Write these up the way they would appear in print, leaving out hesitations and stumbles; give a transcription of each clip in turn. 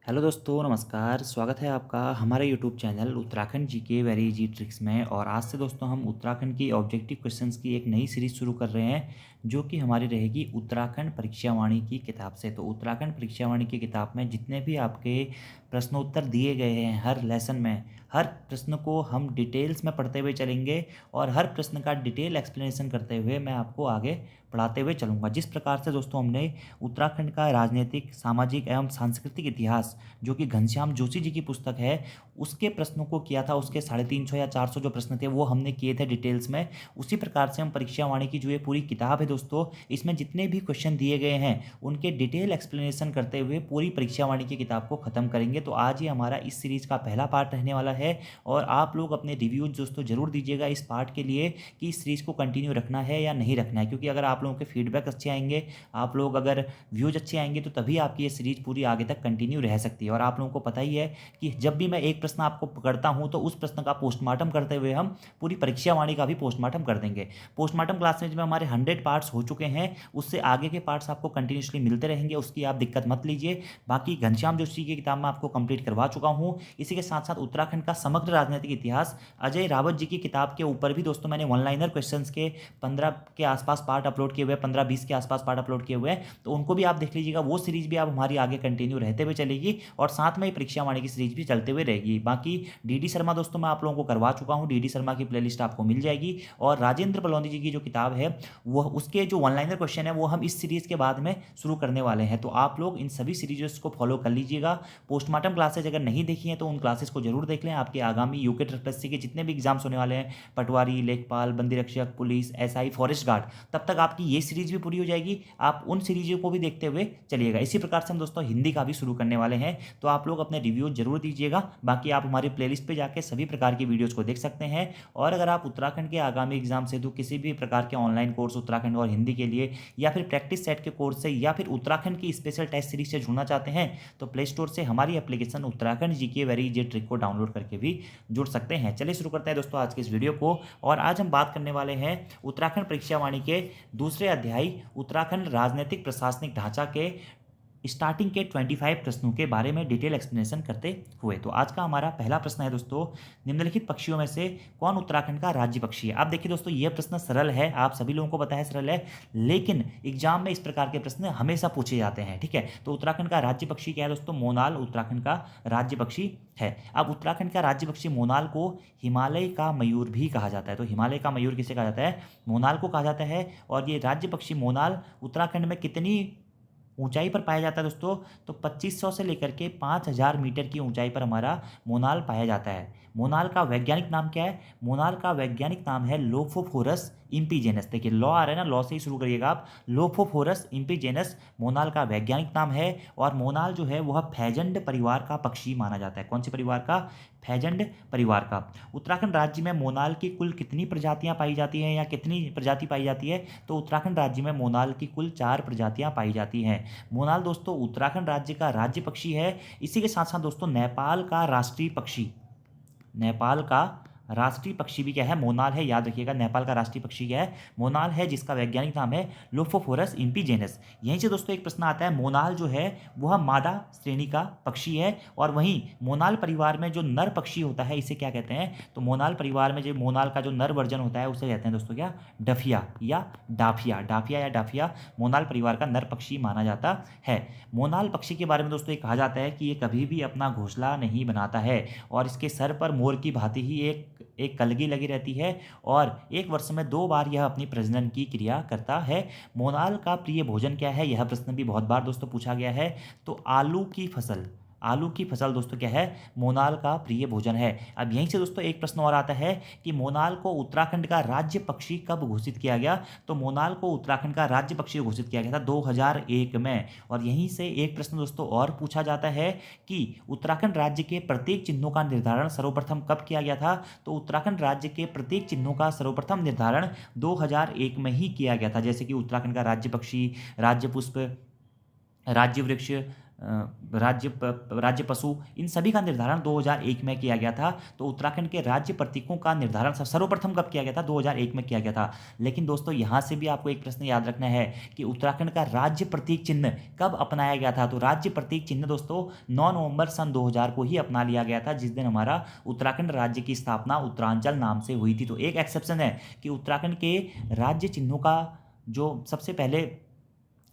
Hello दोस्तों, नमस्कार। स्वागत है आपका हमारे YouTube channel Uttarakhand GK very easy tricks में। और आज से दोस्तों हम उत्तराखंड की ऑब्जेक्टिव क्वेश्चंस की एक नई सीरीज़ शुरू कर रहे हैं, जो कि हमारी रहेगी उत्तराखंड परीक्षा वाणी की किताब से। तो उत्तराखंड परीक्षा वाणी की किताब में जितने भी आपके प्रश्नोत्तर दिए गए हैं हर लेसन में, हर प्रश्न को हम डिटेल्स में पढ़ते हुए चलेंगे और हर प्रश्न का डिटेल एक्सप्लेनेशन करते हुए मैं आपको आगे पढ़ाते हुए चलूँगा। जिस प्रकार से दोस्तों हमने उत्तराखंड का राजनीतिक, सामाजिक एवं सांस्कृतिक इतिहास, जो कि घनश्याम जोशी जी की पुस्तक है, उसके प्रश्नों को किया था, उसके 350 या 400 जो प्रश्न थे वो हमने किए थे डिटेल्स में। उसी प्रकार से हम परीक्षा वाणी की जो ये पूरी किताब है दोस्तों, इसमें जितने भी क्वेश्चन दिए गए हैं उनके डिटेल एक्सप्लेनेशन करते हुए पूरी परीक्षा वाणी की किताब को ख़त्म करेंगे। तो आज ये हमारा इस सीरीज़ का पहला पार्ट रहने वाला है और आप लोग अपने रिव्यूज़ दोस्तों ज़रूर दीजिएगा इस पार्ट के लिए कि इस सीरीज़ को कंटिन्यू रखना है या नहीं रखना है। क्योंकि अगर आप लोगों के फीडबैक अच्छे आएंगे, आप लोग अगर व्यूज़ अच्छे आएंगे, तो तभी आपकी ये सीरीज़ पूरी आगे तक कंटिन्यू रह सकती है। और आप लोगों को पता ही है कि जब भी मैं एक प्रश्न आपको पकड़ता हूं तो उस प्रश्न का पोस्टमार्टम करते हुए हम पूरी परीक्षा वाणी का भी पोस्टमार्टम कर देंगे। पोस्टमार्टम क्लासेज में हमारे 100 पार्ट्स हो चुके हैं, उससे आगे के पार्ट्स आपको कंटिन्यूसली मिलते रहेंगे, उसकी आप दिक्कत मत लीजिए। बाकी घनश्याम जोशी की किताब में आपको कंप्लीट करवा चुका हूं। इसी के साथ साथ उत्तराखंड का समग्र राजनीतिक इतिहास अजय रावत जी की किताब के ऊपर भी दोस्तों मैंने वन लाइनर क्वेश्चन के 15 के आसपास पार्ट अपलोड किए हुए, 15-20 के आसपास पार्ट अपलोड किए हुए हैं, तो उनको भी आप देख लीजिएगा। वो सीरीज भी आप हमारी आगे कंटिन्यू रहते हुए चलेगी और साथ में ही परीक्षा वाणी की सीरीज भी चलते हुए रहेगी। बाकी डीडी शर्मा दोस्तों मैं आप लोगों को करवा चुका हूं, डीडी शर्मा की प्लेलिस्ट आपको मिल जाएगी। और राजेंद्र बलौंदी जी की जो किताब है, वो उसके जो वन लाइनर क्वेश्चन है वो हम इस सीरीज के बाद में शुरू करने वाले हैं। तो आप लोग इन सभी सीरीज को फॉलो कर लीजिएगा। पोस्टमार्टम क्लासेज अगर नहीं देखी हैं तो उन क्लासेस को जरूर देख लें। आपके आगामी यूके ट्रिपल के जितने भी एग्जाम्स होने वाले हैं, पटवारी, लेखपाल, बंदी रक्षक, पुलिस, एसआई, फॉरेस्ट गार्ड, तब तक आपकी ये सीरीज भी पूरी हो जाएगी। आप उन सीरीजों को भी देखते हुए चलिएगा। इसी प्रकार से हम दोस्तों हिंदी का भी शुरू करने वाले हैं, तो आप लोग अपने रिव्यू जरूर दीजिएगा। बाकी आप हमारी प्लेलिस्ट पे जाके सभी प्रकार की वीडियोस को देख सकते हैं। और अगर आप उत्तराखंड के आगामी एग्जाम से किसी भी प्रकार के ऑनलाइन कोर्स उत्तराखंड और हिंदी के लिए, या फिर प्रैक्टिस सेट के कोर्स से, या फिर उत्तराखंड की स्पेशल टेस्ट सीरीज से जुड़ना चाहते हैं, तो प्ले स्टोर से हमारी application Uttarakhand GK very easy trick को डाउनलोड करके भी जुड़ सकते हैं। चलिए शुरू करते हैं दोस्तों आज के इस वीडियो को। और आज हम बात करने वाले हैं उत्तराखंड परीक्षा वाणी के दूसरे अध्याय उत्तराखंड राजनीतिक प्रशासनिक ढांचा के स्टार्टिंग के 25 प्रश्नों के बारे में डिटेल एक्सप्लेनेशन करते हुए। तो आज का हमारा पहला प्रश्न है दोस्तों, निम्नलिखित पक्षियों में से कौन उत्तराखंड का राज्य पक्षी है। आप देखिए दोस्तों, यह प्रश्न सरल है, आप सभी लोगों को पता है सरल है, लेकिन एग्जाम में इस प्रकार के प्रश्न हमेशा पूछे जाते हैं। ठीक है, तो उत्तराखंड का राज्य पक्षी क्या है दोस्तों? मोनाल उत्तराखंड का राज्य पक्षी है। अब उत्तराखंड का राज्य पक्षी मोनाल को हिमालय का मयूर भी कहा जाता है। तो हिमालय का मयूर किसे कहा जाता है? मोनाल को कहा जाता है। और ये राज्य पक्षी मोनाल उत्तराखंड में कितनी ऊंचाई पर पाया जाता है दोस्तों? तो 2500 से लेकर के 5000 मीटर की ऊंचाई पर हमारा मोनाल पाया जाता है। मोनाल का वैज्ञानिक नाम क्या है? मोनाल का वैज्ञानिक नाम है लोफोफोरस इम्पीजेनस। देखिए लॉ आ रहा है ना, लॉ से ही शुरू करिएगा आप। लोफोफोरस इम्पीजेनस मोनाल का वैज्ञानिक नाम है। और मोनाल जो है वह फैजंड परिवार का पक्षी माना जाता है। कौन से परिवार का? फैजंड परिवार का। उत्तराखंड राज्य में मोनाल की कुल कितनी प्रजातियां पाई जाती हैं, या कितनी प्रजाति पाई जाती है? तो उत्तराखंड राज्य में मोनाल की कुल 4 प्रजातियां पाई जाती हैं। मोनाल दोस्तों उत्तराखंड राज्य का राज्य पक्षी है। इसी के साथ साथ दोस्तों नेपाल का राष्ट्रीय पक्षी, नेपाल का राष्ट्रीय पक्षी भी क्या है? मोनाल है। याद रखिएगा, नेपाल का राष्ट्रीय पक्षी क्या है? मोनाल है, जिसका वैज्ञानिक नाम है लोफोफोरस इम्पीजेनस। यहीं से दोस्तों एक प्रश्न आता है, मोनाल जो है वह मादा श्रेणी का पक्षी है। और वहीं मोनाल परिवार में जो नर पक्षी होता है इसे क्या कहते हैं? तो मोनाल परिवार में जो मोनाल का जो नर वर्जन होता है उसे कहते हैं दोस्तों क्या? डफिया या डाफिया। डाफिया या डाफिया मोनाल परिवार का नर पक्षी माना जाता है। मोनाल पक्षी के बारे में दोस्तों ये कहा जाता है कि ये कभी भी अपना घोंसला नहीं बनाता है, और इसके सर पर मोर की भांति ही एक कलगी लगी रहती है, और एक वर्ष में 2 बार यह अपनी प्रजनन की क्रिया करता है। मोनाल का प्रिय भोजन क्या है? यह प्रश्न भी बहुत बार दोस्तों पूछा गया है। तो आलू की फसल, आलू की फसल दोस्तों क्या है? मोनाल का प्रिय भोजन है। अब यहीं से दोस्तों एक प्रश्न और आता है कि मोनाल को उत्तराखंड का राज्य पक्षी कब घोषित किया गया? तो मोनाल को उत्तराखंड का राज्य पक्षी घोषित किया गया था 2001 में। और यहीं से एक प्रश्न दोस्तों और पूछा जाता है कि उत्तराखंड राज्य के प्रत्येक चिन्हों का निर्धारण सर्वप्रथम कब किया गया था? तो उत्तराखंड राज्य के प्रत्येक चिन्हों का सर्वप्रथम निर्धारण 2001 में ही किया गया था। जैसे कि उत्तराखंड का राज्य पक्षी, राज्य पुष्प, राज्य वृक्ष, राज्य पशु, इन सभी का निर्धारण 2001 में किया गया था। तो उत्तराखंड के राज्य प्रतीकों का निर्धारण सर्वप्रथम कब किया गया था? 2001 में किया गया था। लेकिन दोस्तों यहाँ से भी आपको एक प्रश्न याद रखना है कि उत्तराखंड का राज्य प्रतीक चिन्ह कब अपनाया गया था? तो राज्य प्रतीक चिन्ह दोस्तों 9 नवंबर सन 2000 को ही अपना लिया गया था, जिस दिन हमारा उत्तराखंड राज्य की स्थापना उत्तरांचल नाम से हुई थी। तो एक एक्सेप्शन है कि उत्तराखंड के राज्य चिन्हों का जो सबसे पहले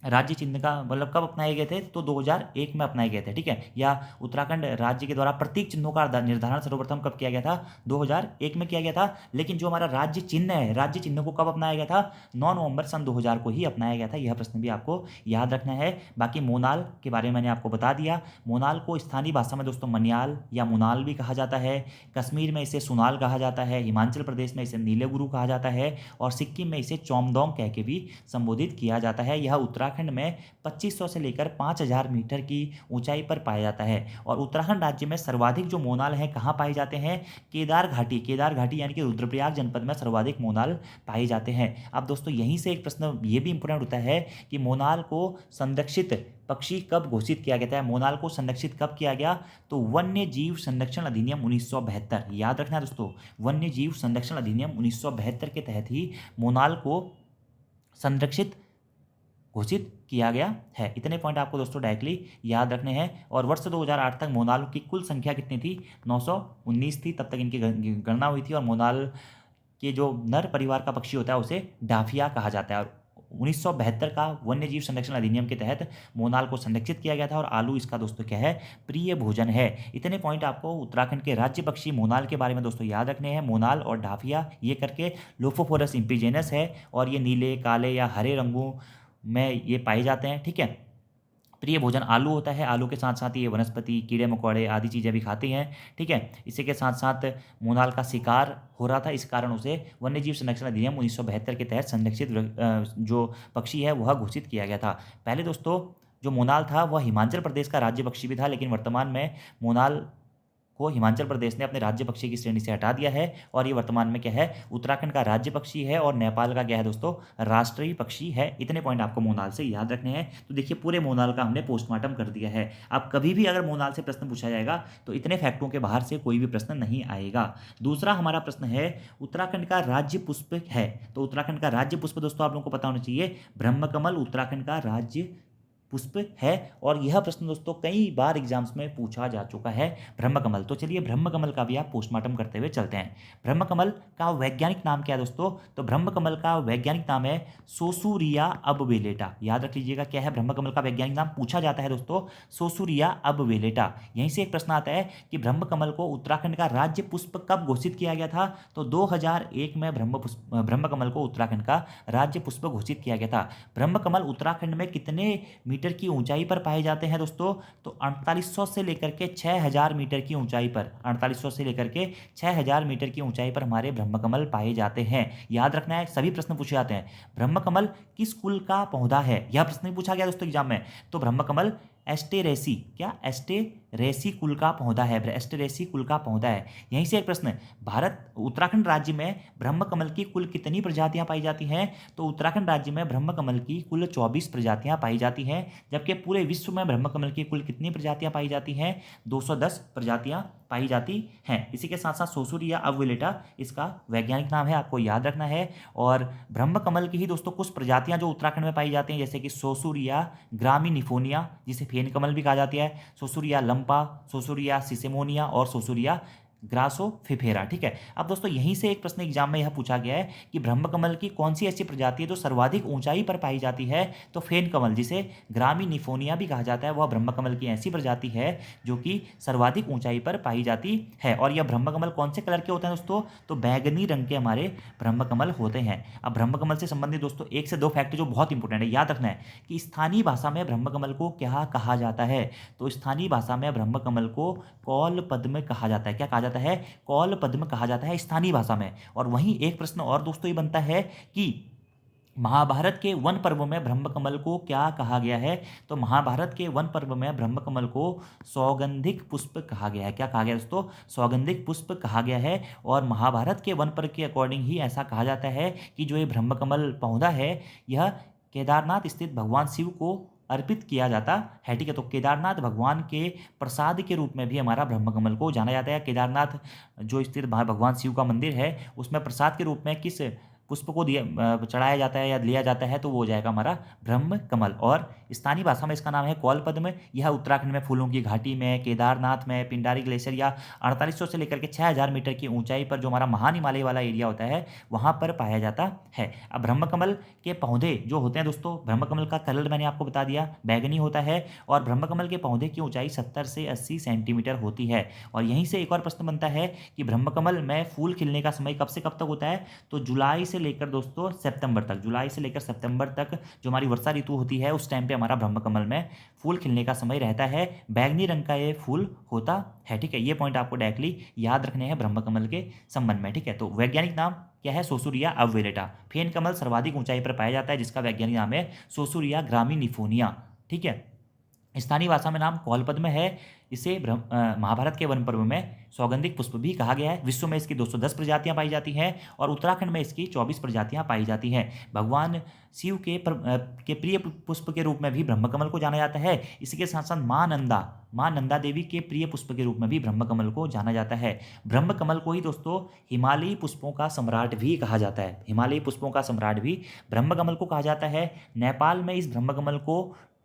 राज्य चिन्ह का मतलब कब अपनाए गए थे? तो 2001 में अपनाए गए थे, ठीक है। या उत्तराखंड राज्य के द्वारा प्रतीक चिन्हों का निर्धारण सर्वप्रथम कब किया गया था? 2001 में किया गया था। लेकिन जो हमारा राज्य चिन्ह है, राज्य चिन्ह को कब अपनाया गया था? 9 नवंबर सन 2000 को ही अपनाया गया था। यह प्रश्न भी आपको याद रखना है। बाकी मोनाल के बारे में मैंने आपको बता दिया। मोनाल को स्थानीय भाषा में दोस्तों मन्याल या मुनाल भी कहा जाता है। कश्मीर में इसे सुनाल कहा जाता है, हिमाचल प्रदेश में इसे नीले गुरु कहा जाता है और सिक्किम में इसे चौमदोंग कह के भी संबोधित किया जाता है। यह उत्तराखंड में 2500 से लेकर 5000 मीटर की ऊंचाई पर पाया जाता है। और उत्तराखंड राज्य में सर्वाधिक जो मोनाल हैं कहाँ पाए जाते हैं? केदार घाटी यानी कि रुद्रप्रयाग जनपद में सर्वाधिक मोनाल पाए जाते हैं। अब दोस्तों यहीं से एक प्रश्न ये भी इंपॉर्टेंट होता है कि मोनाल को संरक्षित पक्षी कब घोषित किया गया था? मोनाल को संरक्षित कब किया गया? तो वन्य जीव संरक्षण अधिनियम 1972, याद रखना है दोस्तों, वन्य जीव संरक्षण अधिनियम 1972 के तहत ही मोनाल को संरक्षित घोषित किया गया है। इतने पॉइंट आपको दोस्तों डायरेक्टली याद रखने हैं। और वर्ष 2008 तक मोनाल की कुल संख्या कितनी थी? 919 थी। तब तक इनकी गणना हुई थी। और मोनाल के जो नर परिवार का पक्षी होता है उसे डाफिया कहा जाता है। और 1972 का वन्य जीव संरक्षण अधिनियम के तहत मोनाल को संरक्षित किया गया था। और आलू इसका दोस्तों क्या है? प्रिय भोजन है। इतने पॉइंट आपको उत्तराखंड के राज्य पक्षी मोनाल के बारे में दोस्तों याद रखने हैं। मोनाल और डाफिया ये करके लोफोफोरस इंपिजेनस है और ये नीले, काले या हरे रंगों में ये पाए जाते हैं, ठीक है। प्रिय भोजन आलू होता है। आलू के साथ साथ ये वनस्पति, कीड़े मकोड़े आदि चीज़ें भी खाते हैं, ठीक है। इसी के साथ साथ मोनाल का शिकार हो रहा था, इस कारण उसे वन्यजीव संरक्षण अधिनियम 1972 के तहत संरक्षित जो पक्षी है वह घोषित किया गया था। पहले दोस्तों जो मोनाल था वह हिमाचल प्रदेश का राज्य पक्षी भी था, लेकिन वर्तमान में मोनाल को हिमाचल प्रदेश ने अपने राज्य पक्षी की श्रेणी से हटा दिया है और ये वर्तमान में क्या है? उत्तराखंड का राज्य पक्षी है और नेपाल का क्या है दोस्तों? राष्ट्रीय पक्षी है। इतने पॉइंट आपको मोनाल से याद रखने हैं। तो देखिए पूरे मोनाल का हमने पोस्टमार्टम कर दिया है। अब कभी भी अगर मोनाल से प्रश्न पूछा जाएगा तो इतने फैक्टों के बाहर से कोई भी प्रश्न नहीं आएगा। दूसरा हमारा प्रश्न है उत्तराखंड का राज्य पुष्प है। तो उत्तराखंड का राज्य पुष्प दोस्तों आप लोगों को पता होना चाहिए, ब्रह्मकमल उत्तराखंड का राज्य पुष्प है। और यह प्रश्न दोस्तों कई बार एग्जाम्स में पूछा जा चुका है, ब्रह्मकमल। तो चलिए ब्रह्मकमल का भी आप पोस्टमार्टम करते हुए चलते हैं। ब्रह्मकमल का वैज्ञानिक नाम क्या है दोस्तों? तो ब्रह्मकमल का वैज्ञानिक नाम है सोसूरिया अबवेलेटा। याद रख लीजिएगा क्या है ब्रह्मकमल का वैज्ञानिक नाम? पूछा जाता है दोस्तों सोसूरिया अबवेलेटा। यहीं से एक प्रश्न आता है कि ब्रह्मकमल को उत्तराखंड का राज्य पुष्प कब घोषित किया गया था? तो 2001 में ब्रह्मकमल को उत्तराखंड का राज्य पुष्प घोषित किया गया था। ब्रह्मकमल उत्तराखंड में कितने मीटर की ऊंचाई पर पाए जाते हैं दोस्तों? तो 4800 से लेकर के 6000 मीटर की ऊंचाई पर, 4800 से लेकर के 6000 मीटर की ऊंचाई पर हमारे ब्रह्मकमल पाए जाते हैं। याद रखना है, सभी प्रश्न पूछे जाते हैं। ब्रह्मकमल किस कुल का पौधा है? यह प्रश्न भी पूछा गया दोस्तों एग्जाम में। तो ब्रह्मकमल एस्टेरेसी, क्या एस्टेरेसी कुल का पौधा है? एस्टेरेसी कुल का पौधा है। यहीं से एक प्रश्न, भारत उत्तराखंड राज्य में ब्रह्मकमल की कुल कितनी प्रजातियां पाई जाती हैं? तो उत्तराखंड राज्य में ब्रह्मकमल की कुल 24 प्रजातियां पाई जाती हैं, जबकि पूरे विश्व में ब्रह्मकमल की कुल कितनी प्रजातियां पाई जाती हैं? 210 प्रजातियां पाई जाती हैं। इसी के साथ साथ सोसूरिया अबवेलेटा इसका वैज्ञानिक नाम है, आपको याद रखना है। और ब्रह्मकमल की ही दोस्तों कुछ प्रजातियां जो उत्तराखंड में पाई जाती हैं, जैसे कि सोसूरिया ग्रामिनिफोनिया, जिसे फेन कमल भी कहा जाती है, सोसूरिया लंपा, सोसूरिया सिसेमोनिया और सोसूरिया ग्रासोफिफेरा, ठीक है। अब दोस्तों यहीं से एक प्रश्न एग्जाम में यह पूछा गया है कि ब्रह्मकमल की कौन सी ऐसी प्रजाति है जो सर्वाधिक ऊंचाई पर पाई जाती है? तो फेन कमल, जिसे ग्रामिनिफोनिया भी कहा जाता है, वह ब्रह्मकमल की ऐसी प्रजाति है जो कि सर्वाधिक ऊंचाई पर पाई जाती है। और यह ब्रह्मकमल कौन से कलर के होते हैं दोस्तों? तो बैंगनी रंग के हमारे ब्रह्मकमल होते हैं। अब ब्रह्मकमल से संबंधित दोस्तों 1 से 2 फैक्ट जो बहुत इंपॉर्टेंट है, याद रखना है कि स्थानीय भाषा में ब्रह्मकमल को क्या कहा जाता है? तो स्थानीय भाषा में ब्रह्मकमल को कौल पद्म कहा जाता है। क्या कहा जाता है? कौल पद्म कहा जाता है स्थानीय भाषा में। और वहीं एक प्रश्न और दोस्तों ये बनता है कि महाभारत के वन पर्व में ब्रह्मकमल को क्या कहा गया है? तो महाभारत के वन पर्व में ब्रह्मकमल को सौगंधिक पुष्प कहा गया है। क्या कहा गया दोस्तों? सौगंधिक पुष्प कहा गया है। और महाभारत के वन पर्व के अकॉर्डिंग ही ऐसा कहा जाता है कि जो ये ब्रह्मकमल पौधा है यह केदारनाथ स्थित भगवान शिव को अर्पित किया जाता है। ठीक है, तो केदारनाथ भगवान के प्रसाद के रूप में भी हमारा ब्रह्म कमल को जाना जाता है। केदारनाथ जो स्थित भगवान शिव का मंदिर है उसमें प्रसाद के रूप में किस पुष्प को दिया चढ़ाया जाता है या लिया जाता है, तो वो हो जाएगा हमारा ब्रह्म कमल। और स्थानीय भाषा में इसका नाम है कौलपद्म। यह उत्तराखंड में फूलों की घाटी में, केदारनाथ में, पिंडारी ग्लेशियर या 4800 से लेकर के 6000 मीटर की ऊंचाई पर जो हमारा महान हिमालय वाला एरिया होता है वहाँ पर पाया जाता है। अब ब्रह्म कमल के पौधे जो होते हैं दोस्तों, ब्रह्म कमल का कलर मैंने आपको बता दिया बैगनी होता है और ब्रह्म कमल के पौधे की ऊंचाई 70 से 80 सेंटीमीटर होती है। और यहीं से एक और प्रश्न बनता है कि ब्रह्म कमल में फूल खिलने का समय कब से कब तक होता है, तो जुलाई से लेकर दोस्तों सितंबर तक, जुलाई से लेकर सितंबर तक जो हमारी वर्षा ऋतु होती है उस टाइम पे हमारा ब्रह्म कमल में फूल खिलने का समय रहता है। बैगनी रंग का ये फूल होता है। ठीक है, ये पॉइंट आपको डायरेक्टली याद रखने हैं ब्रह्म कमल के संबंध में। ठीक है, तो वैज्ञानिक नाम क्या है, सोसूरिया अवेलेटा। फेन कमल सर्वाधिक ऊंचाई पर पाया जाता है जिसका वैज्ञानिक नाम है सोसूरिया ग्रामिनिफोनिया। ठीक है, स्थानीय भाषा में नाम कौलपद्म है। इसे महाभारत के वन पर्व में सौगंधिक पुष्प भी कहा गया है। विश्व में इसकी 210 प्रजातियां पाई जाती हैं और उत्तराखंड में इसकी 24 प्रजातियां पाई जाती हैं। भगवान शिव के प्रिय पुष्प के रूप में भी ब्रह्म कमल को जाना जाता है। इसके साथ साथ माँ नंदा देवी के प्रिय पुष्प के रूप में भी ब्रह्म कमल को जाना जाता है। ब्रह्म कमल को ही दोस्तों हिमालयी पुष्पों का सम्राट भी कहा जाता है। हिमालयी पुष्पों का सम्राट भी ब्रह्म कमल को कहा जाता है। नेपाल में इस ब्रह्म कमल को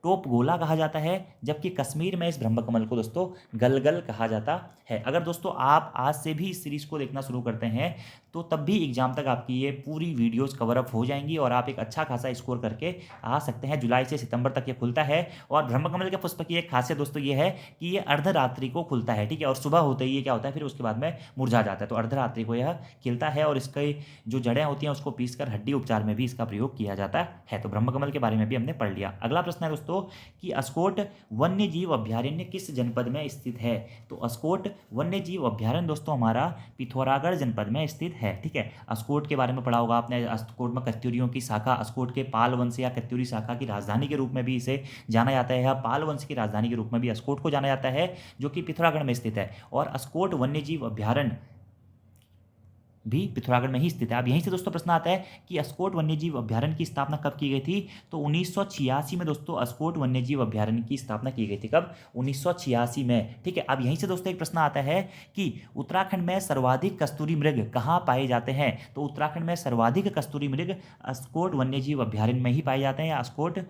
टोप गोला कहा जाता है, जबकि कश्मीर में इस ब्रह्म कमल को दोस्तों गलगल कहा जाता है। अगर दोस्तों आप आज से भी इस सीरीज को देखना शुरू करते हैं तो तब भी एग्जाम तक आपकी ये पूरी वीडियोस कवर अप हो जाएंगी और आप एक अच्छा खासा स्कोर करके आ सकते हैं। जुलाई से सितंबर तक ये खुलता है और ब्रह्म कमल के पुष्प की एक खासियत दोस्तों ये है कि ये अर्धरात्रि को खुलता है। ठीक है, और सुबह होते ही ये क्या होता है, फिर उसके बाद में मुरझा जाता है। तो अर्धरात्रि को यह खिलता है और इसके जो जड़ें होती हैं उसको पीसकर हड्डी उपचार में भी इसका प्रयोग किया जाता है। तो ब्रह्म कमल के बारे में भी हमने पढ़ लिया। अगला प्रश्न है दोस्तों कि अस्कोट वन्य जीव अभ्यारण्य किस जनपद में स्थित है। तो अस्कोट वन्य जीव अभ्यारण्य दोस्तों हमारा पिथौरागढ़ जनपद में स्थित है। ठीक है, अस्कोट के बारे में पढ़ा होगा आपने। अस्कोट में कत्यूरियों की शाखा, अस्कोट के पाल वंश या कत्यूरी शाखा की राजधानी के रूप में भी इसे जाना जाता है। पाल वंश की राजधानी के रूप में भी अस्कोट को जाना जाता है जो कि पिथौरागढ़ में स्थित है। और अस्कोट वन्य जीव अभ्यारण्य भी पिथौरागढ़ में ही स्थित है। अब यहीं से दोस्तों प्रश्न आता है कि अस्कोट वन्यजीव अभ्यारण्य की स्थापना कब की गई थी। तो 1986 में दोस्तों अस्कोट वन्यजीव अभ्यारण्य की स्थापना की गई थी। कब, 1986 में। ठीक है, अब यहीं से दोस्तों एक प्रश्न आता है कि उत्तराखंड में सर्वाधिक कस्तूरी मृग कहाँ पाए जाते हैं। तो उत्तराखंड में सर्वाधिक कस्तूरी मृग अस्कोट वन्यजीव अभ्यारण्य में ही पाए जाते हैं। या अस्कोट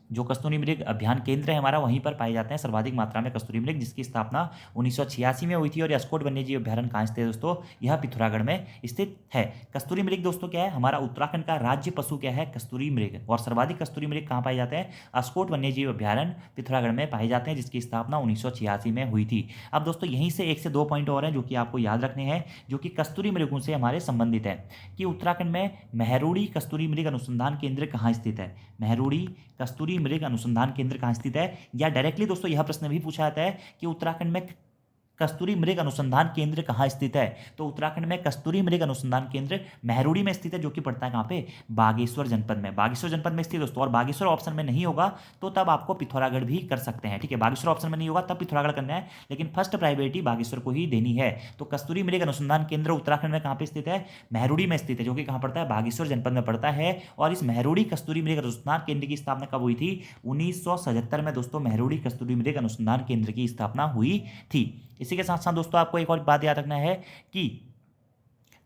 जो कस्तूरी मृग अभियान केंद्र है हमारा वहीं पर पाए जाते हैं सर्वाधिक मात्रा में कस्तूरी मृग, जिसकी स्थापना 1986 में हुई थी। और अस्कोट वन्यजीव अभ्यारण्य कहाँ स्थित है दोस्तों, यह पिथौरागढ़ में स्थित है। कस्तूरी मृग दोस्तों क्या है, हमारा उत्तराखंड का राज्य पशु क्या है, कस्तूरी मृग। और सर्वाधिक कस्तूरी मृग कहाँ पाए जाते हैं, अस्कोट वन्यजीव अभ्यारण्य पिथौरागढ़ में पाए जाते हैं, जिसकी स्थापना 1986 में हुई थी। अब दोस्तों यहीं से 1 से 2 पॉइंट और हैं जो कि आपको याद रखने हैं, जो कि कस्तूरी मृगों से हमारे संबंधित है। कि उत्तराखंड में मेहरुड़ी कस्तूरी मृग अनुसंधान केंद्र कहाँ स्थित है। मेहरुड़ी कस्तूरी मृग अनुसंधान केंद्र कहाँ स्थित है। या डायरेक्टली दोस्तों यह प्रश्न भी पूछा जाता है कि उत्तराखंड में कस्तूरी मृग अनुसंधान केंद्र कहाँ स्थित है। तो उत्तराखंड में कस्तूरी मृग अनुसंधान केंद्र मेहरुड़ी में स्थित है, जो कि पड़ता है कहाँ पे, बागेश्वर जनपद में। बागेश्वर जनपद में स्थित दोस्तों। और बागेश्वर ऑप्शन में नहीं होगा तो तब आपको पिथौरागढ़ भी कर सकते हैं। ठीक है, बागेश्वर ऑप्शन में नहीं होगा तब पिथौरागढ़ करना है, लेकिन फर्स्ट प्रायोरिटी बागेश्वर को ही देनी है। तो कस्तूरी मृग अनुसंधान केंद्र उत्तराखंड में कहाँ पे स्थित है, मेहरुड़ी में स्थित है, जो कि कहाँ पड़ता है, बागेश्वर जनपद में पड़ता है। और इस मेहरुड़ी कस्तूरी मृग अनुसंधान केंद्र की स्थापना कब हुई थी, 1977 में दोस्तों मेहरुड़ी कस्तूरी मृग अनुसंधान केंद्र की स्थापना हुई थी। इसी के साथ साथ दोस्तों आपको एक और बात याद रखना है कि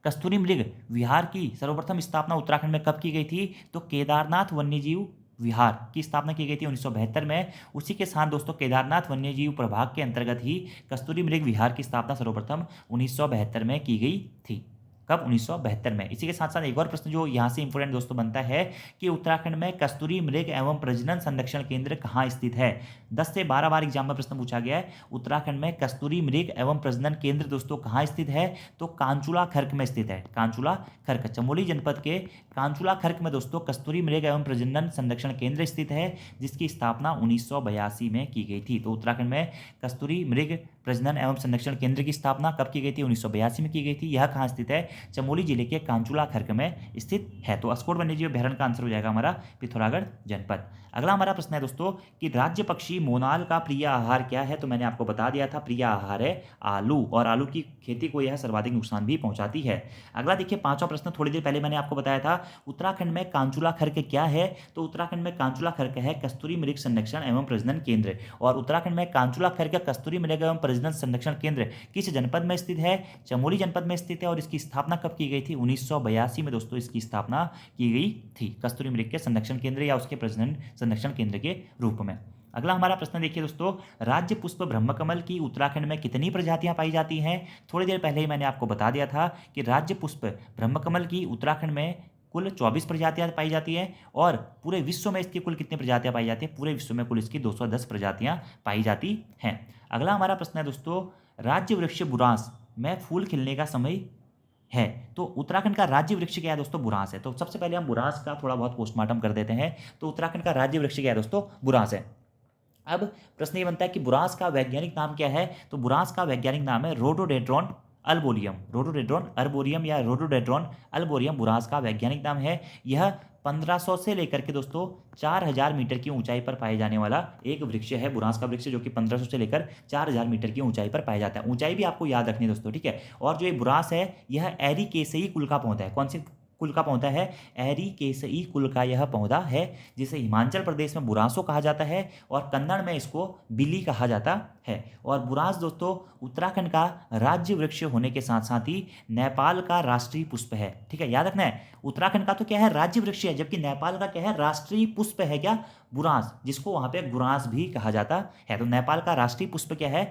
कस्तूरी मृग विहार की सर्वप्रथम स्थापना उत्तराखंड में कब की गई थी। तो केदारनाथ वन्यजीव विहार की स्थापना की गई थी 1972 में। उसी के साथ दोस्तों केदारनाथ वन्यजीव प्रभाग के अंतर्गत ही कस्तूरी मृग विहार की स्थापना सर्वप्रथम 1972 में की गई थी। कब, 1972 में। इसी के साथ साथ एक और प्रश्न जो यहाँ से इंपोर्टेंट दोस्तों बनता है कि उत्तराखंड में कस्तूरी मृग एवं प्रजनन संरक्षण केंद्र कहाँ स्थित है। 10 से 12 बार एग्जाम में प्रश्न पूछा गया है, उत्तराखंड में कस्तूरी मृग एवं प्रजनन केंद्र दोस्तों कहाँ स्थित है। तो कांचुला खर्क में स्थित है। कांचुला खर्क, चमोली जनपद के कांचुला खर्क में दोस्तों कस्तूरी मृग एवं प्रजनन संरक्षण केंद्र स्थित है, जिसकी स्थापना 1982 में की गई थी। तो उत्तराखंड में कस्तूरी मृग प्रजनन एवं संरक्षण केंद्र की स्थापना कब की गई थी, 1982 में की गई थी। यह कहाँ स्थित है, चमोली जिले के कांचुला खर्क में स्थित है। तो अस्कोट वन्यजीव अभ्यारण्य का आंसर हो जाएगा हमारा पिथौरागढ़ जनपद। अगला हमारा प्रश्न है दोस्तों कि राज्य पक्षी मोनाल का प्रिय आहार क्या है? तो मैंने आपको बता दिया था, प्रिय आहार है आलू, और आलू की खेती को यह सर्वाधिक नुकसान भी पहुंचाती है। अगला देखिए, पांचवा प्रश्न थोड़ी देर पहले मैंने आपको बताया था, उत्तराखंड में कांचुला खर्क क्या है? तो उत्तराखंड में कांचुला खर्क है कस्तूरी मृग संरक्षण एवं प्रजनन केंद्र। और उत्तराखंड में कांचुला खर्क कस्तूरी मृग एवं प्रजनन संरक्षण केंद्र किस जनपद में स्थित है? चमोली जनपद में स्थित है। और इसकी स्थापना कब की गई थी? 1982 में दोस्तों इसकी स्थापना की गई थी, कस्तूरी मृग के संरक्षण केंद्र या उसके प्रजनन संरक्षण केंद्र के रूप में। अगला हमारा प्रश्न देखिए दोस्तों, राज्य पुष्प ब्रह्मकमल की उत्तराखंड में कितनी प्रजातियां पाई जाती हैं? थोड़ी देर पहले ही मैंने आपको बता दिया था कि राज्य पुष्प ब्रह्मकमल की उत्तराखंड में कुल 24 प्रजातियां पाई जाती हैं। और पूरे विश्व में इसकी कुल कितनी प्रजातियां पाई जाती हैं? पूरे विश्व में कुल इसकी 210 प्रजातियां पाई जाती हैं। अगला हमारा प्रश्न है दोस्तों, राज्य वृक्ष बुरांस में फूल खिलने का समय है। तो उत्तराखंड का राज्य वृक्ष क्या है दोस्तों? बुरांस है। तो सबसे पहले हम बुरांस का थोड़ा बहुत पोस्टमार्टम कर देते हैं। तो उत्तराखंड का राज्य वृक्ष क्या है दोस्तों? बुरांस है। अब प्रश्न ये बनता है कि बुरांस का वैज्ञानिक नाम क्या है? तो बुरांस का वैज्ञानिक नाम है रोडोडेड्रॉन अल्बोरियम। रोडोडेड्रॉन अर्बोरियम या रोडोडेड्रॉन अल्बोरियम बुरांस का वैज्ञानिक नाम है। यह 1500 से लेकर के दोस्तों 4000 मीटर की ऊंचाई पर पाए जाने वाला एक वृक्ष है, बुरांस का वृक्ष, जो कि 1500 से लेकर 4000 मीटर की ऊंचाई पर पाया जाता है। ऊंचाई भी आपको याद रखनी है दोस्तों, ठीक है। और जो ये बुरांस है यह एरिकेसई कुल का पौधा है। कौन सी कुल का पौधा है? एरिकेसई कुल का यह पौधा है, जिसे हिमाचल प्रदेश में बुरांसो कहा जाता है और कन्नड़ में इसको बिल्ली कहा जाता है। और बुरांस दोस्तों उत्तराखंड का राज्य वृक्ष होने के साथ साथ ही नेपाल का राष्ट्रीय पुष्प है, ठीक है, याद रखना है। उत्तराखंड का तो क्या है? राज्य वृक्ष है, जबकि नेपाल का क्या है? राष्ट्रीय पुष्प है क्या? बुरांस, जिसको वहां पे बुरांस भी कहा जाता है। तो नेपाल का राष्ट्रीय पुष्प क्या है?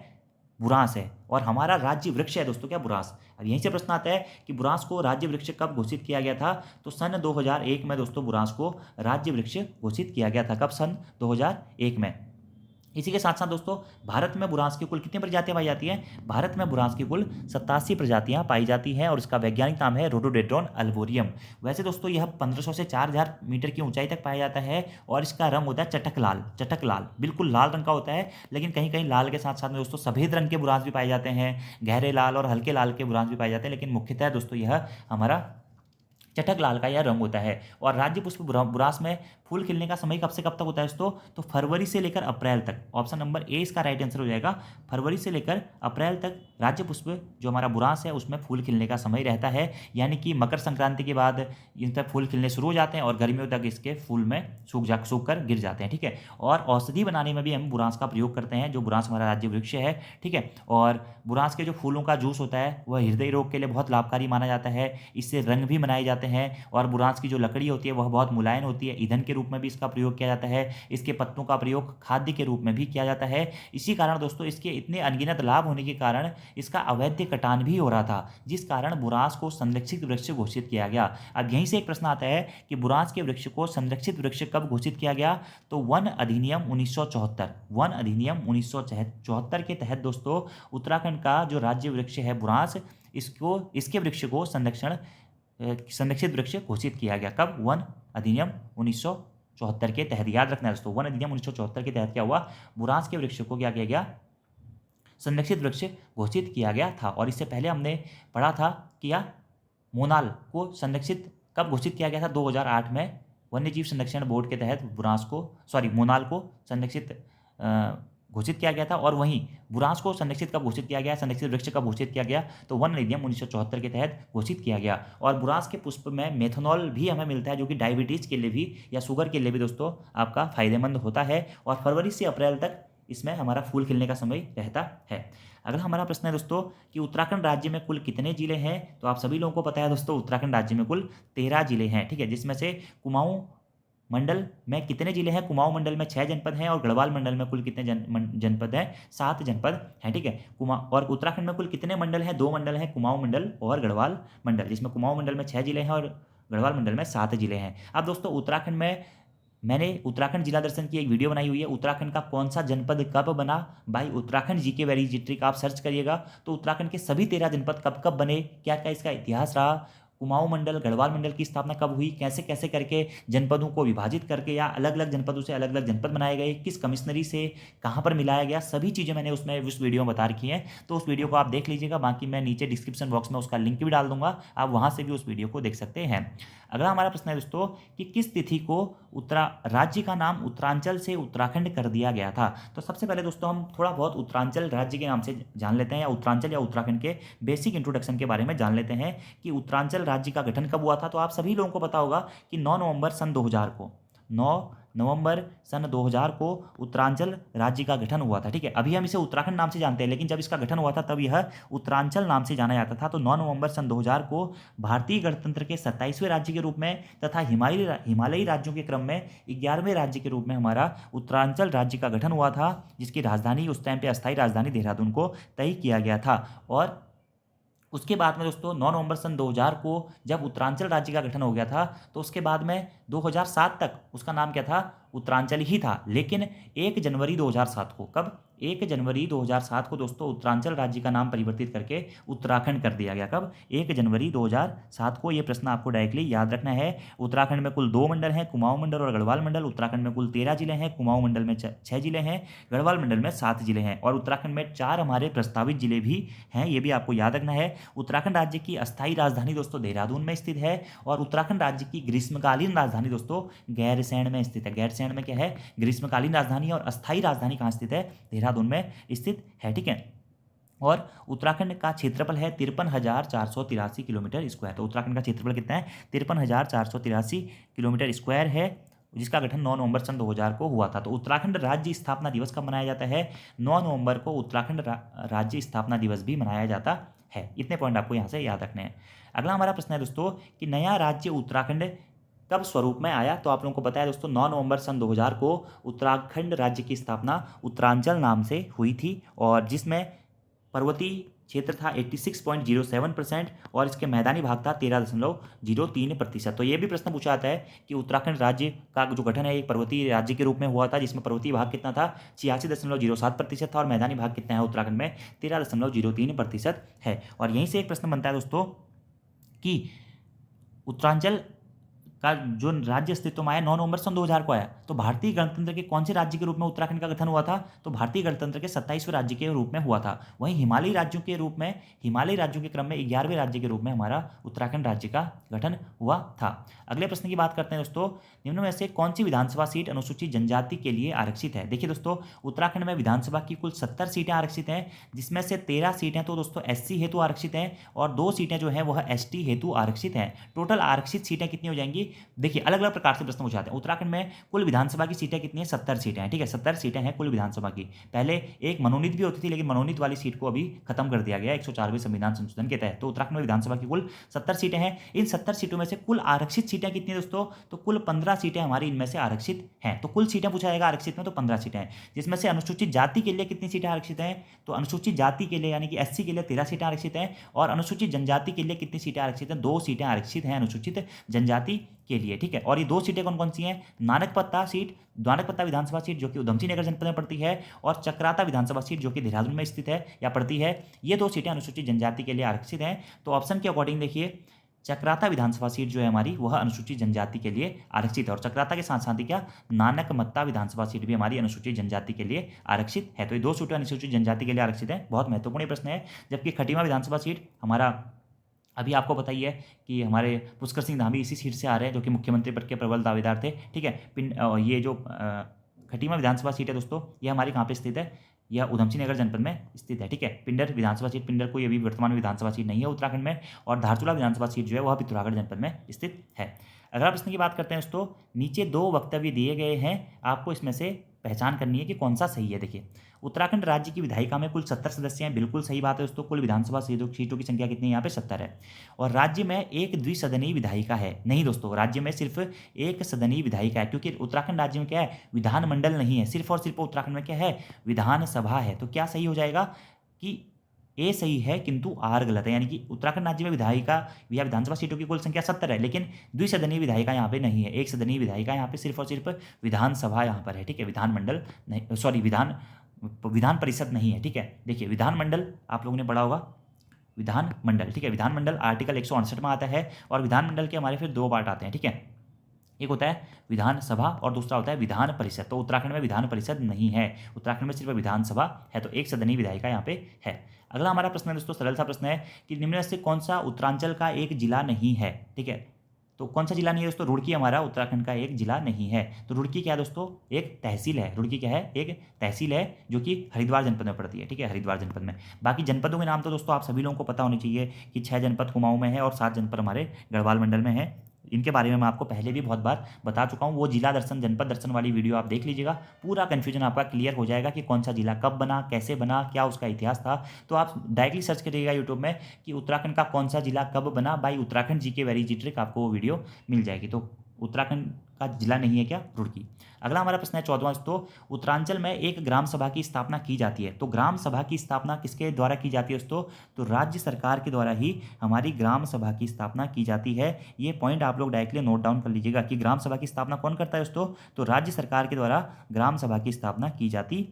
बुरांस है। और हमारा राज्य वृक्ष है दोस्तों क्या? बुरांस। अब यहीं से प्रश्न आता है कि बुरांस को राज्य वृक्ष कब घोषित किया गया था? तो सन 2001 में दोस्तों बुरांस को राज्य वृक्ष घोषित किया गया था। कब? सन 2001 में। इसी के साथ साथ दोस्तों भारत में बुरांस की कुल कितनी प्रजातियां पाई जाती हैं? भारत में बुरांस की कुल 87 प्रजातियां पाई जाती हैं और इसका वैज्ञानिक नाम है रोडोडेड्रॉन अल्बोरियम। वैसे दोस्तों यह 1500 से 4000 मीटर की ऊंचाई तक पाया जाता है और इसका रंग होता है चटक लाल। चटक लाल बिल्कुल लाल रंग का होता है, लेकिन कहीं कहीं लाल के साथ साथ में दोस्तों सफेद रंग के बुरांस भी पाए जाते हैं, गहरे लाल और हल्के लाल के बुरांस भी पाए जाते हैं, लेकिन मुख्यतः दोस्तों यह हमारा चटक लाल का यह रंग होता है। और राज्य पुष्प बुरांस में फूल खिलने का समय कब से कब तक होता है दोस्तों? तो फरवरी से लेकर अप्रैल तक। ऑप्शन नंबर ए इसका राइट आंसर हो जाएगा। फरवरी से लेकर अप्रैल तक राज्य पुष्प जो हमारा बुरांस है उसमें फूल खिलने का समय रहता है। यानी कि मकर संक्रांति के बाद इन तक फूल खिलने शुरू हो जाते हैं और गर्मियों तक इसके फूल में सूख कर गिर जाते हैं, ठीक है। और औषधि बनाने में भी हम बुरांस का प्रयोग करते हैं, जो बुरांस हमारा राज्य वृक्ष है, ठीक है। और बुरांस के जो फूलों का जूस होता है वह हृदय रोग के लिए बहुत लाभकारी माना जाता है। इससे रंग भी बनाए जाते हैं। और बुरांस की जो लकड़ी होती है वह बहुत मुलायम होती है। ईंधन के रूप में भी इसका प्रयोग किया जाता है। इसके पत्तों का प्रयोग खाद्य के रूप में भी किया जाता है। इसी कारण दोस्तों इसके इतने अनगिनत लाभ होने के कारण इसका अवैध कटान भी हो रहा था, जिस कारण बुरांस को संरक्षित वृक्ष घोषित किया गया। अब यहीं से एक प्रश्न आता है कि बुरांस के वृक्ष को संरक्षित वृक्ष कब घोषित किया गया? तो वन अधिनियम 1974, वन अधिनियम 1974 के तहत दोस्तों उत्तराखंड का जो राज्य वृक्ष है बुरांस, इसके वृक्ष को संरक्षित वृक्ष घोषित किया गया। कब? वन अधिनियम 1974 के तहत। याद रखना है दोस्तों, वन अधिनियम 1974 के तहत क्या हुआ? बुरांस के वृक्ष को क्या किया गया? संरक्षित वृक्ष घोषित किया गया था। और इससे पहले हमने पढ़ा था कि मोनाल को संरक्षित कब घोषित किया गया था? 2008 में वन्यजीव संरक्षण बोर्ड के तहत मोनाल को संरक्षित घोषित किया गया था। और वहीं बुरांस को संरक्षित कब घोषित किया गया? संरक्षित वृक्ष कब घोषित किया गया? तो वन अधिनियम 1974 के तहत घोषित किया गया। और बुरांस के पुष्प में मेथनॉल भी हमें मिलता है, जो कि डायबिटीज के लिए भी या शुगर के लिए भी दोस्तों आपका फायदेमंद होता है। और फरवरी से अप्रैल तक इसमें हमारा फूल खिलने का समय रहता है। अगला हमारा प्रश्न है दोस्तों कि उत्तराखंड राज्य में कुल कितने जिले हैं? तो आप सभी लोगों को पता है दोस्तों उत्तराखंड राज्य में कुल 13 जिले हैं, ठीक है, जिसमें से कुमाऊं मंडल में कितने जिले हैं? कुमाऊं मंडल में 6 जनपद हैं। और गढ़वाल मंडल में कुल कितने जनपद हैं? 7 जनपद हैं, ठीक है। और उत्तराखंड में कुल कितने मंडल हैं? 2 मंडल हैं, कुमाऊं मंडल और गढ़वाल मंडल, जिसमें कुमाऊं मंडल में 6 जिले हैं और गढ़वाल मंडल में 7 जिले हैं। अब दोस्तों उत्तराखंड में मैंने उत्तराखंड जिला दर्शन की एक वीडियो बनाई हुई है, उत्तराखंड का कौन सा जनपद कब बना। भाई उत्तराखंड जीके वेरी ट्रिक आप सर्च करिएगा तो उत्तराखंड के सभी 13 जनपद कब कब बने, क्या क्या इसका इतिहास रहा, कुमाऊं मंडल, गढ़वाल मंडल की स्थापना कब हुई, कैसे कैसे करके जनपदों को विभाजित करके या अलग अलग जनपदों से अलग अलग जनपद बनाए गए, किस कमिश्नरी से कहाँ पर मिलाया गया, सभी चीज़ें मैंने उसमें उस वीडियो में बता रखी हैं। तो उस वीडियो को आप देख लीजिएगा, बाकी मैं नीचे डिस्क्रिप्शन बॉक्स में उसका लिंक भी डाल दूंगा, आप वहाँ से भी उस वीडियो को देख सकते हैं। अगला हमारा प्रश्न है दोस्तों कि किस तिथि को राज्य का नाम उत्तरांचल से उत्तराखंड कर दिया गया था। तो सबसे पहले दोस्तों हम थोड़ा बहुत उत्तरांचल राज्य के नाम से जान लेते हैं, या उत्तरांचल या उत्तराखंड के बेसिक इंट्रोडक्शन के बारे में जान लेते हैं कि उत्तरांचल राज्य का गठन कब हुआ था। तो आप सभी लोगों को पता होगा कि 9 नवंबर सन 2000 को 9 नवंबर सन 2000 को उत्तरांचल राज्य का गठन हुआ था। ठीक है, अभी हम इसे उत्तराखंड नाम से जानते हैं, लेकिन जब इसका गठन हुआ था तब यह उत्तरांचल नाम से जाना जाता था। तो 9 नवंबर सन 2000 को भारतीय गणतंत्र के 27वें राज्य के रूप में तथा हिमालयी राज्यों के क्रम में 11वें राज्य के रूप में हमारा उत्तरांचल राज्य का गठन हुआ था, जिसकी राजधानी उस टाइम पे अस्थायी राजधानी देहरादून को तय किया गया था। और उसके बाद में दोस्तों 9 नवंबर सन 2000 को जब उत्तरांचल राज्य का गठन हो गया था, तो उसके बाद में 2007 तक उसका नाम क्या था, उत्तरांचल ही था। लेकिन 1 जनवरी 2007 को, कब, 1 जनवरी 2007 को दोस्तों उत्तरांचल राज्य का नाम परिवर्तित करके उत्तराखंड कर दिया गया। कब, 1 जनवरी 2007 को। ये प्रश्न आपको डायरेक्टली याद रखना है। उत्तराखंड में कुल 2 मंडल हैं, कुमाऊं मंडल और गढ़वाल मंडल। उत्तराखंड में कुल 13 जिले हैं, कुमाऊं मंडल में 6 जिले हैं, गढ़वाल मंडल में 7 जिले हैं, और उत्तराखंड में 4 हमारे प्रस्तावित जिले भी हैं, ये भी आपको याद रखना है। उत्तराखंड राज्य की अस्थायी राजधानी दोस्तों देहरादून में स्थित है, और उत्तराखंड राज्य की ग्रीष्मकालीन राजधानी दोस्तों गैरसैंण में स्थित है। गैरसैंण में क्या है, ग्रीष्मकालीन राजधानी, और अस्थायी राजधानी कहाँ स्थित है, देहरादून में स्थित है। ठीक है, और उत्तराखंड का क्षेत्रफल है 53,483 किलोमीटर स्क्वायर। तो उत्तराखंड का क्षेत्रफल कितना है, 53,483 किलोमीटर स्क्वायर है, जिसका गठन 9 नवंबर सन 2000 को हुआ था। तो उत्तराखंड राज्य स्थापना दिवस कब मनाया जाता है, 9 नवंबर को उत्तराखंड राज्य स्थापना दिवस भी मनाया जाता है। इतने पॉइंट आपको यहाँ से याद रखने हैं। अगला हमारा प्रश्न है दोस्तों कि नया राज्य उत्तराखंड कब स्वरूप में आया। तो आप लोगों को पता है दोस्तों 9 नवंबर सन 2000 को उत्तराखंड राज्य की स्थापना उत्तरांचल नाम से हुई थी, और जिसमें पर्वतीय क्षेत्र था 86.07% और इसके मैदानी भाग था 13.03%। तो ये भी प्रश्न पूछा जाता है कि उत्तराखंड राज्य का जो गठन है एक पर्वतीय राज्य के रूप में हुआ था, जिसमें पर्वतीय भाग कितना था, 86.07% था, और मैदानी भाग कितना है उत्तराखंड में, 13.03% है। और यहीं से एक प्रश्न बनता है दोस्तों कि उत्तरांचल का जो राज्य अस्तित्व में आया 9 नवंबर सन 2000 को आया, तो भारतीय गणतंत्र के कौन से राज्य के रूप में उत्तराखंड का गठन हुआ था, तो भारतीय गणतंत्र के 27वें राज्य के रूप में हुआ था। वहीं हिमालयी राज्यों के रूप में, हिमालयी राज्यों के क्रम में 11वें राज्य के रूप में हमारा उत्तराखंड राज्य का गठन हुआ था। अगले प्रश्न की बात करते हैं दोस्तों, निम्न में से कौन सी विधानसभा सीट अनुसूचित जनजाति के लिए आरक्षित है। देखिए दोस्तों, उत्तराखंड में विधानसभा की कुल 70 सीटें आरक्षित हैं, जिसमें से 13 सीटें तो दोस्तों SC हेतु आरक्षित हैं, और 2 सीटें जो है वह ST हेतु आरक्षित हैं। टोटल आरक्षित सीटें कितनी हो जाएंगी, देखिए अलग अलग प्रकार से प्रश्न पूछाते हैं। उत्तराखंड में कुल विधानसभा की सीटें कितनी है, 70 सीटें हैं। ठीक है, 70 सीटें हैं कुल विधानसभा की। पहले एक मनोनीत भी होती थी, लेकिन मनोनीत वाली सीट को अभी खत्म कर दिया गया 104वें संविधान संशोधन के तहत। तो उत्तराखंड में विधानसभा की कुल 70 सीटें हैं। इन 70 सीटों में से कुल आरक्षित सीटें कितनी है दोस्तों, तो कुल 15 सीटें हमारी इनमें से आरक्षित हैं। तो कुल सीटें पूछा जाएगा आरक्षित में, तो 15 सीटें हैं, जिसमें से अनुसूचित जाति के लिए कितनी सीटें आरक्षित हैं, तो अनुसूचित जाति के लिए यानी कि SC के लिए 13 सीटें आरक्षित हैं, और अनुसूचित जनजाति के लिए कितनी सीटें आरक्षित हैं, 2 सीटें आरक्षित हैं अनुसूचित जनजाति के लिए। ठीक है, और ये 2 सीटें कौन कौन सी हैं, नानकपत्ता सीट, नानकपत्ता विधानसभा सीट जो कि उधमसिंह नगर जनपद में पड़ती है, और चक्राता विधानसभा सीट जो कि देहरादून में स्थित है या पड़ती है। ये 2 सीटें अनुसूचित जनजाति के लिए आरक्षित हैं। तो ऑप्शन के अकॉर्डिंग देखिए, चक्राता विधानसभा सीट जो है हमारी वह अनुसूचित जनजाति के लिए आरक्षित है, और चक्राता के साथ साथ ही क्या, नानकमत्ता विधानसभा सीट भी हमारी अनुसूचित जनजाति के लिए आरक्षित है। तो ये 2 सीटें अनुसूचित जनजाति के लिए आरक्षित है, बहुत महत्वपूर्ण प्रश्न है। जबकि खटीमा विधानसभा सीट हमारा, अभी आपको पता ही है कि हमारे पुष्कर सिंह धामी इसी सीट से आ रहे हैं, जो कि मुख्यमंत्री पद के प्रबल दावेदार थे। ठीक है, ये जो खटीमा विधानसभा सीट है दोस्तों, ये हमारी कहाँ पे स्थित है, यह उधमसिंह नगर जनपद में स्थित है। ठीक है, पिंडर विधानसभा सीट, पिंडर को ये भी वर्तमान में विधानसभा सीट नहीं है उत्तराखंड में, और धारचूला विधानसभा सीट जो है वह पिथौरागढ़ जनपद में स्थित है। अगला प्रश्न की बात करते हैं दोस्तों, नीचे 2 वक्तव्य दिए गए हैं, आपको इसमें से पहचान करनी है कि कौन सा सही है। देखिए, उत्तराखंड राज्य की विधायिका में कुल 70 सदस्य हैं, बिल्कुल सही बात है दोस्तों। कुल विधानसभा सीटों की संख्या कितनी है, यहाँ पे 70 है। और राज्य में एक द्विसदनीय विधायिका है, नहीं दोस्तों, राज्य में सिर्फ एक सदनीय विधायिका है, क्योंकि उत्तराखंड राज्य में क्या है, विधानमंडल नहीं है, सिर्फ और सिर्फ उत्तराखंड में क्या है, विधानसभा है। तो क्या सही हो जाएगा कि ए सही है किंतु आर गलत है, यानी कि उत्तराखंड राज्य में विधायिका या विधानसभा सीटों की कुल संख्या 70 है, लेकिन द्विसदनीय विधायिका यहाँ पे नहीं है, एक सदनीय विधायिका यहाँ पे सिर्फ और सिर्फ विधानसभा यहाँ पर है। ठीक है, विधानमंडल नहीं, सॉरी विधान परिषद नहीं है। ठीक है, देखिए विधानमंडल आप लोगों ने पढ़ा होगा, विधानमंडल, ठीक है। विधानमंडल आर्टिकल 168 में आता है और विधानमंडल के हमारे फिर 2 पार्ट आते हैं, ठीक है। एक होता है विधानसभा और दूसरा होता है विधान परिषद। तो उत्तराखंड में विधान परिषद नहीं है, उत्तराखंड में सिर्फ विधानसभा है, तो एक सदनीय विधायिका यहाँ पे है। अगला हमारा प्रश्न है दोस्तों, सरल सा प्रश्न है कि निम्न में से कौन सा उत्तरांचल का एक जिला नहीं है, ठीक है। तो कौन सा जिला नहीं है दोस्तों? रुड़की हमारा उत्तराखंड का एक जिला नहीं है। तो रुड़की क्या है दोस्तों? एक तहसील है। रुड़की क्या है? एक तहसील है जो कि हरिद्वार जनपद में पड़ती है, ठीक है, हरिद्वार जनपद में। बाकी जनपदों के नाम तो दोस्तों आप सभी लोगों को पता होनी चाहिए कि 6 जनपद कुमाऊं में है और 7 जनपद हमारे गढ़वाल मंडल में है। इनके बारे में मैं आपको पहले भी बहुत बार बता चुका हूँ। वो जिला दर्शन, जनपद दर्शन वाली वीडियो आप देख लीजिएगा, पूरा कन्फ्यूजन आपका क्लियर हो जाएगा कि कौन सा जिला कब बना, कैसे बना, क्या उसका इतिहास था। तो आप डायरेक्टली सर्च करिएगा यूट्यूब में कि उत्तराखंड का कौन सा जिला कब बना, बाई उत्तराखंड जीके वेरी जी ट्रिक, आपको वो वीडियो मिल जाएगी। तो उत्तराखंड का जिला नहीं है क्या? रुड़की। अगला हमारा प्रश्न है 14वां दोस्तों, उत्तरांचल में एक ग्राम सभा की स्थापना की जाती है। तो ग्राम सभा की स्थापना किसके द्वारा की जाती है दोस्तों? तो राज्य सरकार के द्वारा ही हमारी ग्राम सभा की स्थापना की जाती है। ये पॉइंट आप लोग डायरेक्टली नोट डाउन कर लीजिएगा कि ग्राम सभा की स्थापना कौन करता है दोस्तों? तो राज्य सरकार के द्वारा ग्राम सभा की स्थापना की जाती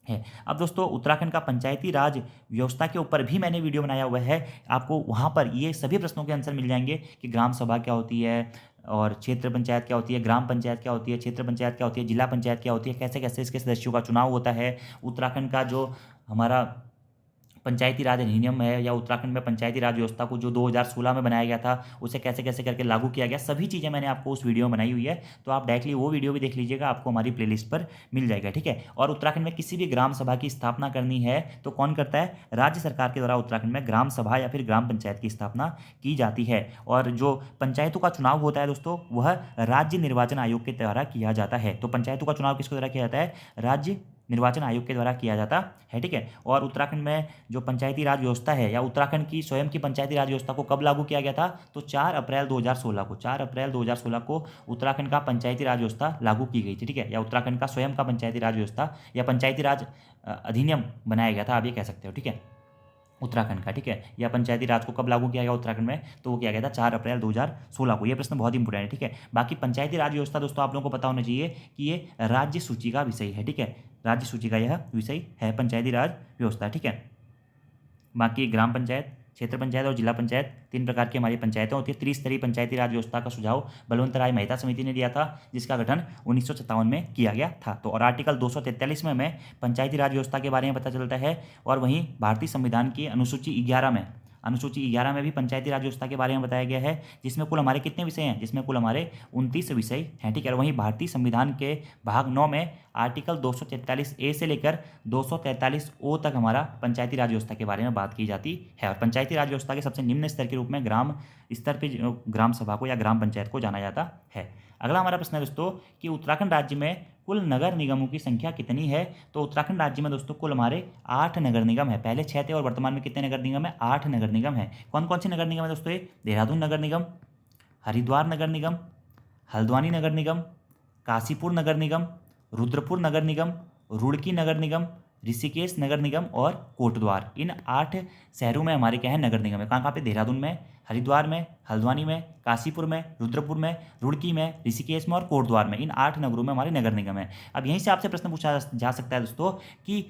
है। अब दोस्तों उत्तराखंड का पंचायती राज व्यवस्था के ऊपर भी मैंने वीडियो बनाया हुआ है, आपको वहाँ पर ये सभी प्रश्नों के आंसर मिल जाएंगे कि ग्राम सभा क्या होती है और क्षेत्र पंचायत क्या होती है, ग्राम पंचायत क्या होती है, क्षेत्र पंचायत क्या होती है, जिला पंचायत क्या होती है, कैसे कैसे इसके सदस्यों का चुनाव होता है, उत्तराखंड का जो हमारा पंचायती राज अधिनियम है या उत्तराखंड में पंचायती राज व्यवस्था को जो 2016 में बनाया गया था उसे कैसे कैसे करके लागू किया गया, सभी चीज़ें मैंने आपको उस वीडियो में बनाई हुई है। तो आप डायरेक्टली वो वीडियो भी देख लीजिएगा, आपको हमारी प्लेलिस्ट पर मिल जाएगा, ठीक है। और उत्तराखंड में किसी भी ग्राम सभा की स्थापना करनी है तो कौन करता है? राज्य सरकार के द्वारा उत्तराखंड में ग्राम सभा या फिर ग्राम पंचायत की स्थापना की जाती है। और जो पंचायतों का चुनाव होता है दोस्तों, वह राज्य निर्वाचन आयोग के द्वारा किया जाता है। तो पंचायतों का चुनाव किसके द्वारा किया जाता है? राज्य निर्वाचन आयोग के द्वारा किया जाता है, ठीक है। और उत्तराखंड में जो पंचायती राज व्यवस्था है या उत्तराखंड की स्वयं की पंचायती राज व्यवस्था को कब लागू किया गया था? तो 4 अप्रैल 2016 को उत्तराखंड का पंचायती राज व्यवस्था लागू की गई थी, ठीक है। या उत्तराखंड का स्वयं का पंचायती राज व्यवस्था या पंचायती राज अधिनियम बनाया गया था, आप ये कह सकते हो, ठीक है, उत्तराखंड का, ठीक है। या पंचायती राज को कब लागू किया गया उत्तराखंड में? तो वो किया गया था 4 अप्रैल 2016 को। ये प्रश्न बहुत इंपॉर्टेंट है, ठीक है। बाकी पंचायती राज व्यवस्था दोस्तों आप लोगों को पता होना चाहिए कि ये राज्य सूची का विषय है, ठीक है। राज्य सूची का यह विषय है पंचायती राज व्यवस्था, ठीक है। बाकी ग्राम पंचायत, क्षेत्र पंचायत और जिला पंचायत 3 प्रकार की हमारी पंचायतें होती है। त्रिस्तरीय पंचायती राज व्यवस्था का सुझाव बलवंत राय मेहता समिति ने दिया था, जिसका गठन 1957 में किया गया था। तो और आर्टिकल 243 में हमें पंचायती राज व्यवस्था के बारे में पता चलता है। और वहीं भारतीय संविधान की अनुसूची 11 में भी पंचायती राज व्यवस्था के बारे में बताया गया है, जिसमें कुल हमारे कितने विषय हैं? जिसमें कुल हमारे 29 विषय हैं, ठीक है। और वहीं भारतीय संविधान के भाग 9 में आर्टिकल 243A से लेकर 243O तक हमारा पंचायती राज व्यवस्था के बारे में बात की जाती है। और पंचायती राज व्यवस्था के सबसे निम्न स्तर के रूप में ग्राम स्तर पर ग्राम सभा को या ग्राम पंचायत को जाना जाता है। अगला हमारा प्रश्न है दोस्तों कि उत्तराखंड राज्य में कुल नगर निगमों की संख्या कितनी है? तो उत्तराखंड राज्य में दोस्तों कुल हमारे 8 नगर निगम है। पहले 6 थे और वर्तमान में कितने नगर निगम है? 8 नगर निगम है। कौन कौन से नगर निगम है दोस्तों? ये देहरादून नगर निगम, हरिद्वार नगर निगम, हल्द्वानी नगर निगम, काशीपुर नगर निगम, रुद्रपुर नगर निगम, रुड़की नगर निगम, ऋषिकेश नगर निगम और कोटद्वार। इन 8 शहरों में हमारे क्या है? नगर निगम है। कहाँ कहाँ पे? देहरादून में, हरिद्वार में, हल्द्वानी में, काशीपुर में, रुद्रपुर में, रुड़की में, ऋषिकेश में और कोटद्वार में। इन 8 नगरों में हमारे नगर निगम है। अब यहीं से आपसे प्रश्न पूछा जा सकता है दोस्तों कि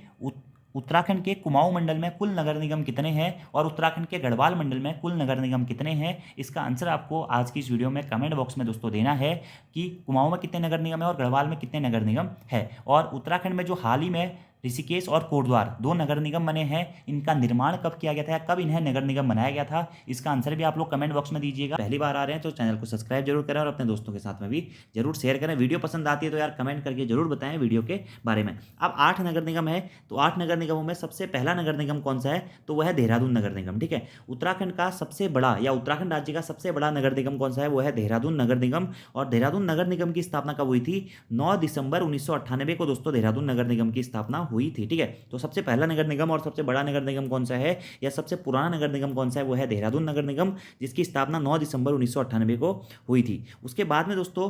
उत्तराखंड के कुमाऊं मंडल में कुल नगर निगम कितने हैं और उत्तराखंड के गढ़वाल मंडल में कुल नगर निगम कितने हैं? इसका आंसर आपको आज की इस वीडियो में कमेंट बॉक्स में दोस्तों देना है कि कुमाऊं में कितने नगर निगम है और गढ़वाल में कितने नगर निगम है। और उत्तराखंड में जो हाल ही में ऋषिकेश और कोटद्वार 2 नगर निगम बने हैं, इनका निर्माण कब किया गया था या कब इन्हें नगर निगम बनाया गया था? इसका आंसर भी आप लोग कमेंट बॉक्स में दीजिएगा। पहली बार आ रहे हैं तो चैनल को सब्सक्राइब जरूर करें और अपने दोस्तों के साथ में भी जरूर शेयर करें। वीडियो पसंद आती है तो यार कमेंट करके जरूर बताएं वीडियो के बारे में। अब 8 नगर निगम है, तो 8 नगर निगमों में सबसे पहला नगर निगम कौन सा है? तो वह है देहरादून नगर निगम, ठीक है। उत्तराखंड का सबसे बड़ा या उत्तराखंड राज्य का सबसे बड़ा नगर निगम कौन सा है? वो है देहरादून नगर निगम। और देहरादून नगर निगम की स्थापना कब हुई थी? 9 दिसंबर 1998 को दोस्तों देहरादून नगर निगम की स्थापना हुई थी, ठीक है। तो सबसे पहला नगर निगम और सबसे बड़ा नगर निगम कौन सा है या सबसे पुराना नगर निगम कौन सा है? वो है देहरादून नगर निगम, जिसकी स्थापना 9 दिसंबर 1998 को हुई थी। उसके बाद में दोस्तों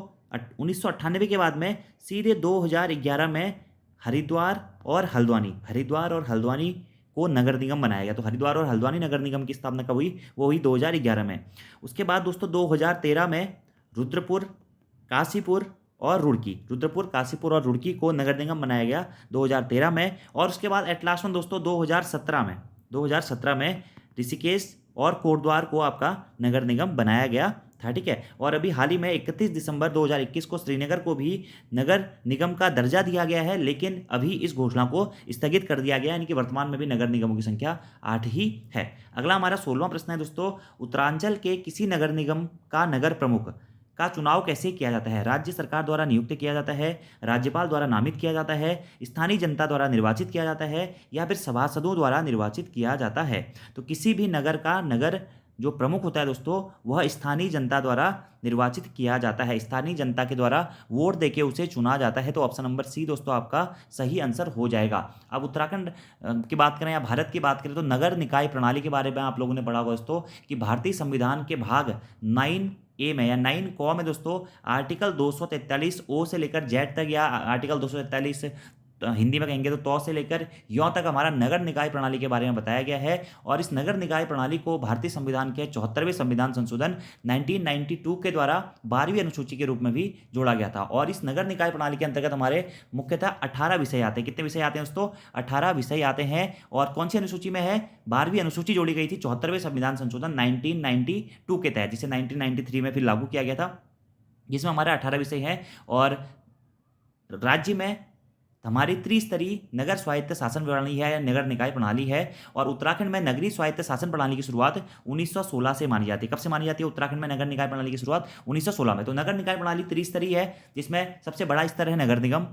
1998 के बाद में सीधे 2011 में हरिद्वार और हल्द्वानी को नगर निगम बनाया गया। तो हरिद्वार और हल्द्वानी नगर निगम की स्थापना कब हुई? वो हुई 2011 में। उसके बाद दोस्तों 2013 में रुद्रपुर, काशीपुर और रुड़की को नगर निगम बनाया गया 2013 में। और उसके बाद एट लास्ट में दोस्तों 2017 में ऋषिकेश और कोटद्वार को आपका नगर निगम बनाया गया था। ठीक है, और अभी हाल ही में 31 दिसंबर 2021 को श्रीनगर को भी नगर निगम का दर्जा दिया गया है, लेकिन अभी इस घोषणा को स्थगित कर दिया गया, यानी कि वर्तमान में भी नगर निगमों की संख्या 8 ही है। अगला हमारा 16वां प्रश्न है दोस्तों, उत्तरांचल के किसी नगर निगम का नगर प्रमुख का चुनाव कैसे किया जाता है? राज्य सरकार द्वारा नियुक्त किया जाता है, राज्यपाल द्वारा नामित किया जाता है, स्थानीय जनता द्वारा निर्वाचित किया जाता है, या फिर सभासदों द्वारा निर्वाचित किया जाता है? तो किसी भी नगर का नगर जो प्रमुख होता है दोस्तों, वह स्थानीय जनता द्वारा निर्वाचित किया जाता है, स्थानीय जनता के द्वारा वोट देके उसे चुना जाता है। तो ऑप्शन नंबर सी दोस्तों आपका सही आंसर हो जाएगा। अब उत्तराखंड की बात करें या भारत की बात करें तो नगर निकाय प्रणाली के बारे में आप लोगों ने पढ़ा होगा दोस्तों कि भारतीय संविधान के भाग 9A में या 9 क में दोस्तों आर्टिकल 243 ओ से लेकर जेड तक, या आर्टिकल 243 हिंदी में कहेंगे तो से लेकर यों तक हमारा नगर निकाय प्रणाली के बारे में बताया गया है। और इस नगर निकाय प्रणाली को भारतीय संविधान के 74वें संविधान संशोधन 1992 के द्वारा 12वीं अनुसूची के रूप में भी जोड़ा गया था। और इस नगर निकाय प्रणाली के अंतर्गत हमारे मुख्यतः 18 विषय आते हैं। कितने विषय आते हैं दोस्तों? 18 विषय आते हैं। और कौन सी अनुसूची में है? 12वीं अनुसूची जोड़ी गई थी 74वें संविधान संशोधन 1992 के तहत, जिसे 1993 में फिर लागू किया गया था, जिसमें हमारे 18 विषय हैं। और राज्य में हमारी त्रिस्तरीय नगर स्वायत्त शासन प्रणाली है या नगर निकाय प्रणाली है। और उत्तराखंड में नगरीय स्वायत्त शासन प्रणाली की शुरुआत 1916 से मानी जाती है। कब से मानी जाती है उत्तराखंड में नगर निकाय प्रणाली की शुरुआत? 1916 में। तो नगर निकाय प्रणाली त्रिस्तरीय है, जिसमें सबसे बड़ा स्तर है नगर निगम,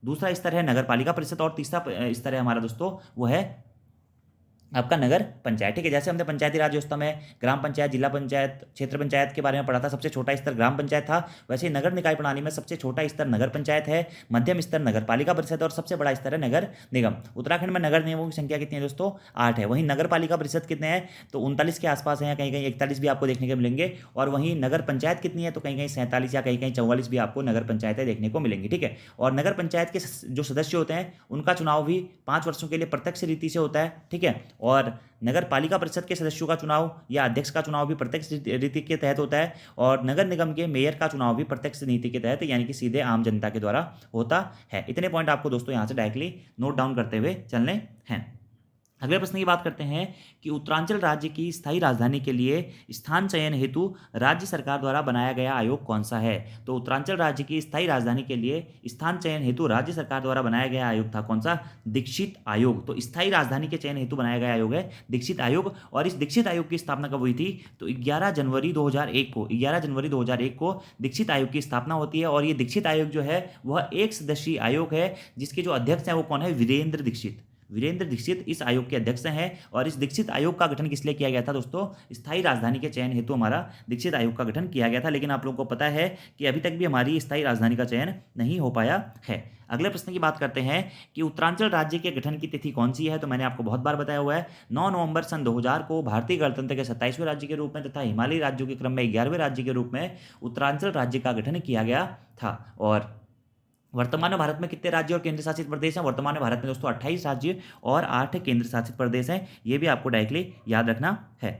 दूसरा स्तर है नगर पालिका परिषद, और तीसरा स्तर है हमारा दोस्तों वो है आपका नगर पंचायत। ठीक है, जैसे हमने पंचायती राज व्यवस्था में ग्राम पंचायत, जिला पंचायत, क्षेत्र पंचायत के बारे में पढ़ा था, सबसे छोटा स्तर ग्राम पंचायत था, वैसे ही नगर निकाय प्रणाली में सबसे छोटा स्तर नगर पंचायत है, मध्यम स्तर नगर पालिका परिषद, और सबसे बड़ा स्तर है नगर निगम। उत्तराखंड में नगर निगमों की संख्या कितनी है दोस्तों? 8 है। वहीं नगर पालिका परिषद कितने हैं? तो 39 के आसपास है, या कहीं कहीं 41 भी आपको देखने को मिलेंगे। और वहीं नगर पंचायत कितनी है? तो कहीं कहीं 47 या कहीं कहीं 44 भी आपको नगर पंचायतें देखने को मिलेंगी। ठीक है, और नगर पंचायत के जो सदस्य होते हैं उनका चुनाव भी 5 वर्षों के लिए प्रत्यक्ष रीति से होता है। ठीक है, और नगर पालिका परिषद के सदस्यों का चुनाव या अध्यक्ष का चुनाव भी प्रत्यक्ष रीति के तहत होता है। और नगर निगम के मेयर का चुनाव भी प्रत्यक्ष नीति के तहत, यानी कि सीधे आम जनता के द्वारा होता है। इतने पॉइंट आपको दोस्तों यहाँ से डायरेक्टली नोट डाउन करते हुए चलने हैं। अगले प्रश्न की बात करते हैं कि उत्तरांचल राज्य की स्थायी राजधानी के लिए स्थान चयन हेतु राज्य सरकार द्वारा बनाया गया आयोग कौन सा है? तो उत्तरांचल राज्य की स्थायी राजधानी के लिए स्थान चयन हेतु राज्य सरकार द्वारा बनाया गया आयोग था कौन सा? दीक्षित आयोग। तो स्थायी राजधानी के चयन हेतु बनाया गया आयोग है दीक्षित आयोग। और इस दीक्षित आयोग की स्थापना कब हुई थी? तो 11 जनवरी 2001 को दीक्षित आयोग की स्थापना होती है। और ये दीक्षित आयोग जो है वह एक सदस्यीय आयोग है, जिसके जो अध्यक्ष हैं वो कौन है? वीरेंद्र दीक्षित इस आयोग के अध्यक्ष हैं। और इस दीक्षित आयोग का गठन किस लिए किया गया था दोस्तों? स्थायी राजधानी के चयन हेतु हमारा दीक्षित आयोग का गठन किया गया था। लेकिन आप लोगों को पता है कि अभी तक भी हमारी स्थायी राजधानी का चयन नहीं हो पाया है। अगले प्रश्न की बात करते हैं कि उत्तरांचल राज्य के गठन की तिथि कौन सी है? तो मैंने आपको बहुत बार बताया हुआ है, 9 नवंबर सन 2000 को भारतीय गणतंत्र के 27वें राज्य के रूप में तथा हिमालयी राज्यों के क्रम में 11वें राज्य के रूप में उत्तरांचल राज्य का गठन किया गया था। और वर्तमान में भारत में कितने राज्य और केंद्र शासित प्रदेश हैं? वर्तमान में भारत में दोस्तों 28 राज्य और 8 केंद्र शासित प्रदेश हैं। ये भी आपको डायरेक्टली याद रखना है।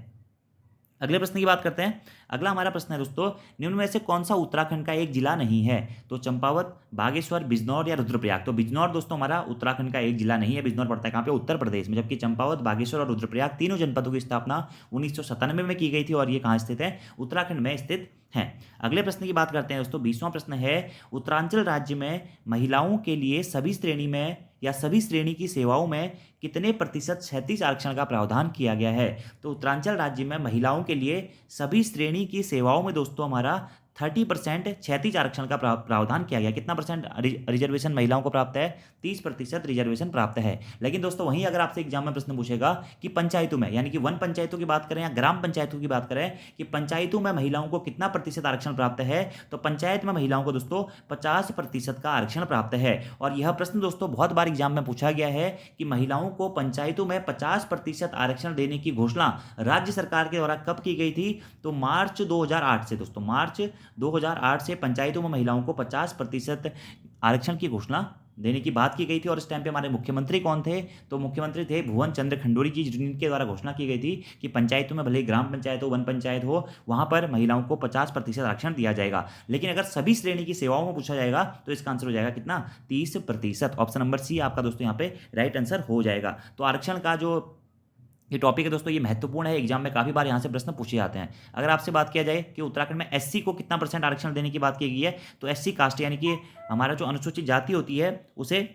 अगले प्रश्न की बात करते हैं। अगला हमारा प्रश्न है दोस्तों, निम्न में से कौन सा उत्तराखंड का एक जिला नहीं है? तो चंपावत, बागेश्वर, बिजनौर या रुद्रप्रयाग। तो बिजनौर दोस्तों हमारा उत्तराखंड का एक जिला नहीं है। बिजनौर पड़ता है कहाँ पे? उत्तर प्रदेश में। जबकि चंपावत, बागेश्वर और रुद्रप्रयाग तीनों जनपदों की स्थापना 1997 में की गई थी। और ये कहाँ स्थित है? उत्तराखंड में स्थित हैं। अगले प्रश्न की बात करते हैं दोस्तों, 20वां प्रश्न है, उत्तरांचल राज्य में महिलाओं के लिए सभी श्रेणी में या सभी श्रेणी की सेवाओं में कितने प्रतिशत क्षैतिज आरक्षण का प्रावधान किया गया है? तो उत्तरांचल राज्य में महिलाओं के लिए सभी श्रेणी की सेवाओं में दोस्तों हमारा 30% क्षैतिज आरक्षण का प्रावधान किया गया। कितना परसेंट रिजर्वेशन महिलाओं को प्राप्त है? 30% रिजर्वेशन प्राप्त है। लेकिन दोस्तों वहीं अगर आपसे एग्जाम में प्रश्न पूछेगा कि पंचायतों में, यानी कि वन पंचायतों की बात करें या ग्राम पंचायतों की बात करें कि पंचायतों में महिलाओं को कितना प्रतिशत आरक्षण प्राप्त है, तो पंचायत में महिलाओं को दोस्तों 50% का आरक्षण प्राप्त है। और यह प्रश्न दोस्तों बहुत बार एग्जाम में पूछा गया है कि महिलाओं को पंचायतों में 50% आरक्षण देने की घोषणा राज्य सरकार के द्वारा कब की गई थी? तो मार्च 2008 से दोस्तों, मार्च 2008 से पंचायतों में महिलाओं को 50% आरक्षण की घोषणा देने की बात की गई थी। और इस टाइम पे हमारे मुख्यमंत्री कौन थे? तो मुख्यमंत्री थे भुवन चंद्र खंडूरी जी, जिनके द्वारा घोषणा की गई थी कि पंचायतों में भले ही ग्राम पंचायत हो, वन पंचायत हो, वहां पर महिलाओं को 50% आरक्षण दिया जाएगा। लेकिन अगर सभी श्रेणी की सेवाओं में पूछा जाएगा तो इसका आंसर हो जाएगा कितना? 30%। ऑप्शन नंबर सी आपका दोस्तों यहाँ पे राइट आंसर हो जाएगा। तो आरक्षण का जो ये टॉपिक है दोस्तों, ये महत्वपूर्ण है, एग्जाम में काफ़ी बार यहाँ से प्रश्न पूछे जाते हैं। अगर आपसे बात किया जाए कि उत्तराखंड में एससी को कितना % आरक्षण देने की बात की गई है, तो एससी कास्ट यानी कि हमारा जो अनुसूचित जाति होती है उसे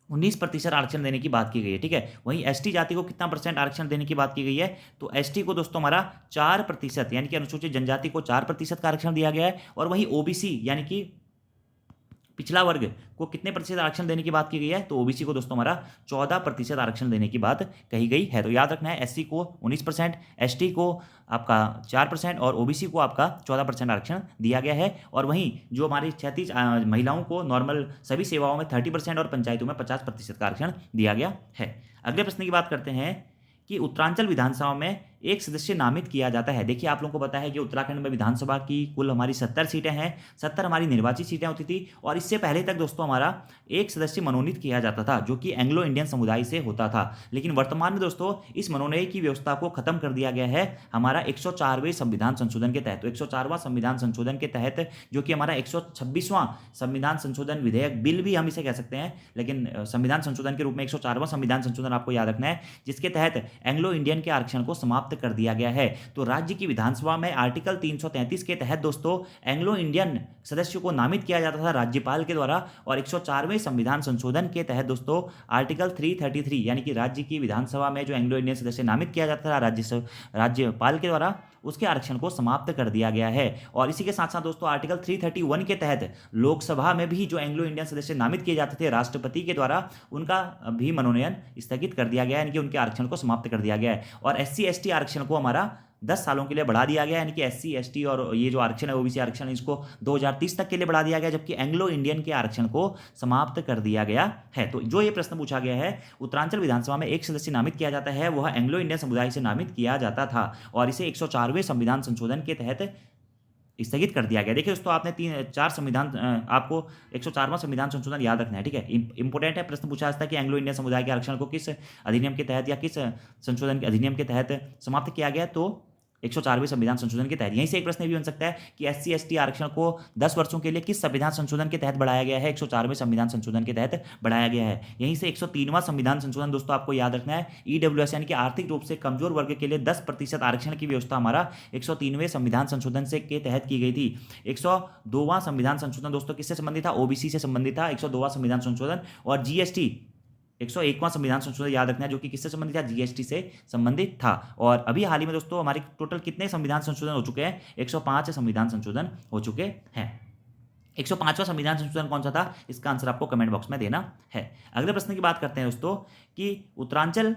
19% आरक्षण देने की बात की गई है, ठीक है। वहीं एसटी जाति को कितना % आरक्षण देने की बात की गई है, तो एसटी को दोस्तों हमारा 4% यानी कि अनुसूचित जनजाति को 4% का आरक्षण दिया गया है। और वहीं ओबीसी यानी कि पिछला वर्ग को कितने प्रतिशत आरक्षण देने की बात की गई है, तो ओबीसी को दोस्तों हमारा 14% आरक्षण देने की बात कही गई है। तो याद रखना है, एससी को 19%, एसटी को आपका 4% और ओबीसी को आपका 14% आरक्षण दिया गया है। और वहीं जो हमारी 36 महिलाओं को नॉर्मल सभी सेवाओं में 30% और पंचायतों में 50% का आरक्षण दिया गया है। अगले प्रश्न की बात करते हैं कि उत्तरांचल विधानसभा में एक सदस्य नामित किया जाता है। देखिए, आप लोगों को पता है कि उत्तराखंड में विधानसभा की कुल हमारी 70 सीटें हैं, 70 हमारी निर्वाचित सीटें होती थी। और इससे पहले तक दोस्तों हमारा एक सदस्य मनोनीत किया जाता था, जो कि एंग्लो इंडियन समुदाय से होता था। लेकिन वर्तमान में दोस्तों इस मनोनयन की व्यवस्था को खत्म कर दिया गया है हमारा 104वें संविधान संशोधन के तहत। तो 104वां संविधान संशोधन के तहत, जो कि हमारा 126वां संविधान संशोधन विधेयक बिल भी हम इसे कह सकते हैं, लेकिन संविधान संशोधन के रूप में 104वां संविधान संशोधन आपको याद रखना है, जिसके तहत एंग्लो इंडियन के आरक्षण को समाप्त कर दिया गया है। तो राज्य की विधानसभा में आर्टिकल 333 के तहत दोस्तों एंग्लो इंडियन सदस्यों को नामित किया जाता था राज्यपाल के द्वारा। और 104वें संविधान संशोधन के तहत दोस्तों आर्टिकल 333 यानी कि राज्य की विधानसभा में जो एंग्लो इंडियन सदस्य नामित किया जाता था राज्यपाल के द्वारा, उसके आरक्षण को समाप्त कर दिया गया है। और इसी के साथ साथ दोस्तों आर्टिकल 331 के तहत लोकसभा में भी जो एंग्लो इंडियन सदस्य नामित किए जाते थे राष्ट्रपति के द्वारा, उनका भी मनोनयन स्थगित कर दिया गया है, यानी कि उनके आरक्षण को समाप्त कर दिया गया है। और एससी एसटी आरक्षण को हमारा 10 सालों के लिए बढ़ा दिया गया, यानी कि एससी एसटी और ये जो आरक्षण है ओबीसी आरक्षण, इसको 2030 तक के लिए बढ़ा दिया गया, जबकि एंग्लो इंडियन के आरक्षण को समाप्त कर दिया गया है। तो जो ये प्रश्न पूछा गया है, उत्तरांचल विधानसभा में एक सदस्य नामित किया जाता है, वह एंग्लो इंडियन समुदाय से नामित किया जाता था और इसे 104वें संविधान संशोधन के तहत स्थगित कर दिया गया। देखिए दोस्तों, आपने 3-4 संविधान, आपको 104वां संविधान संशोधन याद रखना है, ठीक है। इंपॉर्टेंट है, प्रश्न पूछा जाता है कि एंग्लो इंडियन समुदाय के आरक्षण को किस अधिनियम के तहत या किस संशोधन के अधिनियम के तहत समाप्त किया गया, तो 104वें संविधान संशोधन के तहत। यहीं से एक प्रश्न भी बन सकता है कि एससी एसटी आरक्षण को 10 वर्षों के लिए किस संविधान संशोधन के तहत बढ़ाया गया है, 104वें संविधान संशोधन के तहत बढ़ाया गया है। यहीं से 103वां संविधान संशोधन दोस्तों आपको याद रखना है, ईडब्ल्यूएस यानी कि आर्थिक रूप से कमजोर वर्ग के लिए 10% आरक्षण की व्यवस्था हमारा 103वें संविधान संशोधन से के तहत की गई थी। 102वां संविधान संशोधन दोस्तों किससे संबंधित था, ओबीसी से संबंधित था 102वां संविधान संशोधन। और जीएसटी 101वां संविधान संशोधन याद रखना है, जो कि किससे संबंधित था, जीएसटी से संबंधित था। और अभी हाल ही में दोस्तों हमारे टोटल कितने संविधान संशोधन हो चुके हैं, 105 संविधान संशोधन हो चुके हैं। 105वां संविधान संशोधन कौन सा था, इसका आंसर आपको कमेंट बॉक्स में देना है। अगले प्रश्न की बात करते हैं दोस्तों कि उत्तरांचल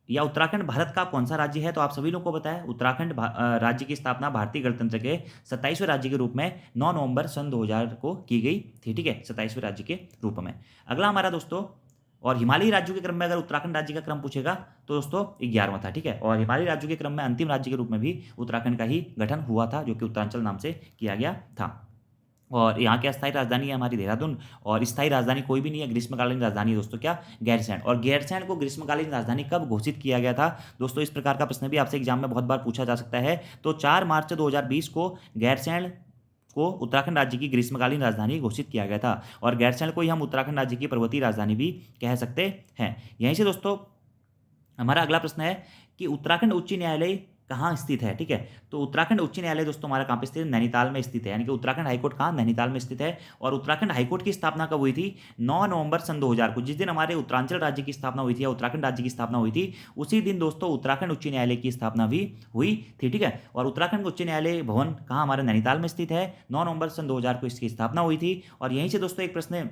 या उत्तराखंड भारत का कौन सा राज्य है। तो आप सभी लोगों को पता है, उत्तराखंड राज्य की स्थापना भारतीय गणतंत्र के 27वें राज्य के रूप में 9 नवंबर सन 2000 को की गई थी, ठीक है, 27वें राज्य के रूप में। अगला हमारा दोस्तों, और हिमालयी राज्यों के क्रम में अगर उत्तराखंड राज्य का क्रम पूछेगा तो दोस्तों 11वां था, ठीक है। और हिमालयी राज्यों के क्रम में अंतिम राज्य के रूप में भी उत्तराखंड का ही गठन हुआ था, जो कि उत्तरांचल नाम से किया गया था। और यहाँ की अस्थायी राजधानी है हमारी देहरादून, और स्थायी राजधानी कोई भी नहीं है, ग्रीष्मकालीन राजधानी दोस्तों क्या, गैरसैंण। और गैरसैंण को ग्रीष्मकालीन राजधानी कब घोषित किया गया था दोस्तों, इस प्रकार का प्रश्न भी आपसे एग्जाम में बहुत बार पूछा जा सकता है। तो 4 मार्च 2020 को गैरसैंण को उत्तराखंड राज्य की ग्रीष्मकालीन राजधानी घोषित किया गया था। और गैरसैंण को ही हम उत्तराखंड राज्य की पर्वतीय राजधानी भी कह सकते हैं। यहीं से दोस्तों हमारा अगला प्रश्न है कि उत्तराखंड उच्च न्यायालय कहाँ स्थित है, ठीक है। तो उत्तराखंड उच्च न्यायालय दोस्तों हमारा कहाँ पे स्थित है, नैनीताल में स्थित है, यानी कि उत्तराखंड हाईकोर्ट कहाँ, नैनीताल में स्थित है। और उत्तराखंड हाईकोर्ट की स्थापना कब हुई थी, 9 नवंबर सन 2000 को, जिस दिन हमारे उत्तरांचल राज्य की स्थापना हुई थी या उत्तराखंड राज्य की स्थापना हुई थी, उसी दिन दोस्तों उत्तराखंड उच्च न्यायालय की स्थापना भी हुई थी, ठीक है। और उत्तराखंड उच्च न्यायालय भवन कहाँ, हमारे नैनीताल में स्थित है। 9 नवंबर सन 2000 को इसकी स्थापना हुई थी। और यहीं से दोस्तों एक प्रश्न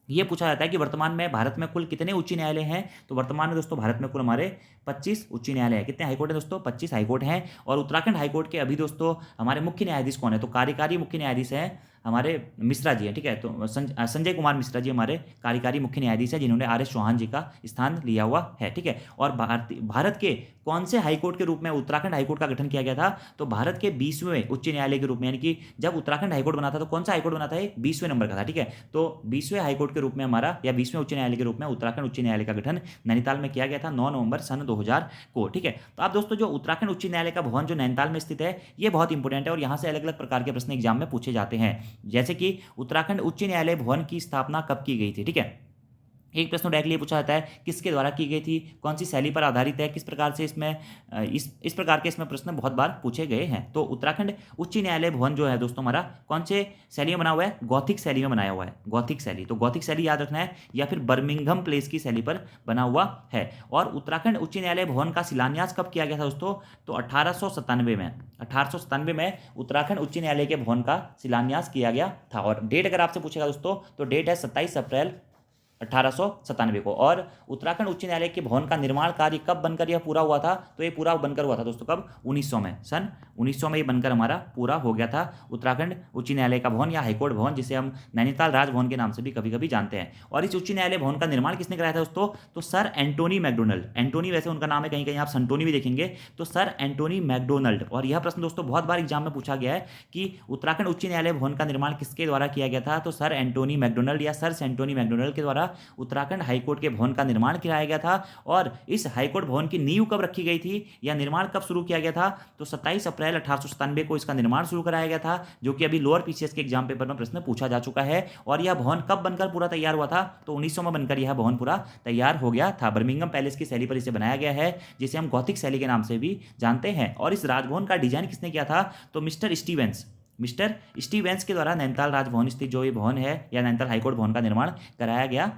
ये पूछा जाता है कि वर्तमान में भारत में कुल कितने उच्च न्यायालय हैं। तो वर्तमान में दोस्तों भारत में कुल हमारे 25 उच्च न्यायालय हैं। कितने हाईकोर्ट हैं दोस्तों, 25 हाईकोर्ट हैं। और उत्तराखंड हाईकोर्ट के अभी दोस्तों हमारे मुख्य न्यायाधीश कौन है, तो कार्यकारी मुख्य न्यायाधीश हैं हमारे मिश्रा जी हैं, ठीक है। तो संजय कुमार मिश्रा जी हमारे कार्यकारी मुख्य न्यायाधीश हैं, जिन्होंने आर एस चौहान जी का स्थान लिया हुआ है, ठीक है। और भारत के कौन से हाईकोर्ट के रूप में उत्तराखंड हाईकोर्ट का गठन किया गया था, तो भारत के 20वें उच्च न्यायालय के रूप में, यानी कि जब उत्तराखंड हाईकोर्ट बना था तो कौन सा हाईकोर्ट बना था, 20वें नंबर का था, ठीक है। तो 20वें हाईकोर्ट के रूप में हमारा या 20वें उच्च न्यायालय के रूप में उत्तराखंड उच्च न्यायालय का गठन नैनीताल में किया गया था 9 नवंबर सन 2000 को, ठीक है। तो आप दोस्तों जो उत्तराखंड उच्च न्यायालय का भवन जो नैनीताल में स्थित है, ये बहुत इंपॉर्टेंट है और यहाँ से अलग अलग प्रकार के प्रश्न एग्जाम में पूछे जाते हैं। जैसे कि उत्तराखंड उच्च न्यायालय भवन की स्थापना कब की गई थी, ठीक है। एक प्रश्न डायरेक्टली पूछा जाता है किसके द्वारा की गई थी, कौन सी शैली पर आधारित है, किस प्रकार से इसमें इस प्रकार के इसमें प्रश्न बहुत बार पूछे गए हैं। तो उत्तराखंड उच्च न्यायालय भवन जो है दोस्तों हमारा कौन से शैली में बना हुआ है, गौथिक शैली में बनाया हुआ है, गौथिक शैली। तो गौथिक शैली याद रखना है, या फिर बर्मिंघम प्लेस की शैली पर बना हुआ है। और उत्तराखंड उच्च न्यायालय भवन का शिलान्यास कब किया गया था दोस्तों, तो 1897 में, 1897 में उत्तराखंड उच्च न्यायालय के भवन का शिलान्यास किया गया था। और डेट अगर आपसे पूछेगा दोस्तों तो डेट है 27 अप्रैल 1897 को। और उत्तराखंड उच्च न्यायालय के भवन का निर्माण कार्य कब बनकर यह पूरा हुआ था, तो ये पूरा बनकर हुआ था दोस्तों कब, 1900 में, सन 1900 में ये बनकर हमारा पूरा हो गया था उत्तराखंड उच्च न्यायालय का भवन या हाईकोर्ट भवन, जिसे हम नैनीताल राजभवन के नाम से भी कभी कभी जानते हैं। और इस उच्च न्यायालय भवन का निर्माण किसने कराया था दोस्तों, तो सर एंटोनी मैकडोनल्ड। एंटोनी वैसे उनका नाम है, कहीं कहीं आप संटोनी भी देखेंगे, तो सर एंटोनी मैकडोनल्ड। और यह प्रश्न दोस्तों बहुत बार एग्जाम में पूछा गया है कि उत्तराखंड उच्च न्यायालय भवन का निर्माण किसके द्वारा किया गया था, तो सर एंटोनी मैकडोनल्ड या सर सेंटोनी मैकडोनल्ड के द्वारा उत्तराखंड हाईकोर्ट के भवन का निर्माण कराया गया था। और इस हाईकोर्ट भवन की नींव कब रखी गई थी या निर्माण कब शुरू किया गया था, तो 27 अप्रैल 1897 को इसका निर्माण शुरू कराया गया था, जो कि अभी लोअर पीसीएस के एग्जाम पेपर में प्रश्न पूछा जा चुका है। और यह भवन कब बनकर पूरा तैयार हुआ था, तो 1900 में बनकर यह भवन पूरा तैयार हो गया था। बर्मिंघम पैलेस की शैली पर इसे बनाया गया है, जिसे हम गौथिक शैली के नाम से भी जानते हैं। और इस राजभवन का डिजाइन किसने किया था, तो मिस्टर स्टीवेंस के द्वारा नैनीताल राजभवन स्थित जो ये भवन है या नैनीताल हाईकोर्ट भवन का निर्माण कराया गया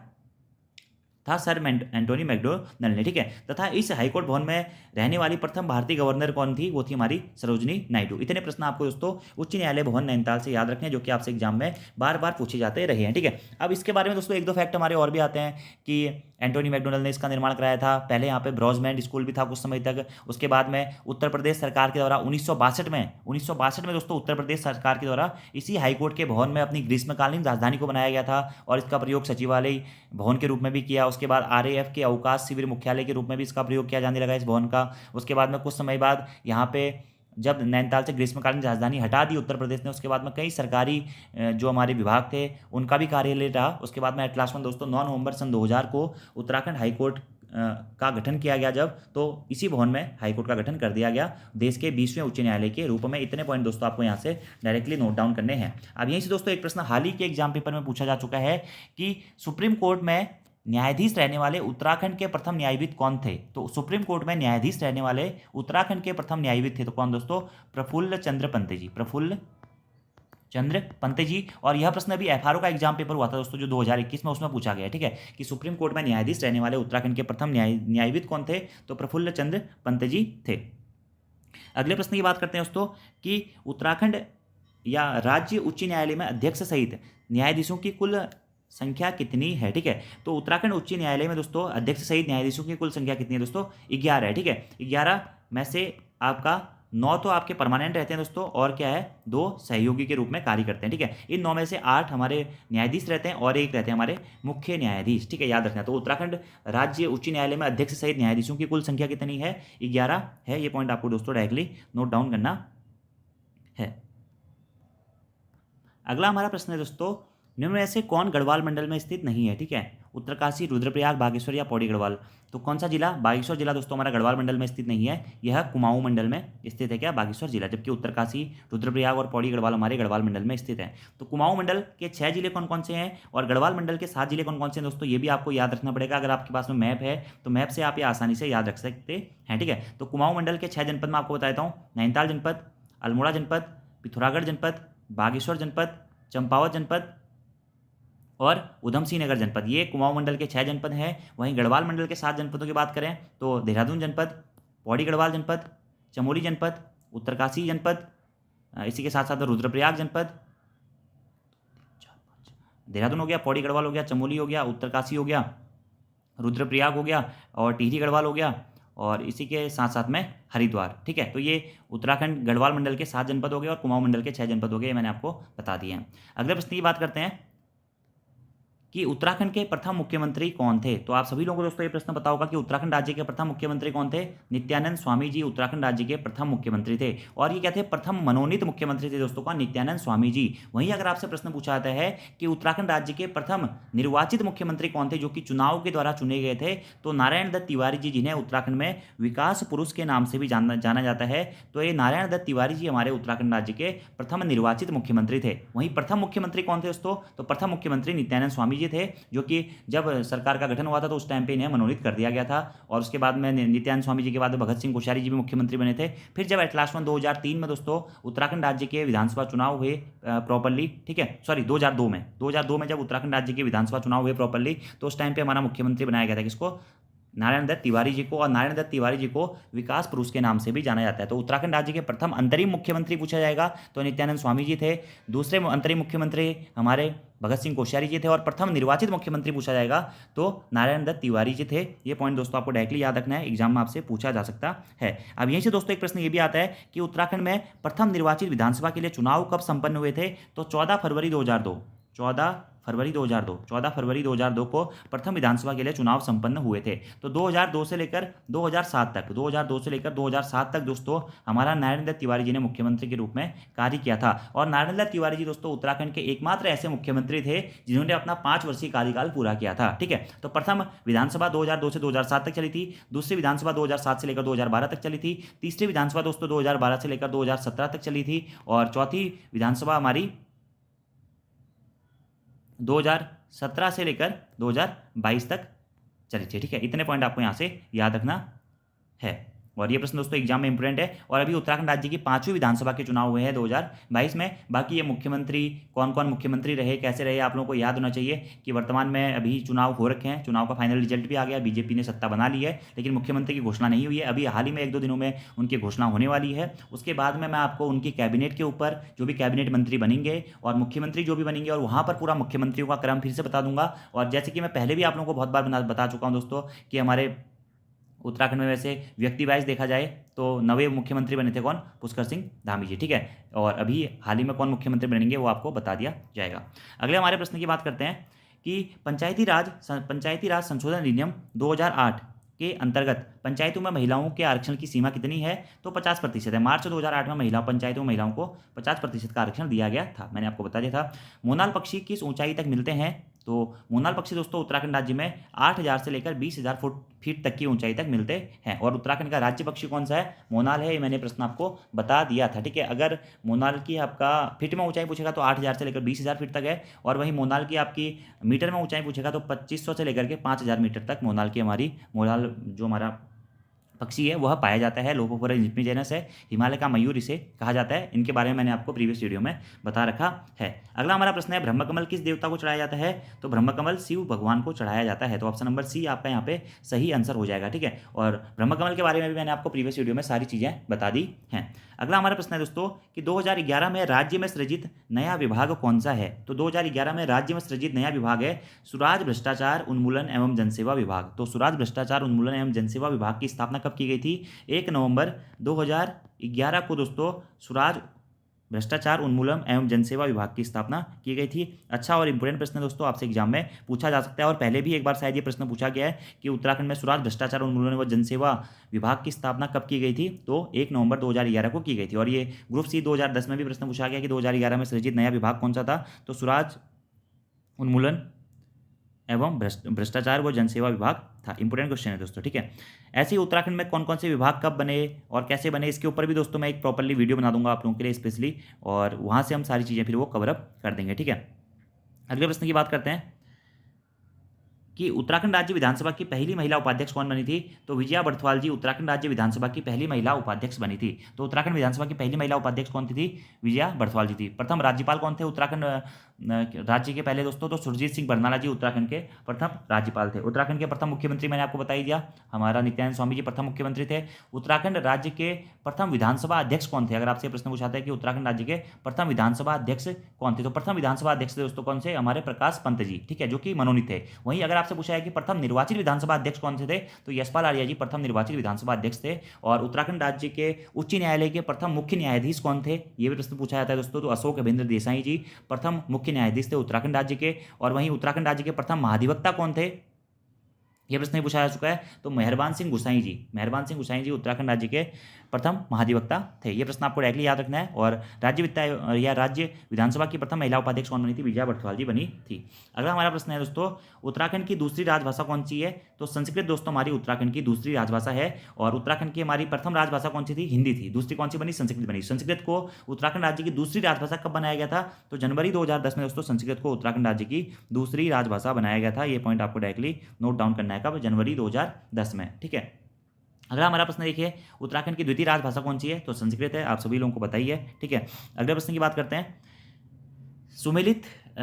था सर एंटोनी मैकडोनल्ड ने, ठीक है। तथा इस हाईकोर्ट भवन में रहने वाली प्रथम भारतीय गवर्नर कौन थी, वो थी हमारी सरोजनी नायडू। इतने प्रश्न आपको दोस्तों उच्च न्यायालय भवन नैनीताल से याद रखने हैं, जो कि आपसे एग्जाम में बार बार पूछे जाते रहे हैं, ठीक है। अब इसके बारे में दोस्तों एक दो फैक्ट हमारे और भी आते हैं कि एंटोनी मैकडोनल्ड ने इसका निर्माण कराया था। पहले यहाँ पे ब्रॉजमैन स्कूल भी था कुछ समय तक। उसके बाद में उत्तर प्रदेश सरकार के द्वारा 1962 में दोस्तों उत्तर प्रदेश सरकार के द्वारा इसी हाईकोर्ट के भवन में अपनी ग्रीष्मकालीन राजधानी को बनाया गया था, और इसका प्रयोग सचिवालय भवन के रूप में भी किया। उसके बाद आरएएफ के अवकाश शिविर मुख्यालय के रूप में भी इसका प्रयोग किया जाने लगा इस भवन का। उसके बाद में कुछ समय बाद यहाँ पे जब नैनीताल से ग्रीष्मकालीन राजधानी हटा दी उत्तर प्रदेश ने, उसके बाद में कई सरकारी जो हमारे विभाग थे उनका भी कार्यालय रहा। उसके बाद में एट लास्ट में दोस्तों 9 नवंबर सन 2000 को उत्तराखंड हाईकोर्ट का गठन किया गया, जब तो इसी भवन में हाईकोर्ट का गठन कर दिया गया देश के 20वें उच्च न्यायालय के रूप में। इतने पॉइंट दोस्तों आपको यहाँ से डायरेक्टली नोट डाउन करने हैं। अब यहीं से दोस्तों एक प्रश्न हाल ही के एग्जाम पेपर में पूछा जा चुका है कि सुप्रीम कोर्ट में न्यायाधीश रहने वाले उत्तराखंड के प्रथम न्यायविद कौन थे। तो सुप्रीम कोर्ट में न्यायाधीश रहने वाले उत्तराखंड के प्रथम न्यायविद थे तो कौन दोस्तों, प्रफुल्ल चंद्र पंत जी, प्रफुल्ल चंद्र पंत जी। और यह प्रश्न अभी एफआरओ का एग्जाम पेपर हुआ था दोस्तों जो 2021 में, उसमें पूछा गया, ठीक है, कि सुप्रीम कोर्ट में न्यायाधीश रहने वाले उत्तराखंड के प्रथम न्यायविद कौन थे, तो प्रफुल्ल चंद्र पंत जी थे। अगले प्रश्न की बात करते हैं दोस्तों कि उत्तराखंड या राज्य उच्च न्यायालय में अध्यक्ष सहित न्यायाधीशों की कुल संख्या कितनी है, ठीक है। तो उत्तराखंड उच्च न्यायालय में दोस्तों अध्यक्ष सहित न्यायाधीशों की कुल संख्या कितनी है दोस्तों, 11 है, ठीक है। 11 में से आपका 9 तो आपके परमानेंट रहते हैं दोस्तों, और क्या है, 2 सहयोगी के रूप में कार्य करते हैं, ठीक है। इन 9 में से 8 हमारे न्यायाधीश रहते हैं और 1 रहते हैं हमारे मुख्य न्यायाधीश, ठीक है, याद रखना। तो उत्तराखंड राज्य उच्च न्यायालय में अध्यक्ष सहित न्यायाधीशों की कुल संख्या कितनी है, 11 है। ये पॉइंट आपको दोस्तों डायरेक्टली नोट डाउन करना है। अगला हमारा प्रश्न है दोस्तों, निम्न में से कौन गढ़वाल मंडल में स्थित नहीं है, ठीक है। उत्तरकाशी, रुद्रप्रयाग, बागेश्वर या पौड़ी गढ़वाल। तो कौन सा जिला, बागेश्वर जिला दोस्तों हमारा गढ़वाल मंडल में स्थित नहीं है, यह कुमाऊं मंडल में स्थित है, क्या, बागेश्वर जिला। जबकि उत्तरकाशी, रुद्रप्रयाग और पौड़ी गढ़वाल हमारे गढ़वाल मंडल में स्थित है। तो कुमाऊं मंडल के 6 जिले कौन कौन से हैं और गढ़वाल मंडल के 7 जिले कौन कौन से हैं दोस्तों, ये भी आपको याद रखना पड़ेगा। अगर आपके पास में मैप है तो मैप से आप ये आसानी से याद रख सकते हैं, ठीक है। तो कुमाऊं मंडल के 6 जनपद में आपको बता देता हूँ, नैनीताल जनपद, अल्मोड़ा जनपद, पिथौरागढ़ जनपद, बागेश्वर जनपद, चंपावत जनपद और उधम सिंह नगर जनपद। ये कुमाऊं मंडल के 6 जनपद हैं। वहीं गढ़वाल मंडल के 7 जनपदों की बात करें तो देहरादून जनपद, पौड़ी गढ़वाल जनपद, चमोली जनपद, उत्तरकाशी जनपद, इसी के साथ साथ रुद्रप्रयाग जनपद, देहरादून हो गया, पौड़ी गढ़वाल हो गया, चमोली हो गया, उत्तरकाशी हो गया, रुद्रप्रयाग हो गया और टिहरी गढ़वाल हो गया, और इसी के साथ साथ में हरिद्वार, ठीक है। तो ये उत्तराखंड गढ़वाल मंडल के 7 जनपद हो गए और कुमाऊं मंडल के 6 जनपद हो गए, मैंने आपको बता दिए हैं। अगले प्रश्न की बात करते हैं कि उत्तराखंड के प्रथम मुख्यमंत्री कौन थे। तो आप सभी लोगों को दोस्तों ये प्रश्न पता होगा कि उत्तराखंड राज्य के प्रथम मुख्यमंत्री कौन थे, नित्यानंद स्वामी जी उत्तराखंड राज्य के प्रथम मुख्यमंत्री थे। और ये क्या थे, प्रथम मनोनीत मुख्यमंत्री थे दोस्तों, कौन, नित्यानंद स्वामी जी। वहीं अगर आपसे प्रश्न पूछा जाता है कि उत्तराखंड राज्य के प्रथम निर्वाचित मुख्यमंत्री कौन थे जो कि चुनाव के द्वारा चुने गए थे, तो नारायण दत्त तिवारी जी, जिन्हें उत्तराखंड में विकास पुरुष के नाम से भी जाना जाता है। तो ये नारायण दत्त तिवारी जी हमारे उत्तराखंड राज्य के प्रथम निर्वाचित मुख्यमंत्री थे। वहीं प्रथम मुख्यमंत्री कौन थे दोस्तों, तो प्रथम मुख्यमंत्री नित्यानंद स्वामी जी जी थे, जो कि जब सरकार का गठन हुआ था तो उस टाइम पे इन्हें मनोनीत कर दिया गया था। और उसके बाद में नित्यानंद स्वामी जी के बाद भगत सिंह कोश्यारी जी भी मुख्यमंत्री बने थे। फिर जब एट लास्ट में 2003 में दोस्तों उत्तराखंड राज्य के विधानसभा चुनाव हुए प्रॉपरली, ठीक है, सॉरी 2002 में जब उत्तराखंड राज्य के विधानसभा चुनाव हुए प्रॉपरली, तो उस टाइम पे हमारा मुख्यमंत्री बनाया गया था किसको? नारायण दत्त तिवारी जी को। और नारायण दत्त तिवारी जी को विकास पुरुष के नाम से भी जाना जाता है। तो उत्तराखंड राज्य के प्रथम अंतरिम मुख्यमंत्री पूछा जाएगा तो नित्यानंद स्वामी जी थे। दूसरे अंतरिम मुख्यमंत्री हमारे भगत सिंह कोश्यारी जी थे। और प्रथम निर्वाचित मुख्यमंत्री पूछा जाएगा तो नारायण दत्त तिवारी जी थे। ये पॉइंट दोस्तों आपको डायरेक्टली याद रखना है, एग्जाम में आपसे पूछा जा सकता है। अब यहीं से दोस्तों एक प्रश्न ये भी आता है कि उत्तराखंड में प्रथम निर्वाचित विधानसभा के लिए चुनाव कब संपन्न हुए थे? तो 14 फरवरी 2002 को प्रथम विधानसभा के लिए चुनाव संपन्न हुए थे। तो 2002 से लेकर 2007 तक दोस्तों हमारा नारायण दत्त तिवारी जी ने मुख्यमंत्री के रूप में कार्य किया था। और नारायण दत्त तिवारी जी दोस्तों उत्तराखंड के एकमात्र ऐसे मुख्यमंत्री थे जिन्होंने अपना 5 वर्षीय कार्यकाल पूरा किया था। ठीक है, तो प्रथम विधानसभा 2002 से 2007 तक चली थी, दूसरी विधानसभा 2007 से लेकर 2012 तक चली थी, तीसरी विधानसभा दोस्तों 2012 से लेकर 2017 तक चली थी, और चौथी विधानसभा हमारी 2017 से लेकर 2022 तक चली थी। ठीक है, इतने पॉइंट आपको यहाँ से याद रखना है। और ये प्रश्न दोस्तों एग्जाम में इंपोर्टेंट है। और अभी उत्तराखंड राज्य की 5वीं विधानसभा के चुनाव हुए हैं 2022 में। बाकी ये मुख्यमंत्री कौन कौन मुख्यमंत्री रहे, कैसे रहे, आप लोगों को याद होना चाहिए कि वर्तमान में अभी चुनाव हो रखे हैं, चुनाव का फाइनल रिजल्ट भी आ गया, बीजेपी ने सत्ता बना ली है, लेकिन मुख्यमंत्री की घोषणा नहीं हुई है। अभी हाल ही में 1-2 दिनों में उनकी घोषणा होने वाली है। उसके बाद में मैं आपको उनकी कैबिनेट के ऊपर जो भी कैबिनेट मंत्री बनेंगे और मुख्यमंत्री जो भी बनेंगे, और वहाँ पर पूरा मुख्यमंत्रियों का क्रम फिर से बता दूंगा। और जैसे कि मैं पहले भी आप लोगों को बहुत बार बता चुका हूँ दोस्तों कि हमारे उत्तराखंड में वैसे व्यक्ति वाइज देखा जाए तो नवे मुख्यमंत्री बने थे कौन? पुष्कर सिंह धामी जी। ठीक है, और अभी हाल ही में कौन मुख्यमंत्री बनेंगे वो आपको बता दिया जाएगा। अगले हमारे प्रश्न की बात करते हैं कि पंचायती राज संशोधन अधिनियम 2008 के अंतर्गत पंचायतों में महिलाओं के आरक्षण की सीमा कितनी है? तो 50% है। मार्च 2008 में पंचायतों में महिलाओं को 50% का आरक्षण दिया गया था, मैंने आपको बता दिया था। मोनाल पक्षी किस ऊंचाई तक मिलते हैं? तो मोनाल पक्षी दोस्तों उत्तराखंड राज्य में 8000 से लेकर 20,000 फीट तक की ऊंचाई तक मिलते हैं। और उत्तराखंड का राज्य पक्षी कौन सा है? मोनाल है, ये मैंने प्रश्न आपको बता दिया था। ठीक है, अगर मोनाल की आपका फीट में ऊंचाई पूछेगा तो 8000 से लेकर 20,000 फीट तक है, और वहीं मोनाल की आपकी मीटर में ऊंचाई पूछेगा तो 2500 से लेकर के 5000 मीटर तक मोनाल जो हमारा पक्षी है वह पाया जाता है। लोपोफोरा जेनस है, हिमालय का मयूर इसे कहा जाता है। इनके बारे में मैंने आपको प्रीवियस वीडियो में बता रखा है। अगला हमारा प्रश्न है ब्रह्मकमल किस देवता को चढ़ाया जाता है? तो ब्रह्मकमल शिव भगवान को चढ़ाया जाता है। तो ऑप्शन नंबर सी आपका यहाँ पे सही आंसर हो जाएगा। ठीक है, और ब्रह्मकमल के बारे में भी मैंने आपको प्रीवियस वीडियो में सारी चीज़ें बता दी हैं। अगला हमारा प्रश्न है दोस्तों कि 2011 में राज्य में सृजित नया विभाग कौन सा है? तो 2011 में राज्य में सृजित नया विभाग है सुराज भ्रष्टाचार उन्मूलन एवं जनसेवा विभाग। तो सुराज भ्रष्टाचार उन्मूलन एवं जनसेवा विभाग की स्थापना कब की गई थी? 1 नवंबर 2011 को दोस्तों सुराज भ्रष्टाचार उन्मूलन एवं जनसेवा विभाग की स्थापना की गई थी। अच्छा और इंपोर्टेंट प्रश्न दोस्तों आपसे एग्जाम में पूछा जा सकता है, और पहले भी एक बार शायद ये प्रश्न पूछा गया है कि उत्तराखंड में सुराज भ्रष्टाचार उन्मूलन एवं जनसेवा विभाग की स्थापना कब की गई थी? तो 1 नवंबर 2011 को की गई थी। और ये ग्रुप सी 2010 में भी प्रश्न पूछा गया कि 2011 में सृजित नया विभाग कौन सा था? तो सुराज उन्मूलन एवं भ्रष्टाचार व जनसेवा विभाग था। इंपोर्टेंट क्वेश्चन है दोस्तों। ठीक है, ऐसे ही उत्तराखंड में कौन कौन से विभाग कब बने और कैसे बने, इसके ऊपर भी दोस्तों मैं एक प्रॉपर्ली वीडियो बना दूंगा आप लोगों के लिए स्पेशली, और वहाँ से हम सारी चीज़ें फिर वो कवर अप कर देंगे। ठीक है, अगले प्रश्न की बात करते हैं कि उत्तराखंड राज्य विधानसभा की पहली महिला उपाध्यक्ष कौन बनी थी? तो विजया बर्थवाल जी उत्तराखंड राज्य विधानसभा की पहली महिला उपाध्यक्ष बनी थी। तो उत्तराखंड विधानसभा की पहली महिला उपाध्यक्ष कौन थी? विजया बर्थवाल जी थी। प्रथम राज्यपाल कौन थे उत्तराखंड राज्य के? पहले दोस्तों तो सुरजीत सिंह बरनाला जी उत्तराखंड के प्रथम राज्यपाल थे। उत्तराखंड के प्रथम मुख्यमंत्री मैंने आपको बता ही दिया, हमारा नित्यानंद स्वामी जी प्रथम मुख्यमंत्री थे। उत्तराखंड राज्य के प्रथम विधानसभा अध्यक्ष कौन थे? अगर आपसे प्रश्न पूछाता है कि उत्तराखंड राज्य के प्रथम विधानसभा अध्यक्ष कौन थे, तो प्रथम विधानसभा अध्यक्ष दोस्तों कौन से? हमारे प्रकाश पंत जी। ठीक है, जो कि मनोनीत थे। वहीं अगर आपसे पूछा है कि प्रथम निर्वाचित विधानसभा अध्यक्ष कौन से थे, तो यशपाल आर्या जी प्रथम निर्वाचित विधानसभा अध्यक्ष थे। और उत्तराखंड राज्य के उच्च न्यायालय के प्रथम मुख्य न्यायाधीश कौन थे, ये भी प्रश्न पूछा जाता है दोस्तों। तो अशोक अभिन्द्र देसाई जी प्रथम मुख्य न्यायाधीश थे उत्तराखंड राज्य के। और वहीं उत्तराखंड राज्य के प्रथम महाधिवक्ता कौन थे, यह प्रश्न पूछा जा चुका है। तो मेहरबान सिंह गुसाई जी उत्तराखंड राज्य के प्रथम महाधिवक्ता थे। ये प्रश्न आपको डायरेक्टली याद रखना है। और राज्य वित्त या राज्य विधानसभा की प्रथम महिला उपाध्यक्ष कौन बनी थी? विजया बर्थवाल जी बनी थी। अगला हमारा प्रश्न है दोस्तों, उत्तराखंड की दूसरी राजभाषा कौन सी है? तो संस्कृत दोस्तों हमारी उत्तराखंड की दूसरी राजभाषा है। और उत्तराखंड की हमारी प्रथम राजभाषा कौन सी थी? हिंदी थी। दूसरी कौन सी बनी? संस्कृत बनी। संस्कृत को उत्तराखंड राज्य की दूसरी राजभाषा कब बनाया गया था? तो जनवरी 2010 में दोस्तों संस्कृत को उत्तराखंड राज्य की दूसरी राजभाषा बनाया गया था। ये पॉइंट आपको डायरेक्टली नोट डाउन करना है, कब? जनवरी 2010 में। ठीक है। अगला हमारा प्रश्न देखिए, उत्तराखंड की द्वितीय राजभाषा कौन सी है? तो संस्कृत है, आप सभी लोगों को पता ही है। ठीक है। अगले प्रश्न की बात करते हैं,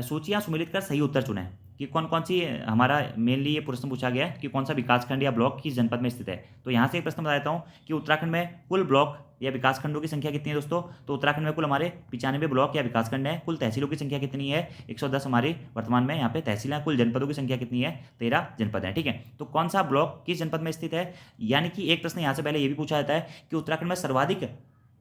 सूचियां सुमेलित कर सही उत्तर चुनें कि कौन कौन सी, हमारा मेनली ये प्रश्न पूछा गया है कि कौन सा विकासखंड या ब्लॉक किस जनपद में स्थित है। तो यहाँ से एक प्रश्न बता देता हूँ कि उत्तराखंड में कुल ब्लॉक या विकासखंडों की संख्या कितनी है दोस्तों? तो उत्तराखंड में कुल हमारे 95 ब्लॉक या विकासखंड है। कुल तहसीलों की संख्या कितनी है? 110 हमारी वर्तमान में यहाँ पे तहसील है। कुल जनपदों की संख्या कितनी है? 13 जनपद है। ठीक है। तो कौन सा ब्लॉक किस जनपद में स्थित है? यानी कि एक प्रश्न यहाँ से पहले ये भी पूछा जाता है कि उत्तराखंड में सर्वाधिक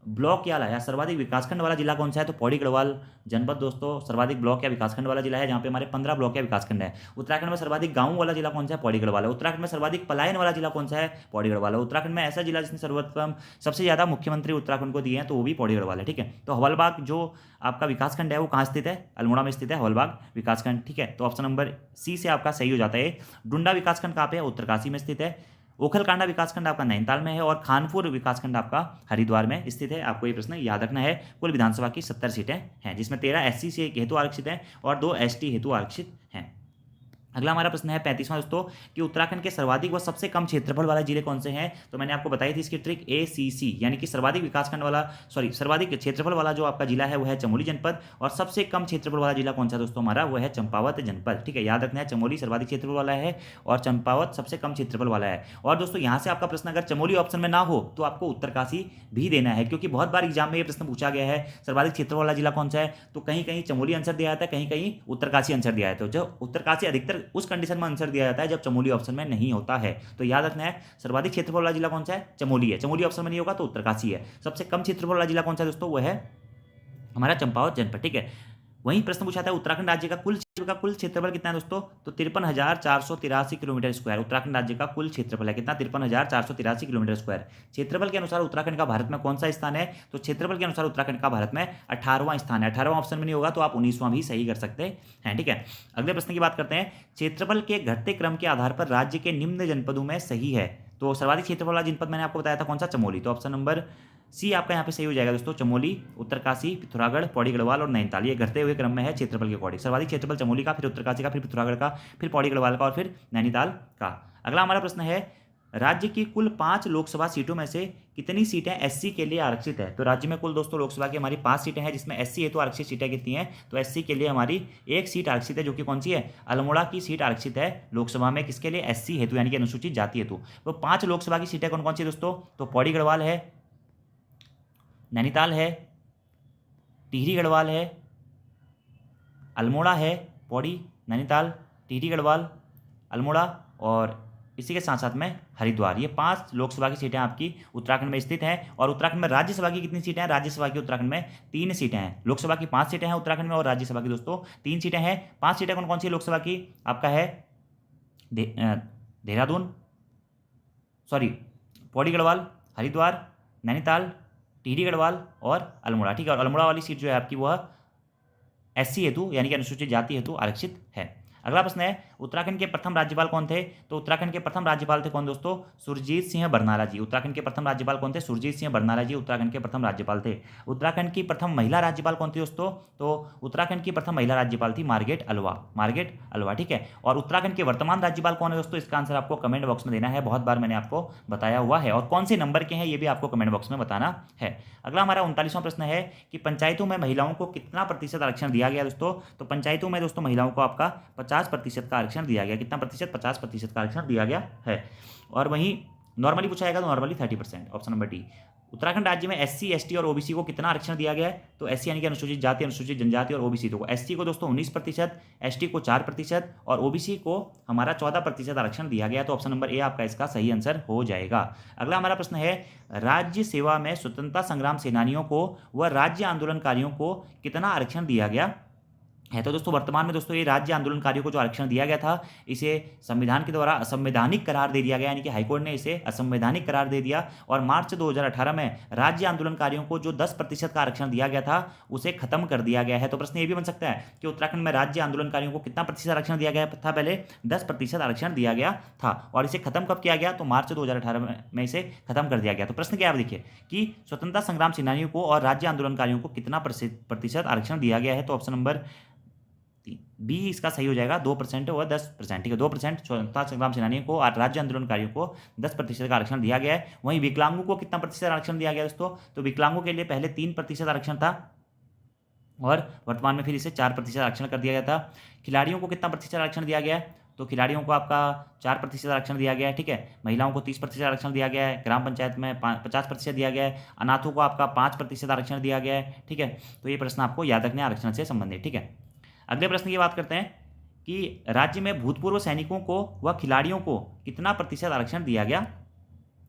ब्लॉक या सर्वाधिक विकासखंड वाला जिला कौन सा है? तो पौड़ी गढ़वाल जनपद दोस्तों सर्वाधिक ब्लॉक या विकासखंड वाला जिला है, जहाँ पे हमारे 15 ब्लॉक या विकासखंड है। उत्तराखंड में सर्वाधिक गांव वाला जिला कौन सा है? पौड़ी गढ़वाल है। उत्तराखंड में सर्वाधिक पलायन वाला जिला कौन सा है? पौड़ी गढ़वाल है। उत्तराखंड में ऐसा जिला जिसने सर्वोत्तम सबसे ज्यादा मुख्यमंत्री उत्तराखंड को दिए हैं, तो वो भी पौड़ी गढ़वाल है। ठीक है। तो हवलबाग जो आपका विकासखंड है वो कहाँ स्थित है? अल्मोड़ा में स्थित है हवलबाग विकासखंड। ठीक है। तो ऑप्शन नंबर सी से आपका सही हो जाता है। डुंडा विकासखंड कहाँ पे है? उत्तरकाशी में स्थित है। ओखलकांडा विकासखंड आपका नैनीताल में है। और खानपुर विकासखंड आपका हरिद्वार में स्थित है। आपको ये प्रश्न याद रखना है। कुल विधानसभा की 70 सीटें हैं, जिसमें 13 एससी से हेतु आरक्षित हैं और 2 एसटी हेतु आरक्षित हैं। अगला हमारा प्रश्न है 35वां दोस्तों कि उत्तराखंड के सर्वाधिक व सबसे कम क्षेत्रफल वाले जिले कौन से हैं? तो मैंने आपको बताई थी इसकी ट्रिक ACC, यानी कि सर्वाधिक विकासखंड वाला सर्वाधिक क्षेत्रफल वाला जो आपका जिला है वो है चमोली जनपद। और सबसे कम क्षेत्रफल वाला जिला कौन सा दोस्तों हमारा? वो है चंपावत जनपद। ठीक है। याद रखना है, चमोली सर्वाधिक क्षेत्रफल वाला है और चंपावत सबसे कम क्षेत्रफल वाला है। और दोस्तों यहाँ से आपका प्रश्न अगर चमोली ऑप्शन में ना हो तो आपको उत्तरकाशी भी देना है, क्योंकि बहुत बार एग्जाम में ये प्रश्न पूछा गया है सर्वाधिक क्षेत्रफल वाला जिला कौन सा है, तो कहीं कहीं चमोली आंसर दिया जाता है, कहीं कहीं उत्तरकाशी आंसर दिया जाता है। जो उत्तरकाशी अधिकतर उस कंडीशन में दिया जाता है जब चमोली ऑप्शन में नहीं होता है। तो याद रखना है, सर्वाधिक क्षेत्रफल वाला जिला कौन सा है? चमोली है। चमोली ऑप्शन में नहीं होगा तो उत्तरकाशी है। सबसे कम क्षेत्रफल वाला जिला कौन सा है दोस्तों? वो है हमारा चंपावत जनपद। ठीक है। वहीं प्रश्न पूछा था उत्तराखंड राज्य का कुल क्षेत्रफल कितना है दोस्तों? तो 53,483 किलोमीटर स्क्वायर उत्तराखंड राज्य का कुल क्षेत्रफल है। कितना? 53,483 किलोमीटर स्क्वायर। क्षेत्रफल के अनुसार उत्तराखंड का भारत में कौन सा स्थान है? तो क्षेत्रफल के अनुसार उत्तराखंड का भारत में 18वां स्थान है। 18वां ऑप्शन में नहीं होगा तो आप 19वां भी सही कर सकते हैं। ठीक है। अगले प्रश्न की बात करते हैं, क्षेत्रफल के घटते क्रम के आधार पर राज्य के निम्न जनपदों में सही है। तो सर्वाधिक क्षेत्रफल वाला जनपद मैंने आपको बताया था कौन सा? चमोली। तो ऑप्शन नंबर सी आपका यहाँ पे सही हो जाएगा दोस्तों। चमोली, उत्तरकाशी, पिथौरागढ़, पौड़ी गढ़वाल और नैनीताल, ये घटते हुए क्रम में है क्षेत्रफल के अकॉर्डिंग। सर्वाधिक क्षेत्रफल चमोली का, फिर उत्तरकाशी का, फिर पिथौरागढ़ का, फिर पौड़ी गढ़वाल का और फिर नैनीताल का। अगला हमारा प्रश्न है, राज्य की कुल 5 लोकसभा सीटों में से कितनी सीटें एससी के लिए आरक्षित है? तो राज्य में कुल दोस्तों लोकसभा की हमारी 5 सीटें हैं, जिसमें एससी हेतु आरक्षित सीटें कितनी हैं? तो एससी के लिए हमारी 1 सीट आरक्षित है, जो कि कौन सी है? अल्मोड़ा की सीट आरक्षित है लोकसभा में। किसके लिए? एससी हेतु, यानी कि अनुसूचित जाति हेतु। तो 5 लोकसभा की सीटें कौन कौन सी दोस्तों? तो पौड़ी गढ़वाल है, नैनीताल है, टिहरी गढ़वाल है, अल्मोड़ा है, पौड़ी, नैनीताल, टिहरी गढ़वाल, अल्मोड़ा और इसी के साथ साथ में हरिद्वार। ये 5 लोकसभा की सीटें आपकी उत्तराखंड में स्थित हैं। और उत्तराखंड में राज्यसभा की कितनी सीटें हैं? राज्यसभा की उत्तराखंड में 3 सीटें हैं। लोकसभा की 5 सीटें हैं उत्तराखंड में और राज्यसभा की दोस्तों 3 सीटें हैं। 5 सीटें कौन कौन सी लोकसभा की? आपका है देहरादून, पौड़ी गढ़वाल, हरिद्वार, नैनीताल, टिहरी गढ़वाल और अल्मोड़ा। ठीक है। और अल्मोड़ा वाली सीट जो है आपकी वह एससी हेतु, यानी कि अनुसूचित जाति हेतु आरक्षित है। अगला प्रश्न है, उत्तराखंड के प्रथम राज्यपाल कौन थे? तो उत्तराखंड के प्रथम राज्यपाल थे कौन दोस्तों? सुरजीत सिंह बरनाला जी। उत्तराखंड के प्रथम राज्यपाल कौन थे? सुरजीत सिंह बरनाला जी उत्तराखंड के प्रथम राज्यपाल थे। उत्तराखंड की प्रथम महिला राज्यपाल कौन थी दोस्तों? तो उत्तराखंड की प्रथम महिला राज्यपाल थी मार्गरेट अल्वा। ठीक है। और उत्तराखंड के वर्तमान राज्यपाल कौन है दोस्तों? इसका आंसर आपको कमेंट बॉक्स में देना है, बहुत बार मैंने आपको बताया हुआ है। और कौन से नंबर के हैं ये भी आपको कमेंट बॉक्स में बताना है। अगला हमारा 39वां प्रश्न है कि पंचायतों में महिलाओं को कितना प्रतिशत आरक्षण दिया गया दोस्तों? तो पंचायतों में दोस्तों महिलाओं को आपका 50% का आरक्षण दिया गया। कितना प्रतिशत? 50% का आरक्षण दिया गया है। और वहीं नॉर्मली पूछा जाएगा तो normally 30%, option number D. Uttarakhand राज्य में एससी, एसटी और ओबीसी को कितना आरक्षण दिया गया है? तो एससी यानी कि अनुसूचित जाति, अनुसूचित जनजाति और ओबीसी को, एससी को दोस्तों 19%, एसटी को 4% और ओबीसी को हमारा 14% आरक्षण दिया गया। तो ऑप्शन नंबर ए आपका इसका सही आंसर हो जाएगा। अगला हमारा प्रश्न है, राज्य सेवा में स्वतंत्रता संग्राम सेनानियों को व राज्य आंदोलनकारियों को कितना आरक्षण दिया गया? है। तो दोस्तों वर्तमान में दोस्तों ये राज्य आंदोलनकारियों को जो आरक्षण दिया गया था, इसे संविधान के द्वारा असंवैधानिक करार दे दिया गया, यानी कि हाईकोर्ट ने इसे असंवैधानिक करार दे दिया। और मार्च 2018 में राज्य आंदोलनकारियों को जो 10% का आरक्षण दिया गया था उसे खत्म कर दिया गया है। तो प्रश्न ये भी बन सकता है कि उत्तराखंड में राज्य आंदोलनकारियों को कितना प्रतिशत आरक्षण दिया गया था? पहले 10% आरक्षण दिया गया था, और इसे खत्म कब किया गया? तो मार्च 2018 में इसे खत्म कर दिया गया। तो प्रश्न क्या है देखिए कि स्वतंत्रता संग्राम सेनानियों को और राज्य आंदोलनकारियों को कितना प्रतिशत आरक्षण दिया गया है? तो ऑप्शन नंबर बी इसका सही हो जाएगा, 2% और 10%। ठीक है, 2% स्वतंत्रता संग्राम सेनानियों को और राज्य आंदोलनकारियों को 10% का आरक्षण दिया गया है। वहीं विकलांगों को कितना प्रतिशत आरक्षण दिया गया दोस्तों? तो विकलांगों के लिए पहले 3% आरक्षण था, और वर्तमान में फिर इसे 4% आरक्षण कर दिया गया था। खिलाड़ियों को कितना प्रतिशत आरक्षण दिया गया है? तो खिलाड़ियों को आपका 4% आरक्षण दिया गया है। ठीक है, महिलाओं को 30% आरक्षण दिया गया है, ग्राम पंचायत में 50% दिया गया है, अनाथों को आपका 5% आरक्षण दिया गया है। ठीक है, तो ये प्रश्न आपको याद रखना है आरक्षण से संबंधित। ठीक है, अगले प्रश्न की बात करते हैं कि राज्य में भूतपूर्व सैनिकों को व खिलाड़ियों को कितना प्रतिशत आरक्षण दिया गया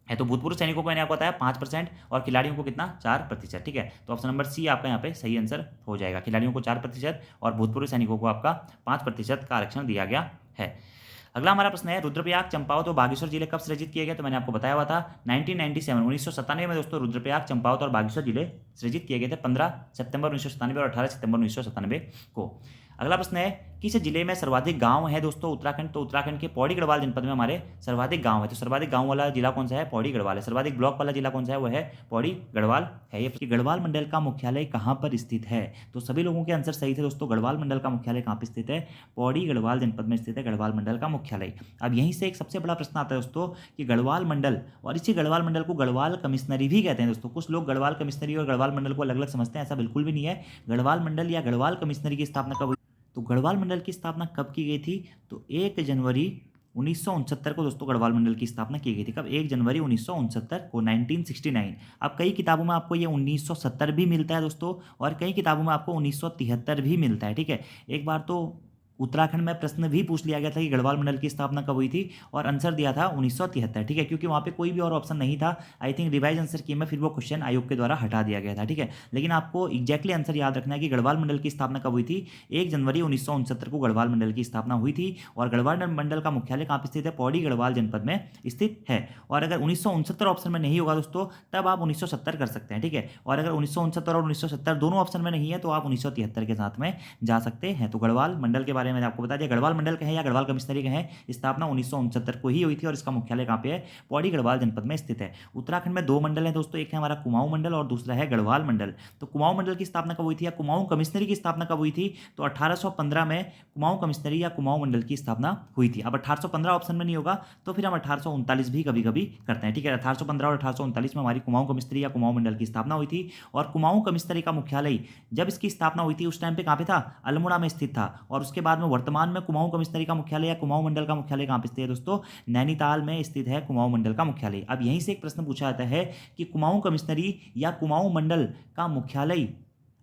है? तो भूतपूर्व सैनिकों को मैंने आपको बताया 5% और खिलाड़ियों को कितना? 4%। ठीक है, तो ऑप्शन नंबर सी आपका यहाँ पे सही आंसर हो जाएगा। खिलाड़ियों को 4% और भूतपूर्व सैनिकों को आपका 5% का आरक्षण दिया गया है। अगला हमारा प्रश्न है, रुद्रप्रयाग, चंपावत और बागेश्वर जिले कब सृजित किए गए? तो मैंने आपको बताया हुआ था 1997 1997 में दोस्तों रुद्रप्रयाग, चंपावत और बागेश्वर जिले सृजित किए गए थे 15 सितंबर 1997 और 18 सितंबर 1997 को। अगला प्रश्न है, किस जिले में सर्वाधिक गांव है दोस्तों उत्तराखंड? तो उत्तराखंड के पौड़ी गढ़वाल जनपद में हमारे सर्वाधिक गांव है। तो सर्वाधिक गांव वाला जिला कौन सा है? पौड़ी गढ़वाल है। सर्वाधिक ब्लॉक वाला जिला कौन सा है? वो है पौड़ी गढ़वाल है। ये गढ़वाल मंडल का मुख्यालय कहाँ पर स्थित है? तो सभी लोगों के आंसर सही थे दोस्तों। गढ़वाल मंडल का मुख्यालय कहाँ पर स्थित है? पौड़ी गढ़वाल जनपद में स्थित है गढ़वाल मंडल का मुख्यालय। अब यहीं से एक सबसे बड़ा प्रश्न आता है दोस्तों कि गढ़वाल मंडल, और इसी गढ़वाल मंडल को गढ़वाल कमिश्नरी भी कहते हैं दोस्तों। कुछ लोग गढ़वाल कमिश्नरी और गढ़वाल मंडल को अलग अलग समझते हैं, ऐसा बिल्कुल भी नहीं है। गढ़वाल मंडल या गढ़वाल कमिश्नरी की स्थापना कब हुई? तो गढ़वाल मंडल की स्थापना कब की गई थी? तो 1 जनवरी 1969 को दोस्तों गढ़वाल मंडल की स्थापना की गई थी। कब? 1 जनवरी 1969 को, 1969। अब कई किताबों में आपको ये 1970 भी मिलता है दोस्तों, और कई किताबों में आपको 1973 भी मिलता है। ठीक है, एक बार तो उत्तराखंड में प्रश्न भी पूछ लिया गया था कि गढ़वाल मंडल की स्थापना कब हुई थी, और आंसर दिया था 1973। ठीक है, क्योंकि वहाँ पे कोई भी और ऑप्शन नहीं था। आई थिंक रिवाइज आंसर किए में फिर वो क्वेश्चन आयोग के द्वारा हटा दिया गया था। ठीक है, लेकिन आपको एक्जैक्टली आंसर याद रखना है कि गढ़वाल मंडल की स्थापना कब हुई थी? 1 जनवरी 1969 को गढ़वाल मंडल की स्थापना हुई थी। और गढ़वाल मंडल का मुख्यालय कहाँ पर स्थित है? पौड़ी गढ़वाल जनपद में स्थित है। और अगर 1969 ऑप्शन में नहीं होगा दोस्तों, तब आप 1970 कर सकते हैं। ठीक है, और अगर 1969 और 1970 दोनों ऑप्शन में नहीं है तो आप 1973 के साथ में जा सकते हैं। तो गढ़वाल मंडल के बारे में आपको बता दिया। गढ़वाल मंडल कहें या गढ़वाल कमिश्नरी कहें, स्थापना 1969 को ही हुई थी, और इसका मुख्यालय कहाँ पे है? पौड़ी गढ़वाल जनपद में स्थित है। उत्तराखंड में 2 मंडल हैं दोस्तों, एक है हमारा कुमाऊं मंडल और दूसरा है गढ़वाल मंडल। तो कुमाऊं मंडल की स्थापना कब हुई थी या कुमाऊं कमिश्नरी की स्थापना कब हुई थी? तो 1815 में कुमाऊं कमिश्नरी या कुमाऊं मंडल की स्थापना हुई थी। अब 1815 ऑप्शन में नहीं होगा तो फिर हम 1839 भी कभी कभी करते हैं। ठीक है, 1815 और 1839 में हमारी कुमाऊं कमिश्नरी या कुमाऊं मंडल की स्थापना हुई थी। और कुमाऊं कमिश्नरी का मुख्यालय जब इसकी स्थापना हुई थी उस टाइम पे कहाँ पे था? अल्मोड़ा में स्थित था। और उसके बाद में वर्तमान में कुमाऊं कमिश्नरी का मुख्यालय या कुमाऊं मंडल का मुख्यालय कहाँ पे स्थित है दोस्तों? नैनीताल में स्थित है कुमाऊं मंडल का मुख्यालय। अब यहीं से एक प्रश्न पूछा जाता है कि कुमाऊं कमिश्नरी या कुमाऊं मंडल का मुख्यालय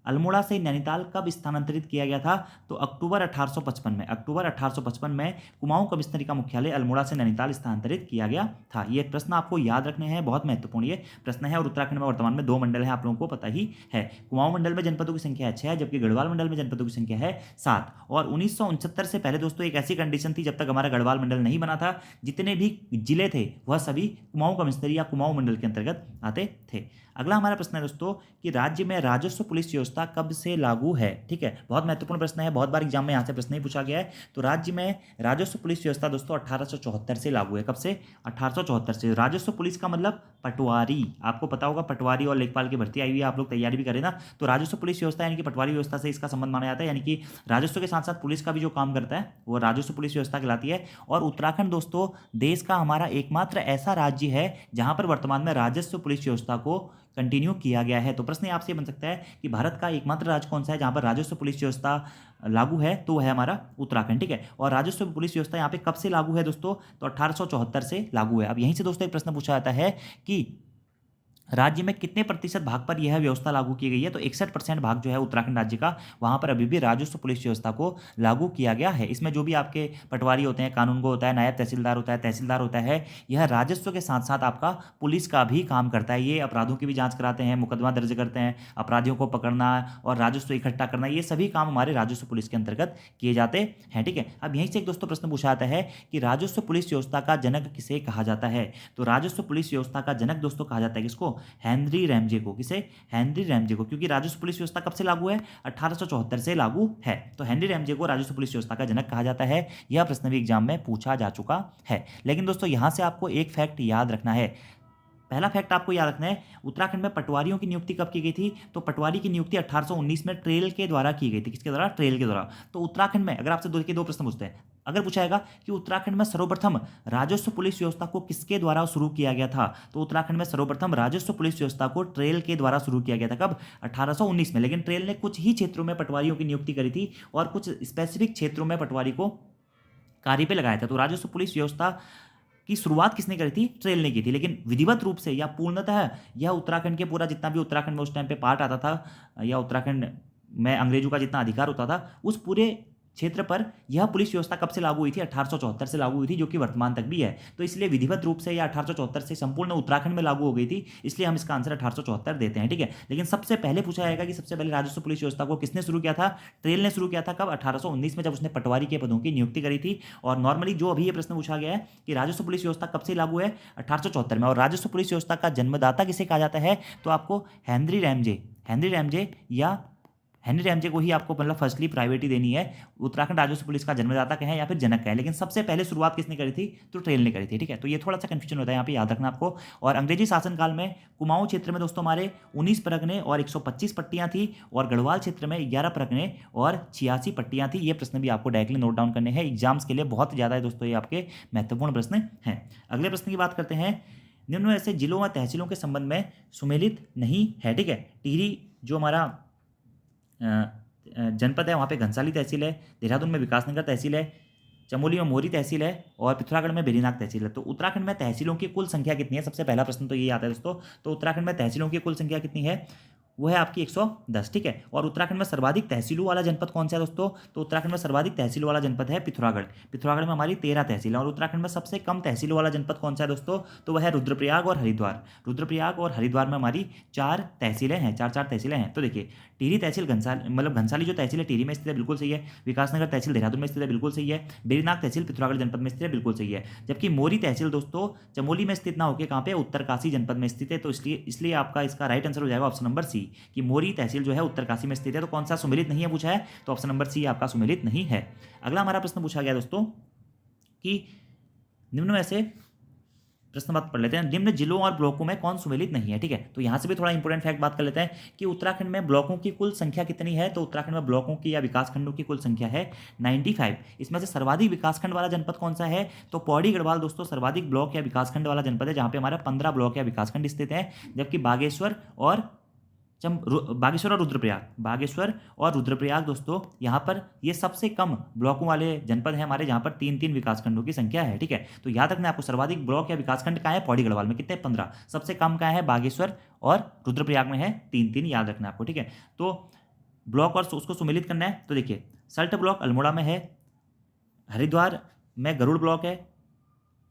अल्मोड़ा से नैनीताल कब स्थानांतरित किया गया था? तो अक्टूबर 1855 में। अक्टूबर 1855 में कुमाऊं कमिश्नरी का मुख्यालय अल्मोड़ा से नैनीताल स्थानांतरित किया गया था। ये प्रश्न आपको याद रखने हैं, बहुत महत्वपूर्ण ये प्रश्न है। और उत्तराखंड में वर्तमान में 2 मंडल है, आप लोगों को पता ही है। कुमाऊं मंडल में जनपदों की संख्या है 6, जबकि गढ़वाल मंडल में जनपदों की संख्या है 7। और 1969 से पहले दोस्तों एक ऐसी कंडीशन थी, जब तक हमारा गढ़वाल मंडल नहीं बना था, जितने भी जिले थे वह सभी कुमाऊं कमिश्नरी या कुमाऊं मंडल के अंतर्गत आते थे। अगला हमारा प्रश्न है दोस्तों कि राज्य में राजस्व पुलिस व्यवस्था कब से लागू है? ठीक है, बहुत महत्वपूर्ण प्रश्न है, बहुत बार एग्जाम में यहाँ से प्रश्न ही पूछा गया है। तो राज्य में राजस्व पुलिस व्यवस्था दोस्तों 1874 से लागू है। कब से? 1874 से। राजस्व पुलिस का मतलब पटवारी, आपको पता होगा पटवारी और लेखपाल की भर्ती आई हुई है, आप लोग तैयारी भी करें ना। तो राजस्व पुलिस व्यवस्था यानी कि पटवारी व्यवस्था से इसका संबंध माना जाता है, यानी कि राजस्व के साथ साथ पुलिस का भी जो काम करता है वो राजस्व पुलिस व्यवस्था कहलाती है। और उत्तराखंड दोस्तों देश का हमारा एकमात्र ऐसा राज्य है जहां पर वर्तमान में राजस्व पुलिस व्यवस्था को कंटिन्यू किया गया है। तो प्रश्न आपसे बन सकता है कि भारत का एकमात्र राज्य कौन सा है जहां पर राजस्व पुलिस व्यवस्था लागू है? तो वह है हमारा उत्तराखंड। ठीक है, और राजस्व पुलिस व्यवस्था यहाँ पे कब से लागू है दोस्तों? तो 1874 से लागू है। अब यहीं से दोस्तों एक प्रश्न पूछा जाता है कि राज्य में कितने प्रतिशत भाग पर यह व्यवस्था लागू की गई है? तो 61% भाग जो है उत्तराखंड राज्य का, वहां पर अभी भी राजस्व पुलिस व्यवस्था को लागू किया गया है। इसमें जो भी आपके पटवारी होते हैं, कानूनगो होता है, नायब तहसीलदार होता है, यह राजस्व के साथ साथ आपका पुलिस का भी काम करता है। ये अपराधों की भी जांच कराते हैं, मुकदमा दर्ज करते हैं, अपराधियों को पकड़ना और राजस्व इकट्ठा करना, ये सभी काम हमारे राजस्व पुलिस के अंतर्गत किए जाते हैं। ठीक है, अब यहीं से एक दोस्तों प्रश्न पूछा जाता है कि राजस्व पुलिस व्यवस्था का जनक किसे कहा जाता है? तो राजस्व पुलिस व्यवस्था का जनक दोस्तों कहा जाता है किसको? हेनरी रैमजे को। किसे? हेनरी रैमजे को, क्योंकि राजस्व पुलिस व्यवस्था कब से लागू है? 1874 से लागू है। तो हेनरी रैमजे को राजस्व पुलिस व्यवस्था का जनक कहा जाता है। यह प्रश्न भी एग्जाम में पूछा जा चुका है। लेकिन दोस्तों यहां से आपको एक फैक्ट याद रखना है। पहला फैक्ट आपको याद रखना है, उत्तराखंड में पटवारियों की नियुक्ति कब की गई थी? तो पटवारी की नियुक्ति 1819 में ट्रेल के द्वारा की गई थी। किसके द्वारा? ट्रेल के द्वारा। तो उत्तराखंड में अगर आपसे दो प्रश्न पूछते हैं, अगर पूछाएगा कि उत्तराखंड में सर्वप्रथम राजस्व पुलिस व्यवस्था को किसके द्वारा शुरू किया गया था? तो उत्तराखंड में सर्वप्रथम राजस्व पुलिस व्यवस्था को ट्रेल के द्वारा शुरू किया गया था। कब? 1819 में। लेकिन ट्रेल ने कुछ ही क्षेत्रों में पटवारियों की नियुक्ति करी थी और कुछ स्पेसिफिक क्षेत्रों में पटवारी को कार्य पे लगाया था। तो राजस्व पुलिस व्यवस्था की शुरुआत किसने करी थी? ट्रेल ने की थी। लेकिन विधिवत रूप से या पूर्णतः यह उत्तराखंड के पूरा जितना भी उत्तराखंड में उस टाइम पे पार्ट आता था या उत्तराखंड में अंग्रेजों का जितना अधिकार होता था, उस पूरे क्षेत्र पर यह पुलिस व्यवस्था कब से लागू हुई थी? 1874 से लागू हुई थी, जो कि वर्तमान तक भी है। तो इसलिए विधिवत रूप से यह 1874 से संपूर्ण उत्तराखंड में लागू हो गई थी, इसलिए हम इसका आंसर 1874 देते हैं। ठीक है, लेकिन सबसे पहले पूछा जाएगा कि सबसे पहले राजस्व पुलिस व्यवस्था को किसने शुरू किया था? ट्रेल ने शुरू किया था। कब? 1819 में, जब उसने पटवारी के पदों की नियुक्ति करी थी। और नॉर्मली जो अभी ये प्रश्न पूछा गया है कि राजस्व पुलिस व्यवस्था कब से लागू है? 1874 में। और राजस्व पुलिस व्यवस्था का जन्मदाता किसे कहा जाता है? तो आपको हेनरी रैमजे या हेनरी रैमजे को ही आपको मतलब फर्स्टली प्रायोरिटी देनी है। उत्तराखंड राजस्व पुलिस का जन्मदाता कहें या फिर जनक कहें, लेकिन सबसे पहले शुरुआत किसने करी थी? तो ट्रेल ने करी थी। ठीक है, तो ये थोड़ा सा कंफ्यूजन होता है यहाँ पे, याद रखना आपको। और अंग्रेजी शासनकाल में कुमाऊं क्षेत्र में दोस्तों हमारे 19 परगने और 125 पट्टियां थी, और गढ़वाल क्षेत्र में 11 परगने और 86 पट्टियां थी। ये प्रश्न भी आपको डायरेक्टली नोट डाउन करने हैं, एग्जाम्स के लिए बहुत ज़्यादा है दोस्तों, ये आपके महत्वपूर्ण प्रश्न हैं। अगले प्रश्न की बात करते हैं। निम्न में से जिलों व तहसीलों के संबंध में सुमेलित नहीं है। ठीक है, टिहरी जो हमारा जनपद है, वहाँ पे घनसाली तहसील है, देहरादून में विकासनगर तहसील है, चमोली में मोरी तहसील है, और पिथौरागढ़ में बेरीनाग तहसील है। तो उत्तराखंड में तहसीलों की कुल संख्या कितनी है? सबसे पहला प्रश्न तो ये आता है दोस्तों। तो उत्तराखंड में तहसीलों की कुल संख्या कितनी है? वो है आपकी 110। ठीक है, और उत्तराखंड में सर्वाधिक तहसीलों वाला जनपद कौन सा है दोस्तों? तो उत्तराखंड में सर्वाधिक तहसीलों वाला जनपद है पिथौरागढ़ में हमारी 13 तहसील है। और उत्तराखंड में सबसे कम तहसीलों वाला जनपद कौन सा है दोस्तों? तो वह है रुद्रप्रयाग और हरिद्वार में हमारी 4 तहसीलें हैं, 4 तहसीलें हैं। तो देखिए, टिहरी तहसील घनसाली जो तहसील है टिहरी में स्थित है, बिल्कुल सही है। विकासनगर तहसील देहरादून में स्थित है, बिल्कुल सही है। बेरीनाग तहसील पिथौरागढ़ जनपद में स्थित है, बिल्कुल सही है। जबकि मोरी तहसील दोस्तों चमोली में स्थित ना होकर कहाँ पे? उत्तरकाशी जनपद में स्थित है। तो इसलिए आपका इसका राइट आंसर हो जाएगा ऑप्शन नंबर सी, कि मोरी तहसील जो है उत्तरकाशी में स्थित है। तो कौन सा सुमेलित नहीं है पूछा है? तो ऑप्शन नंबर सी आपका सुमेलित नहीं है। अगला हमारा प्रश्न पूछा गया दोस्तों कि निम्न में से प्रश्न बात पढ़ लेते हैं, निम्न जिलों और ब्लॉकों में कौन सुमेलित नहीं है। ठीक है, तो यहां से भी थोड़ा इंपॉर्टेंट फैक्ट बात कर लेते हैं कि उत्तराखंड में ब्लॉकों की कुल संख्या कितनी है। तो उत्तराखंड में ब्लॉकों की या विकासखंडों की कुल संख्या है 95। इसमें से सर्वाधिक विकासखंड वाला जनपद कौन सा है? तो पौड़ी गढ़वाल दोस्तों सर्वाधिक ब्लॉक या विकासखंड वाला जनपद है, जहां पे हमारा 15 ब्लॉक या विकासखंड स्थित है। जबकि बागेश्वर और रुद्रप्रयाग दोस्तों यहाँ पर ये सबसे कम ब्लॉकों वाले जनपद हैं हमारे, जहाँ पर 3 विकासखंडों की संख्या है। ठीक है, तो याद रखना आपको, सर्वाधिक ब्लॉक या विकासखंड कहाँ है? पौड़ी गढ़वाल में। कितने? 15। सबसे कम कहाँ है? बागेश्वर और रुद्रप्रयाग में है 3, याद रखना आपको। ठीक है, तो ब्लॉक और उसको सुमेलित करना है। तो देखिए, सल्ट ब्लॉक अल्मोड़ा में है, हरिद्वार में गरुड़ ब्लॉक है,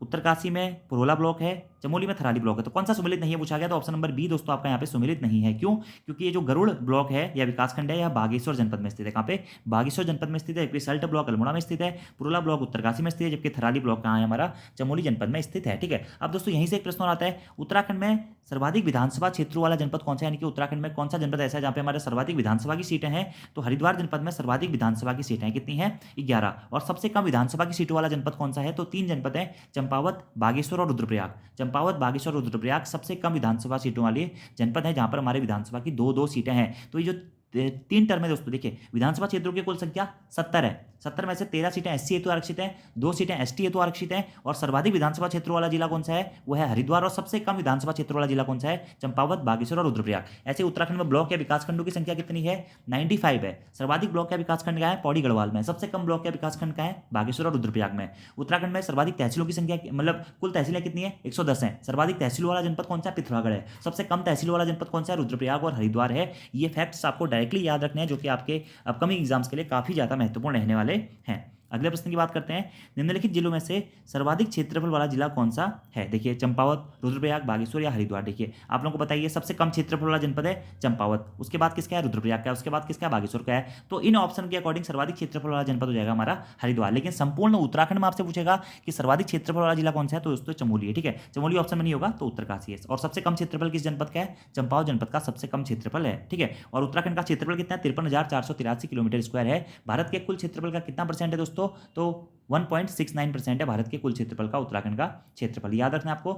उत्तरकाशी में पुरोला ब्लॉक है, चमोली में थराली ब्लॉक है। तो कौन सा सुमेलित नहीं है पूछा गया? तो ऑप्शन नंबर बी दोस्तों आपका यहाँ पे सुमेलित नहीं है। क्यों? क्योंकि ये जो गरुड़ ब्लॉक है या विकासखंड है, यह बागेश्वर जनपद में स्थित है। कहाँ पे? बागेश्वर जनपद में स्थित है। जबकि सल्ट ब्लॉक अल्मोड़ा में स्थित है, पुरोला ब्लॉक उत्तरकाशी में स्थित है, जबकि थराली ब्लॉक कहाँ है? हमारा चमोली जनपद में स्थित है। ठीक है, अब दोस्तों यहीं से एक प्रश्न और आता है, उत्तराखंड में सर्वाधिक विधानसभा क्षेत्रों वाला जनपद कौन सा है? यानी कि उत्तराखंड में कौन सा जनपद ऐसा है जहाँ पे हमारे सर्वाधिक विधानसभा की सीटें हैं? तो हरिद्वार जनपद में सर्वाधिक विधानसभा की सीटें कितनी हैं? 11। और सबसे कम विधानसभा की सीटों वाला जनपद कौन सा है? तो 3 जनपद हैं, चंपावत, बागेश्वर और रुद्रप्रयाग। चंपावत, बागेश्वर, रुद्रप्रयाग सबसे कम विधानसभा सीटों वाले जनपद है, जहां पर हमारे विधानसभा की 2-2 सीटें हैं। तो ये जो 3 टर्म है दोस्तों। देखिए विधानसभा क्षेत्रों की कुल संख्या 70 है। 70 में से 13 सीटें एससी हेतु आरक्षित हैं, 2 सीटें एसटी हेतु आरक्षित हैं और सर्वाधिक विधानसभा क्षेत्रों वाला जिला कौन सा है, वो है हरिद्वार। और सबसे कम विधानसभा क्षेत्रों वाला जिला कौन सा है, चंपावत, बागेश्वर और रुद्रप्रयाग। ऐसे उत्तराखंड में ब्लॉक या विकासखंडों की संख्या कितनी है, 95 है। सर्वाधिक ब्लॉक या विकासखंड का है पौड़ी गढ़वाल में, सबसे कम ब्लॉक या विकासखंड का है बागेश्वर और रुद्रप्रयाग में। उत्तराखंड में सर्वाधिक तहसीलों की संख्या मतलब कुल तहसीलें कितनी है, 110 है। सर्वाधिक तहसील वाला जनपद कौन सा है, पिथौरागढ़ है। सबसे कम तहसील वाला जनपद कौन सा है, रुद्रप्रयाग और हरिद्वार है। ये फैक्ट्स आपको डायरेक्टली याद रखने हैं जो कि आपके अपकमिंग एग्जाम्स के लिए काफी ज्यादा महत्वपूर्ण रहने वाले हैं। अगले प्रश्न की बात करते हैं, निम्नलिखित जिलों में से सर्वाधिक क्षेत्रफल वाला जिला कौन सा है। देखिए चंपावत, रुद्रप्रयाग, बागेश्वर या हरिद्वार। देखिए आप लोगों को बताइए सबसे कम क्षेत्रफल वाला जनपद है चंपावत, उसके बाद किसका है, रुद्रप्रयाग का, उसके बाद किसका है, बागेश्वर का है। तो इन ऑप्शन के अकॉर्डिंग सर्वाधिक क्षेत्रफल वाला जनपद हो जाएगा हमारा हरिद्वार। लेकिन संपूर्ण उत्तराखंड में आपसे पूछेगा कि सर्वाधिक क्षेत्रफल वाला जिला कौन सा है, तो दोस्तों चमोली है। ठीक है, चमोली ऑप्शन में नहीं होगा तो उत्तरकाशी है। और सबसे कम क्षेत्रफल किस जनपद का है, चंपावत जनपद का सबसे कम क्षेत्रफल है। ठीक है, और उत्तराखंड का क्षेत्रफल कितना है, 53,483 किलोमीटर स्क्वायर है। भारत के कुल क्षेत्रफल का कितना परसेंट है दोस्तों, तो 1.69% है भारत के कुल क्षेत्रफल का उत्तराखंड का क्षेत्रफल, याद रखना आपको।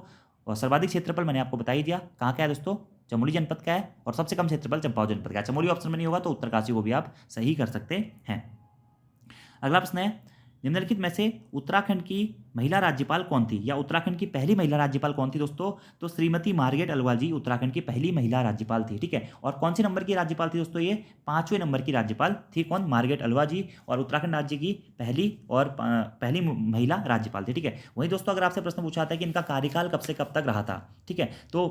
और सर्वाधिक क्षेत्रफल मैंने आपको बता ही दिया कहाँ का है दोस्तों, चमोली जनपद का है। और सबसे कम क्षेत्रफल चंपावत जनपद का है। चमोली ऑप्शन में नहीं होगा तो उत्तरकाशी को भी आप सही कर सकते हैं। अगला प्रश्न है, निम्नलिखित में से उत्तराखंड की महिला राज्यपाल कौन थी, या उत्तराखंड की पहली महिला राज्यपाल कौन थी दोस्तों, तो श्रीमती मार्गरेट अल्वा जी उत्तराखंड की पहली महिला राज्यपाल थी। ठीक है, और कौन से नंबर की राज्यपाल थी दोस्तों, ये 5वें नंबर की राज्यपाल थी। कौन, मार्गरेट अल्वा जी, और उत्तराखंड राज्य की पहली महिला राज्यपाल थी। ठीक है, वहीं दोस्तों अगर आपसे प्रश्न पूछा था कि इनका कार्यकाल कब से कब तक रहा था, ठीक है, तो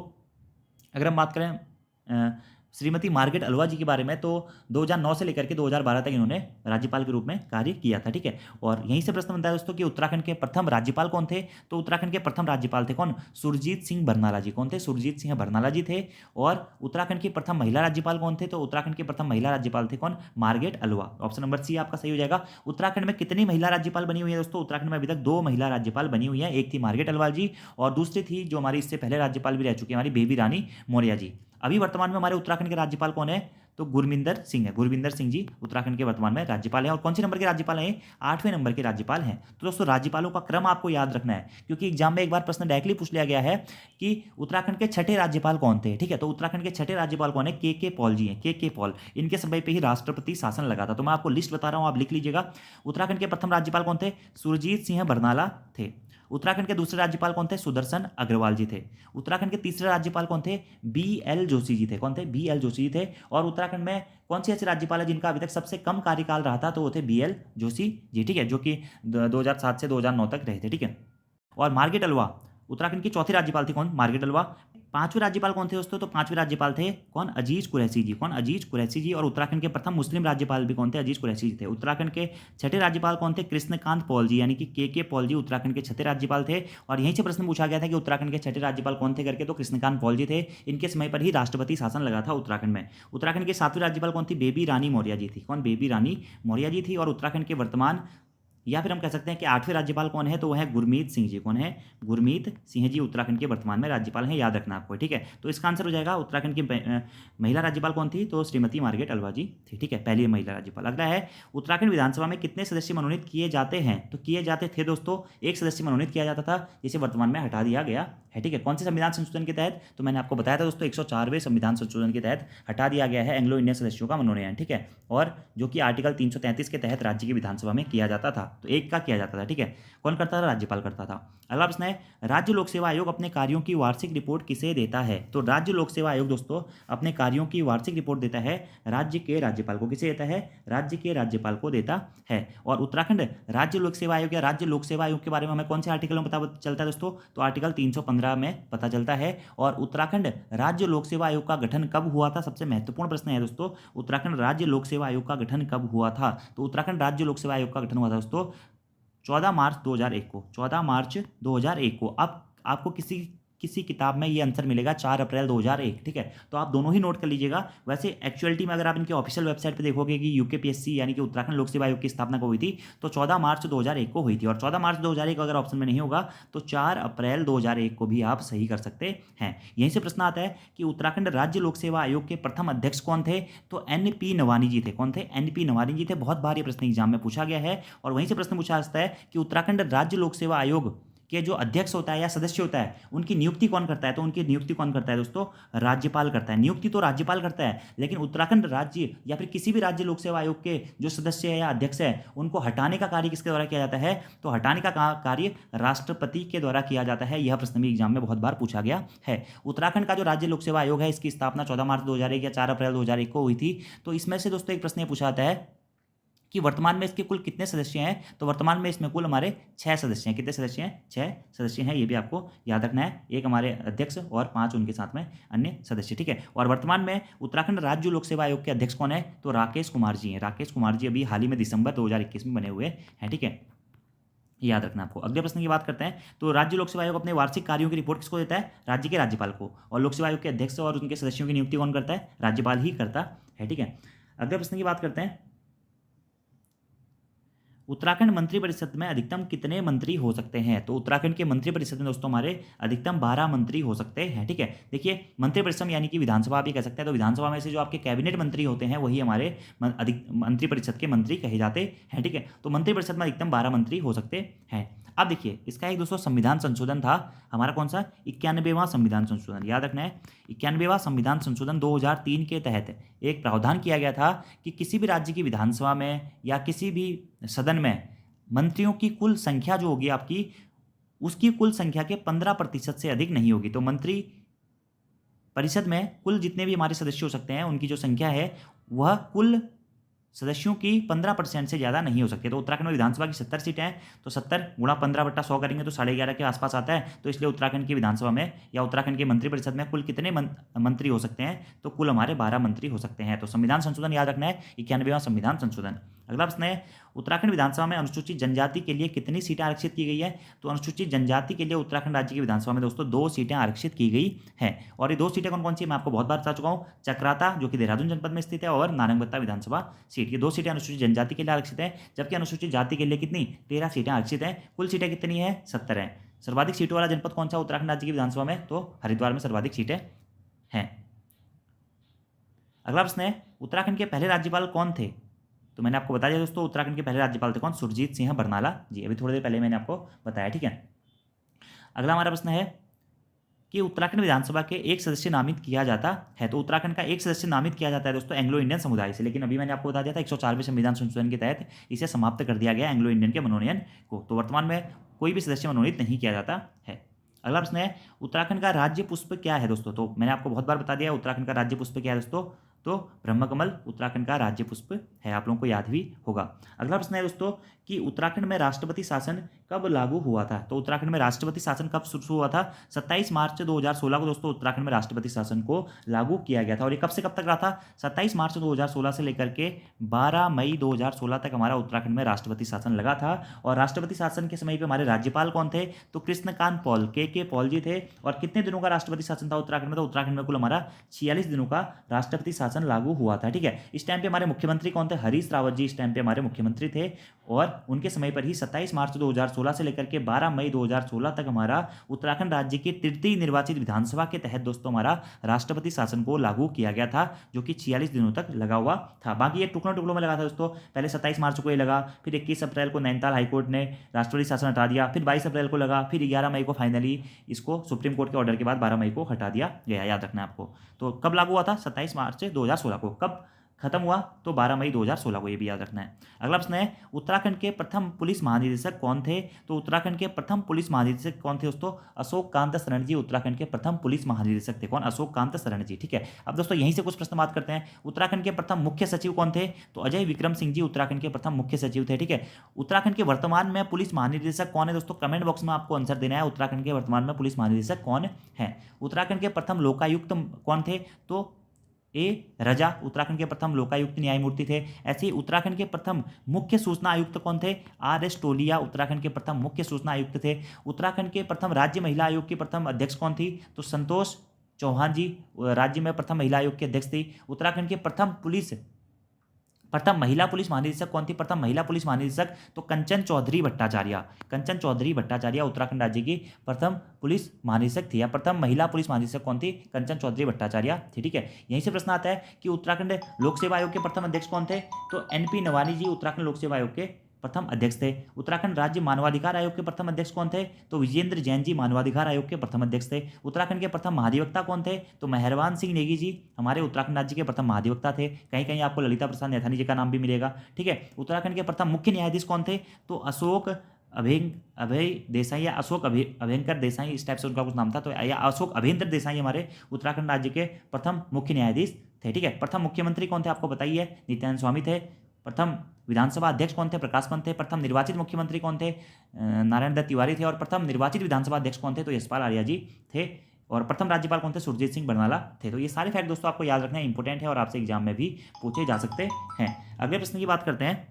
अगर हम बात करें श्रीमती मार्गरेट अल्वा जी के बारे में, तो 2009 से लेकर के 2012 तक इन्होंने राज्यपाल के रूप में कार्य किया था। ठीक है, और यहीं से प्रश्न बनता है दोस्तों कि उत्तराखंड के प्रथम राज्यपाल कौन थे, तो उत्तराखंड के प्रथम राज्यपाल थे कौन, सुरजीत सिंह बरनाला जी। कौन थे, सुरजीत सिंह बरनाला जी थे। और उत्तराखंड की प्रथम महिला राज्यपाल कौन थे, तो उत्तराखंड के प्रथम महिला राज्यपाल थे कौन, Margaret Alva. Option number C आपका सही हो जाएगा। उत्तराखंड में कितनी महिला राज्यपाल बनी हुई है दोस्तों, उत्तराखंड में अभी तक 2 महिला राज्यपाल बनी हुई है। एक थी मार्गरेट अल्वा जी और दूसरी थी जो हमारी इससे पहले राज्यपाल भी रह चुकी है, हमारी बेबी रानी मौर्य जी। अभी वर्तमान में हमारे उत्तराखंड के राज्यपाल कौन है, तो गुरविंदर सिंह है। गुरविंदर सिंह जी उत्तराखंड के वर्तमान में राज्यपाल हैं। और कौन से नंबर के राज्यपाल हैं, 8वें नंबर के राज्यपाल हैं। तो दोस्तों राज्यपालों का क्रम आपको याद रखना है, क्योंकि एग्जाम में एक बार प्रश्न डायरेक्टली पूछ लिया गया है कि उत्तराखंड के छठे राज्यपाल कौन थे। ठीक है, तो उत्तराखंड के छठे राज्यपाल कौन है, के पॉल जी हैं। के पॉल, इनके समय पे ही राष्ट्रपति शासन लगा था। तो मैं आपको लिस्ट बता रहा हूं, आप लिख लीजिएगा। उत्तराखंड के प्रथम राज्यपाल कौन थे, सुरजीत सिंह बरनाला थे। उत्तराखंड के दूसरे राज्यपाल कौन थे, सुदर्शन अग्रवाल जी थे। उत्तराखंड के तीसरे राज्यपाल कौन थे, BL जोशी जी थे। कौन थे, BL जोशी जी थे। और उत्तराखंड में कौन सी ऐसे राज्यपाल है जिनका अभी तक सबसे कम कार्यकाल रहा था, तो वो थे BL जोशी जी। ठीक है, जो कि 2007 से 2009 तक रहे थे। ठीक है, और मार्गरेट अल्वा उत्तराखंड की चौथी राज्यपाल थी कौन, मार्गरेट अल्वा। 5वें राज्यपाल कौन थे दोस्तों, तो 5वें राज्यपाल थे कौन, अजीज कुरैशी जी। कौन, अजीज कुरैशी जी। और उत्तराखंड के प्रथम मुस्लिम राज्यपाल भी कौन थे, अजीज कुरैशी जी थे। उत्तराखंड के छठे राज्यपाल कौन थे, कृष्णकांत पॉल जी, यानी कि के पॉल जी उत्तराखंड के छठे राज्यपाल थे। और यहीं से प्रश्न पूछा गया था कि उत्तराखंड के छठे राज्यपाल कौन थे करके, तो कृष्णकांत पॉल जी थे। इनके समय पर ही राष्ट्रपति शासन लगा था उत्तराखंड में। उत्तराखंड के 7वें राज्यपाल कौन थी, बेबी रानी मौर्य जी थी। कौन, बेबी रानी मौर्य जी थी। और उत्तराखंड के वर्तमान या फिर हम कह सकते हैं कि 8वें राज्यपाल कौन है, तो वह है गुरमीत सिंह जी। कौन है, गुरमीत सिंह जी उत्तराखंड के वर्तमान में राज्यपाल हैं, याद रखना आपको। ठीक है, तो इसका आंसर हो जाएगा उत्तराखंड की महिला राज्यपाल कौन थी, तो श्रीमती मार्गरेट अल्वा जी थी। ठीक है, पहली महिला राज्यपाल। अगला है, उत्तराखंड विधानसभा में कितने सदस्य मनोनीत किए जाते हैं, तो किए जाते थे दोस्तों, 1 सदस्य मनोनीत किया जाता था, जिसे वर्तमान में हटा दिया गया है। ठीक है, कौन से संविधान संशोधन के तहत, तो मैंने आपको बताया था दोस्तों 104वें संविधान संशोधन के तहत हटा दिया गया है एंग्लो इंडियन सदस्यों का मनोनयन। ठीक है, और जो कि आर्टिकल 333 के तहत राज्य की विधानसभा में किया जाता था, तो 1 का किया जाता था। ठीक है, कौन करता था, राज्यपाल करता था। अगला प्रश्न है, राज्य लोक सेवा आयोग अपने कार्यों की वार्षिक रिपोर्ट किसे देता है, तो राज्य लोक सेवा आयोग दोस्तों अपने कार्यों की वार्षिक रिपोर्ट देता है राज्य के राज्यपाल को। किसे देता है, राज्य के राज्यपाल को देता है। और उत्तराखंड राज्य लोक सेवा आयोग या राज्य लोक सेवा आयोग के बारे में हमें कौन से आर्टिकल में पता चलता है दोस्तों, तो आर्टिकल 315 में पता चलता है। और उत्तराखंड राज्य लोक सेवा आयोग का गठन कब हुआ था, सबसे महत्वपूर्ण प्रश्न है दोस्तों, उत्तराखंड राज्य लोक सेवा आयोग का गठन कब हुआ था, तो उत्तराखंड राज्य लोक सेवा आयोग का गठन हुआ था दोस्तों 14 मार्च 2001 को। 14 मार्च 2001 को। अब आपको किसी किताब में ये आंसर मिलेगा 4 अप्रैल 2001। ठीक है, तो आप दोनों ही नोट कर लीजिएगा। वैसे एक्चुअलिटी में अगर आप इनके ऑफिशियल वेबसाइट पे देखोगे कि यूकेपीएससी यानी कि उत्तराखंड लोक सेवा आयोग की स्थापना कब हुई थी, तो 14 मार्च 2001 को हुई थी। और 14 मार्च 2001 अगर ऑप्शन में नहीं होगा तो 4 अप्रैल 2001 को भी आप सही कर सकते हैं। यहीं से प्रश्न आता है कि उत्तराखंड राज्य लोक सेवा आयोग के प्रथम अध्यक्ष कौन थे, तो NP नवानी जी थे। कौन थे, NP नवानी जी थे। बहुत बार ये प्रश्न एग्जाम में पूछा गया है। और वहीं से प्रश्न पूछा जाता है कि उत्तराखंड राज्य लोक सेवा आयोग के जो अध्यक्ष होता है या सदस्य होता है उनकी नियुक्ति कौन करता है? तो उनकी नियुक्ति कौन करता है दोस्तों? राज्यपाल करता है। नियुक्ति तो राज्यपाल करता है, लेकिन उत्तराखंड राज्य या फिर किसी भी राज्य लोक सेवा आयोग के जो सदस्य है या अध्यक्ष है उनको हटाने का कार्य किसके द्वारा किया जाता है? तो हटाने का कार्य राष्ट्रपति के द्वारा किया जाता है। यह प्रश्न भी एग्जाम में बहुत बार पूछा गया है। उत्तराखंड का जो राज्य लोक सेवा आयोग है इसकी स्थापना 14 मार्च 2001 या 4 अप्रैल 2001 को हुई थी। तो इसमें से दोस्तों एक प्रश्न ये पूछा जाता है कि वर्तमान में इसके कुल कितने सदस्य हैं? तो वर्तमान में इसमें कुल हमारे 6 सदस्य हैं। कितने सदस्य हैं? 6 सदस्य हैं। ये भी आपको याद रखना है। एक हमारे अध्यक्ष और 5 उनके साथ में अन्य सदस्य, ठीक है। और वर्तमान में उत्तराखंड राज्य लोक सेवा आयोग के अध्यक्ष कौन है? तो राकेश कुमार जी हैं। राकेश कुमार जी अभी हाल ही में दिसंबर 2021 में बने हुए हैं, ठीक है। याद रखना आपको। अगले प्रश्न की बात करते हैं। तो राज्य लोक सेवा आयोग अपने वार्षिक कार्यों की रिपोर्ट किसको देता है? राज्य के राज्यपाल को। और लोक सेवा आयोग के अध्यक्ष और उनके सदस्यों की नियुक्ति कौन करता है? राज्यपाल ही करता है, ठीक है। अगले प्रश्न की बात करते हैं। उत्तराखंड मंत्रिपरिषद में अधिकतम कितने मंत्री हो सकते हैं? तो उत्तराखंड के मंत्रिपरिषद में दोस्तों हमारे अधिकतम 12 मंत्री हो सकते हैं, ठीक है। देखिए मंत्रिपरिषद यानी कि विधानसभा भी कह सकते हैं। तो विधानसभा में से जो आपके कैबिनेट मंत्री होते हैं वही हमारे अधिक मंत्रिपरिषद के मंत्री कहे जाते हैं, ठीक है। तो मंत्रिपरिषद में अधिकतम 12 मंत्री हो सकते हैं। अब देखिए इसका एक दोस्तों संविधान संशोधन था हमारा, कौन सा? 91वां संविधान संशोधन। याद रखना है 91वां संविधान संशोधन 2003 के तहत एक प्रावधान किया गया था कि किसी भी राज्य की विधानसभा में या किसी भी सदन में मंत्रियों की कुल संख्या जो होगी आपकी उसकी कुल संख्या के 15% से अधिक नहीं होगी। तो मंत्री परिषद में कुल जितने भी हमारे सदस्य हो सकते हैं उनकी जो संख्या है वह कुल सदस्यों की 15% से ज़्यादा नहीं हो सकती। तो उत्तराखंड में विधानसभा की 70 सीटें हैं, तो 70 गुणा 15/100 करेंगे तो 11.5 के आसपास आता है। तो इसलिए उत्तराखंड की विधानसभा में या उत्तराखंड के मंत्रिपरिषद में कुल कितने मंत्री हो सकते हैं? तो कुल हमारे 12 मंत्री हो सकते हैं। तो संविधान संशोधन याद रखना है, 91वां संविधान संशोधन। अगला प्रश्न है उत्तराखंड विधानसभा में अनुसूचित जनजाति के लिए कितनी सीटें आरक्षित की गई है? तो अनुसूचित जनजाति के लिए उत्तराखंड राज्य की विधानसभा में दोस्तों 2 सीटें आरक्षित की गई हैं। और ये 2 सीटें कौन कौन सी? मैं आपको बहुत बार बता चुका हूँ। चक्राता जो कि देहरादून जनपद में स्थित है और नारंगपत्ता विधानसभा सीट। ये 2 सीटें अनुसूचित जनजाति के लिए आरक्षित है, जबकि अनुसूचित जाति के लिए कितनी? 13 सीटें आरक्षित हैं। कुल सीटें कितनी है? 70 हैं। सर्वाधिक सीटों वाला जनपद कौन सा उत्तराखंड राज्य की विधानसभा में? तो हरिद्वार में सर्वाधिक सीटें हैं। अगला प्रश्न है उत्तराखंड के पहले राज्यपाल कौन थे? तो मैंने आपको बता दिया दोस्तों उत्तराखंड के पहले राज्यपाल थे कौन? सुरजीत सिंह बरनाला जी। अभी थोड़ी देर पहले मैंने आपको बताया, ठीक है। अगला हमारा प्रश्न है कि उत्तराखंड विधानसभा के एक सदस्य नामित किया जाता है। तो उत्तराखंड का एक सदस्य नामित किया जाता है दोस्तों एंग्लो इंडियन समुदाय से, लेकिन अभी मैंने आपको बता दिया था 104वें संविधान संशोधन के तहत इसे समाप्त कर दिया गया एंग्लो इंडियन के मनोनयन को। तो वर्तमान में कोई भी सदस्य मनोनीत नहीं किया जाता है। अगला प्रश्न है उत्तराखंड का राज्य पुष्प क्या है दोस्तों? तो मैंने आपको बहुत बार बता दिया उत्तराखंड का राज्य पुष्प क्या है दोस्तों? तो ब्रह्मकमल उत्तराखंड का राज्य पुष्प है, आप लोगों को याद भी होगा। अगला प्रश्न है दोस्तों कि उत्तराखंड में राष्ट्रपति शासन कब लागू हुआ था? तो उत्तराखंड में राष्ट्रपति शासन कब शुरू हुआ था? 27 मार्च 2016 को दोस्तों उत्तराखंड में राष्ट्रपति शासन को लागू किया गया था। और ये कब से कब तक रहा था? 27 मार्च 2016 से लेकर के 12 मई 2016 तक हमारा उत्तराखंड में राष्ट्रपति शासन लगा था। और राष्ट्रपति शासन के समय पे हमारे राज्यपाल कौन थे? तो कृष्णकांत पॉल के पॉल जी थे। और कितने दिनों का राष्ट्रपति शासन था उत्तराखंड में? तो उत्तराखंड में कुल हमारा 46 दिनों का राष्ट्रपति शासन लागू हुआ था, ठीक है। इस टाइम पे हमारे मुख्यमंत्री कौन थे? हरीश रावत जी इस टाइम पे हमारे मुख्यमंत्री थे। और उनके समय पर ही 27 मार्च 2016 से लेकर के 12 मई 2016 तक हमारा उत्तराखंड राज्य की तृतीय निर्वाचित विधानसभा के तहत दोस्तों हमारा राष्ट्रपति शासन को लागू किया गया था, जो कि 46 दिनों तक लगा हुआ था। बाकी ये टुकड़ों टुकड़ों में लगा था दोस्तों। पहले 27 मार्च को ये लगा, फिर 21 अप्रैल को नैनीताल हाईकोर्ट ने राष्ट्रपति शासन हटा दिया, फिर 22 अप्रैल को लगा, फिर 11 मई को फाइनली इसको सुप्रीम कोर्ट के ऑर्डर के बाद 12 मई को हटा दिया गया। याद रखना है आपको। तो कब लागू हुआ था? 27 मार्च 2016 को। कब खत्म हुआ? तो 12 मई 2016 को। ये भी याद रखना है। अगला प्रश्न है उत्तराखंड के प्रथम पुलिस महानिदेशक कौन थे? तो उत्तराखंड के प्रथम पुलिस महानिदेशक कौन थे दोस्तों? अशोक कांत शरण जी उत्तराखंड के प्रथम पुलिस महानिदेशक थे। कौन? अशोक कांत शरण जी, ठीक है। अब दोस्तों यहीं से कुछ प्रश्न बात करते हैं। उत्तराखंड के प्रथम मुख्य सचिव कौन थे? तो अजय विक्रम सिंह जी उत्तराखंड के प्रथम मुख्य सचिव थे, ठीक है। उत्तराखंड के वर्तमान में पुलिस महानिदेशक कौन है दोस्तों? कमेंट बॉक्स में आपको आंसर देना है। उत्तराखंड के वर्तमान में पुलिस महानिदेशक कौन है? उत्तराखंड के प्रथम लोकायुक्त कौन थे? तो ए रजा उत्तराखंड के प्रथम लोकायुक्त न्यायमूर्ति थे। ऐसे ही उत्तराखंड के प्रथम मुख्य सूचना आयुक्त कौन थे? RS टोलिया उत्तराखंड के प्रथम मुख्य सूचना आयुक्त थे। उत्तराखंड के प्रथम राज्य महिला आयोग की प्रथम अध्यक्ष कौन थी? तो संतोष चौहान जी राज्य में प्रथम महिला आयोग की अध्यक्ष थी। उत्तराखंड के प्रथम महिला पुलिस महानिदेशक कौन थी? प्रथम महिला पुलिस महानिदेशक तो कंचन चौधरी भट्टाचार्य। कंचन चौधरी भट्टाचार्य उत्तराखंड राज्य की प्रथम पुलिस महानिदेशक थी, या प्रथम महिला पुलिस महानिदेशक कौन थी? कंचन चौधरी भट्टाचार्य थी, ठीक है। यहीं से प्रश्न आता है कि उत्तराखंड लोक सेवा आयोग के प्रथम अध्यक्ष कौन थे? तो NP नवानी जी उत्तराखंड लोक सेवा आयोग के प्रथम अध्यक्ष थे। उत्तराखंड राज्य मानवाधिकार आयोग के प्रथम अध्यक्ष कौन थे? तो विजेंद्र जैन जी मानवाधिकार आयोग के प्रथम अध्यक्ष थे। उत्तराखंड के प्रथम महाधिवक्ता कौन थे? तो मेहरबान सिंह नेगी जी हमारे उत्तराखंड राज्य के प्रथम महाधिवक्ता थे। कहीं कहीं आपको ललिता प्रसाद नैथानी जी का नाम भी मिलेगा। ठीक है, उत्तराखंड के प्रथम मुख्य न्यायाधीश कौन थे? तो अशोक अभय देसाई या अशोक अभयंकर देसाई, इस टाइप से उनका कुछ नाम था, तो या अशोक अभेंद्र देसाई हमारे उत्तराखंड राज्य के प्रथम मुख्य न्यायाधीश थे। ठीक है, प्रथम मुख्यमंत्री कौन थे आपको बताइए? नित्यानंद स्वामी थे। प्रथम विधानसभा अध्यक्ष कौन थे? प्रकाश पंत थे। प्रथम निर्वाचित मुख्यमंत्री कौन थे? नारायण दत्त तिवारी थे। और प्रथम निर्वाचित विधानसभा अध्यक्ष कौन थे? तो यशपाल आर्या जी थे। और प्रथम राज्यपाल कौन थे? सुरजीत सिंह बरनाला थे। तो ये सारे फैक्ट दोस्तों आपको याद रखना इंपॉर्टेंट है और आपसे एग्जाम में भी पूछे जा सकते हैं। अगले प्रश्न की बात करते हैं।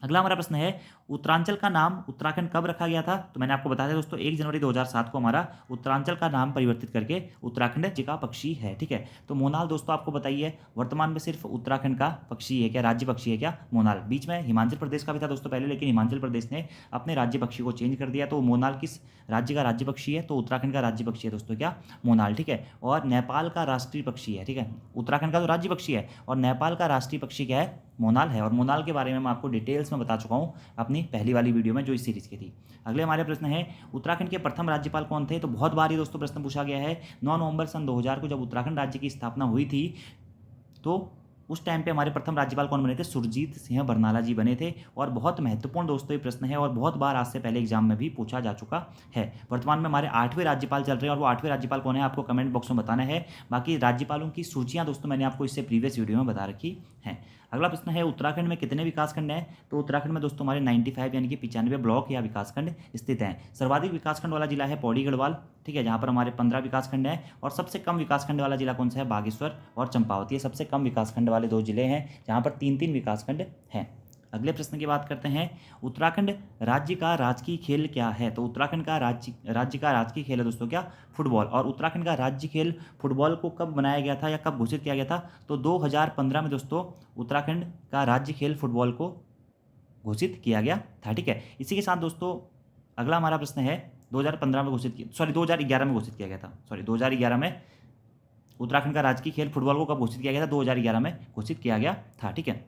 अगला हमारा प्रश्न है, उत्तरांचल का नाम उत्तराखंड कब रखा गया था? तो मैंने आपको बताया था दोस्तों 1 जनवरी 2007 को हमारा उत्तरांचल का नाम परिवर्तित करके उत्तराखंड जी का पक्षी है। ठीक है, तो मोनाल दोस्तों आपको बताइए वर्तमान में सिर्फ उत्तराखंड का पक्षी है क्या, राज्य पक्षी है क्या मोनाल? बीच में हिमाचल प्रदेश का भी था दोस्तों पहले, लेकिन हिमाचल प्रदेश ने अपने राज्य पक्षी को चेंज कर दिया। तो मोनाल किस राज्य का राज्य पक्षी है? तो उत्तराखंड का राज्य पक्षी है दोस्तों क्या, मोनाल। ठीक है, और नेपाल का राष्ट्रीय पक्षी है। ठीक है, उत्तराखंड का तो राज्य पक्षी है और नेपाल का राष्ट्रीय पक्षी क्या है? मोनाल है। और मोनाल के बारे में मैं आपको डिटेल्स में बता चुका हूँ अपनी पहली वाली वीडियो में जो इस सीरीज की थी। अगले हमारे प्रश्न है, उत्तराखंड के प्रथम राज्यपाल कौन थे? तो बहुत बार ये दोस्तों प्रश्न पूछा गया है। 9 नवंबर सन 2000 को जब उत्तराखंड राज्य की स्थापना हुई थी तो उस टाइम पे हमारे प्रथम राज्यपाल कौन बने थे? सुरजीत सिंह बरनाला जी बने थे। और बहुत महत्वपूर्ण दोस्तों ये प्रश्न है और बहुत बार आज से पहले एग्जाम में भी पूछा जा चुका है। वर्तमान में हमारे 8वें राज्यपाल चल रहे हैं और वो 8वें राज्यपाल कौन है आपको कमेंट बॉक्स में बताना है। बाकी राज्यपालों की सूचियां दोस्तों मैंने आपको इससे प्रीवियस वीडियो में बता रखी हैं। अगला प्रश्न है, उत्तराखंड में कितने विकासखंड हैं? तो उत्तराखंड में दोस्तों हमारे 95 यानी कि 95 ब्लॉक या विकासखंड स्थित हैं। सर्वाधिक विकासखंड वाला जिला है पौड़ी गढ़वाल। ठीक है, जहाँ पर हमारे 15 विकासखंड हैं। और सबसे कम विकासखंड वाला जिला कौन सा है? बागेश्वर और चंपावत। ये सबसे कम विकासखंड वाले 2 जिले हैं जहाँ पर 3-3 विकासखंड हैं। अगले प्रश्न की बात करते हैं, उत्तराखंड राज्य का राजकीय खेल क्या है? तो उत्तराखंड का राज्य का राजकीय खेल है दोस्तों क्या, फुटबॉल। और उत्तराखंड का राज्य खेल फुटबॉल को कब बनाया गया था या कब घोषित किया गया था? तो 2015 में दोस्तों उत्तराखंड का राज्य खेल फुटबॉल को घोषित किया गया था। ठीक है, इसी के साथ दोस्तों अगला हमारा प्रश्न है, 2015 में घोषित किया, सॉरी 2011 में घोषित किया गया था, सॉरी 2011 में उत्तराखंड का राजकीय खेल फुटबॉल को कब घोषित किया गया था? 2011 में घोषित किया गया था। ठीक है,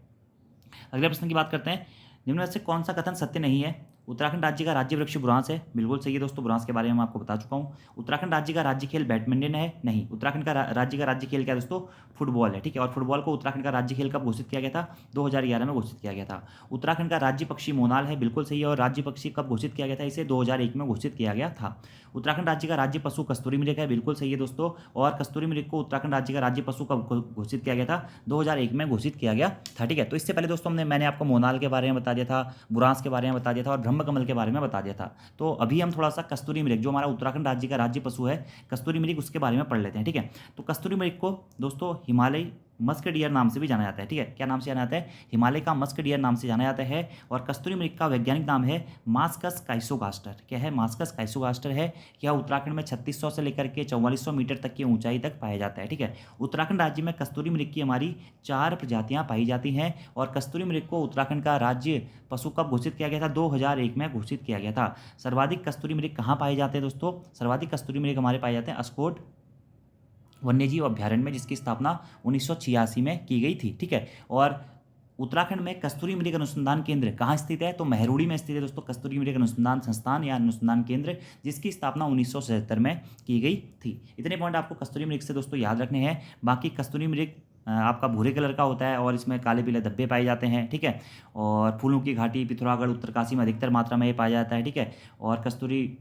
अगले प्रश्न की बात करते हैं, निम्न में से कौन सा कथन सत्य नहीं है? उत्तराखंड राज्य का राज्य वृक्ष बुरांस है। बिल्कुल सही है दोस्तों, बुरांस के बारे में मैं आपको बता चुका हूँ। उत्तराखंड राज्य का राज्य खेल बैडमिंटन है। नहीं, उत्तराखंड का राज्य का राज्य खेल क्या है दोस्तों? फुटबॉल है। ठीक है, और फुटबॉल को उत्तराखंड का राज्य खेल कब घोषित किया गया था? 2011 में घोषित किया गया था। उत्तराखंड का राज्य पक्षी मोनाल है। बिल्कुल सही है, और राज्य पक्षी कब घोषित किया गया था? इसे 2001 में घोषित किया गया था। उत्तराखंड राज्य का राज्य पशु कस्तूरी मृग है। बिल्कुल सही है दोस्तों, और कस्तूरी मृग को उत्तराखंड राज्य का राज्य पशु कब घोषित किया गया था? 2001 में घोषित किया गया था। ठीक है, तो इससे पहले दोस्तों मैंने आपको मोनाल के बारे में बता दिया था, बुरांस के बारे में बता दिया था और ब्रह्मकमल के बारे में बता दिया था। तो अभी हम थोड़ा सा कस्तूरी मृग जो हमारा उत्तराखंड राज्य का राज्य पशु है कस्तूरी मृग, उसके बारे में पढ़ लेते हैं। ठीक है, तो कस्तूरी मृग को दोस्तों हिमालय मस्क डियर नाम से भी जाना जाता है। ठीक है, क्या नाम से जाना जाता है? हिमालय का मस्क डियर नाम से जाना जाता है। और कस्तूरी मृग का वैज्ञानिक नाम है मास्कस काइसोगास्टर। क्या है? मास्कस काइसोगास्टर है। यह उत्तराखंड में 3600 से लेकर के 4400 मीटर तक की ऊंचाई तक पाया जाता है। ठीक है, उत्तराखंड राज्य में कस्तूरी मृग की हमारी 4 प्रजातियां पाई जाती हैं। और कस्तूरी मृग को उत्तराखंड का राज्य पशु कब घोषित किया गया था? 2001 में घोषित किया गया था। सर्वाधिक कस्तूरी मृग कहाँ पाए जाते हैं दोस्तों? सर्वाधिक कस्तूरी मृग हमारे पाए जाते हैं अस्कोट वन्यजीव अभ्यारण्य में, जिसकी स्थापना 1986 में की गई थी। ठीक है, और उत्तराखंड में कस्तूरी मृग अनुसंधान केंद्र कहाँ स्थित है? तो मेहरुड़ी में स्थित है दोस्तों कस्तूरी मृग अनुसंधान संस्थान या अनुसंधान केंद्र, जिसकी स्थापना 1977 में की गई थी। इतने पॉइंट आपको कस्तूरी मृग से दोस्तों याद रखने हैं। बाकी कस्तूरी मृग आपका भूरे कलर का होता है और इसमें काले पीले धब्बे पाए जाते हैं। ठीक है, और फूलों की घाटी पिथौरागढ़ उत्तरकाशी में अधिकतर मात्रा में ये पाया जाता है। ठीक है, और कस्तूरी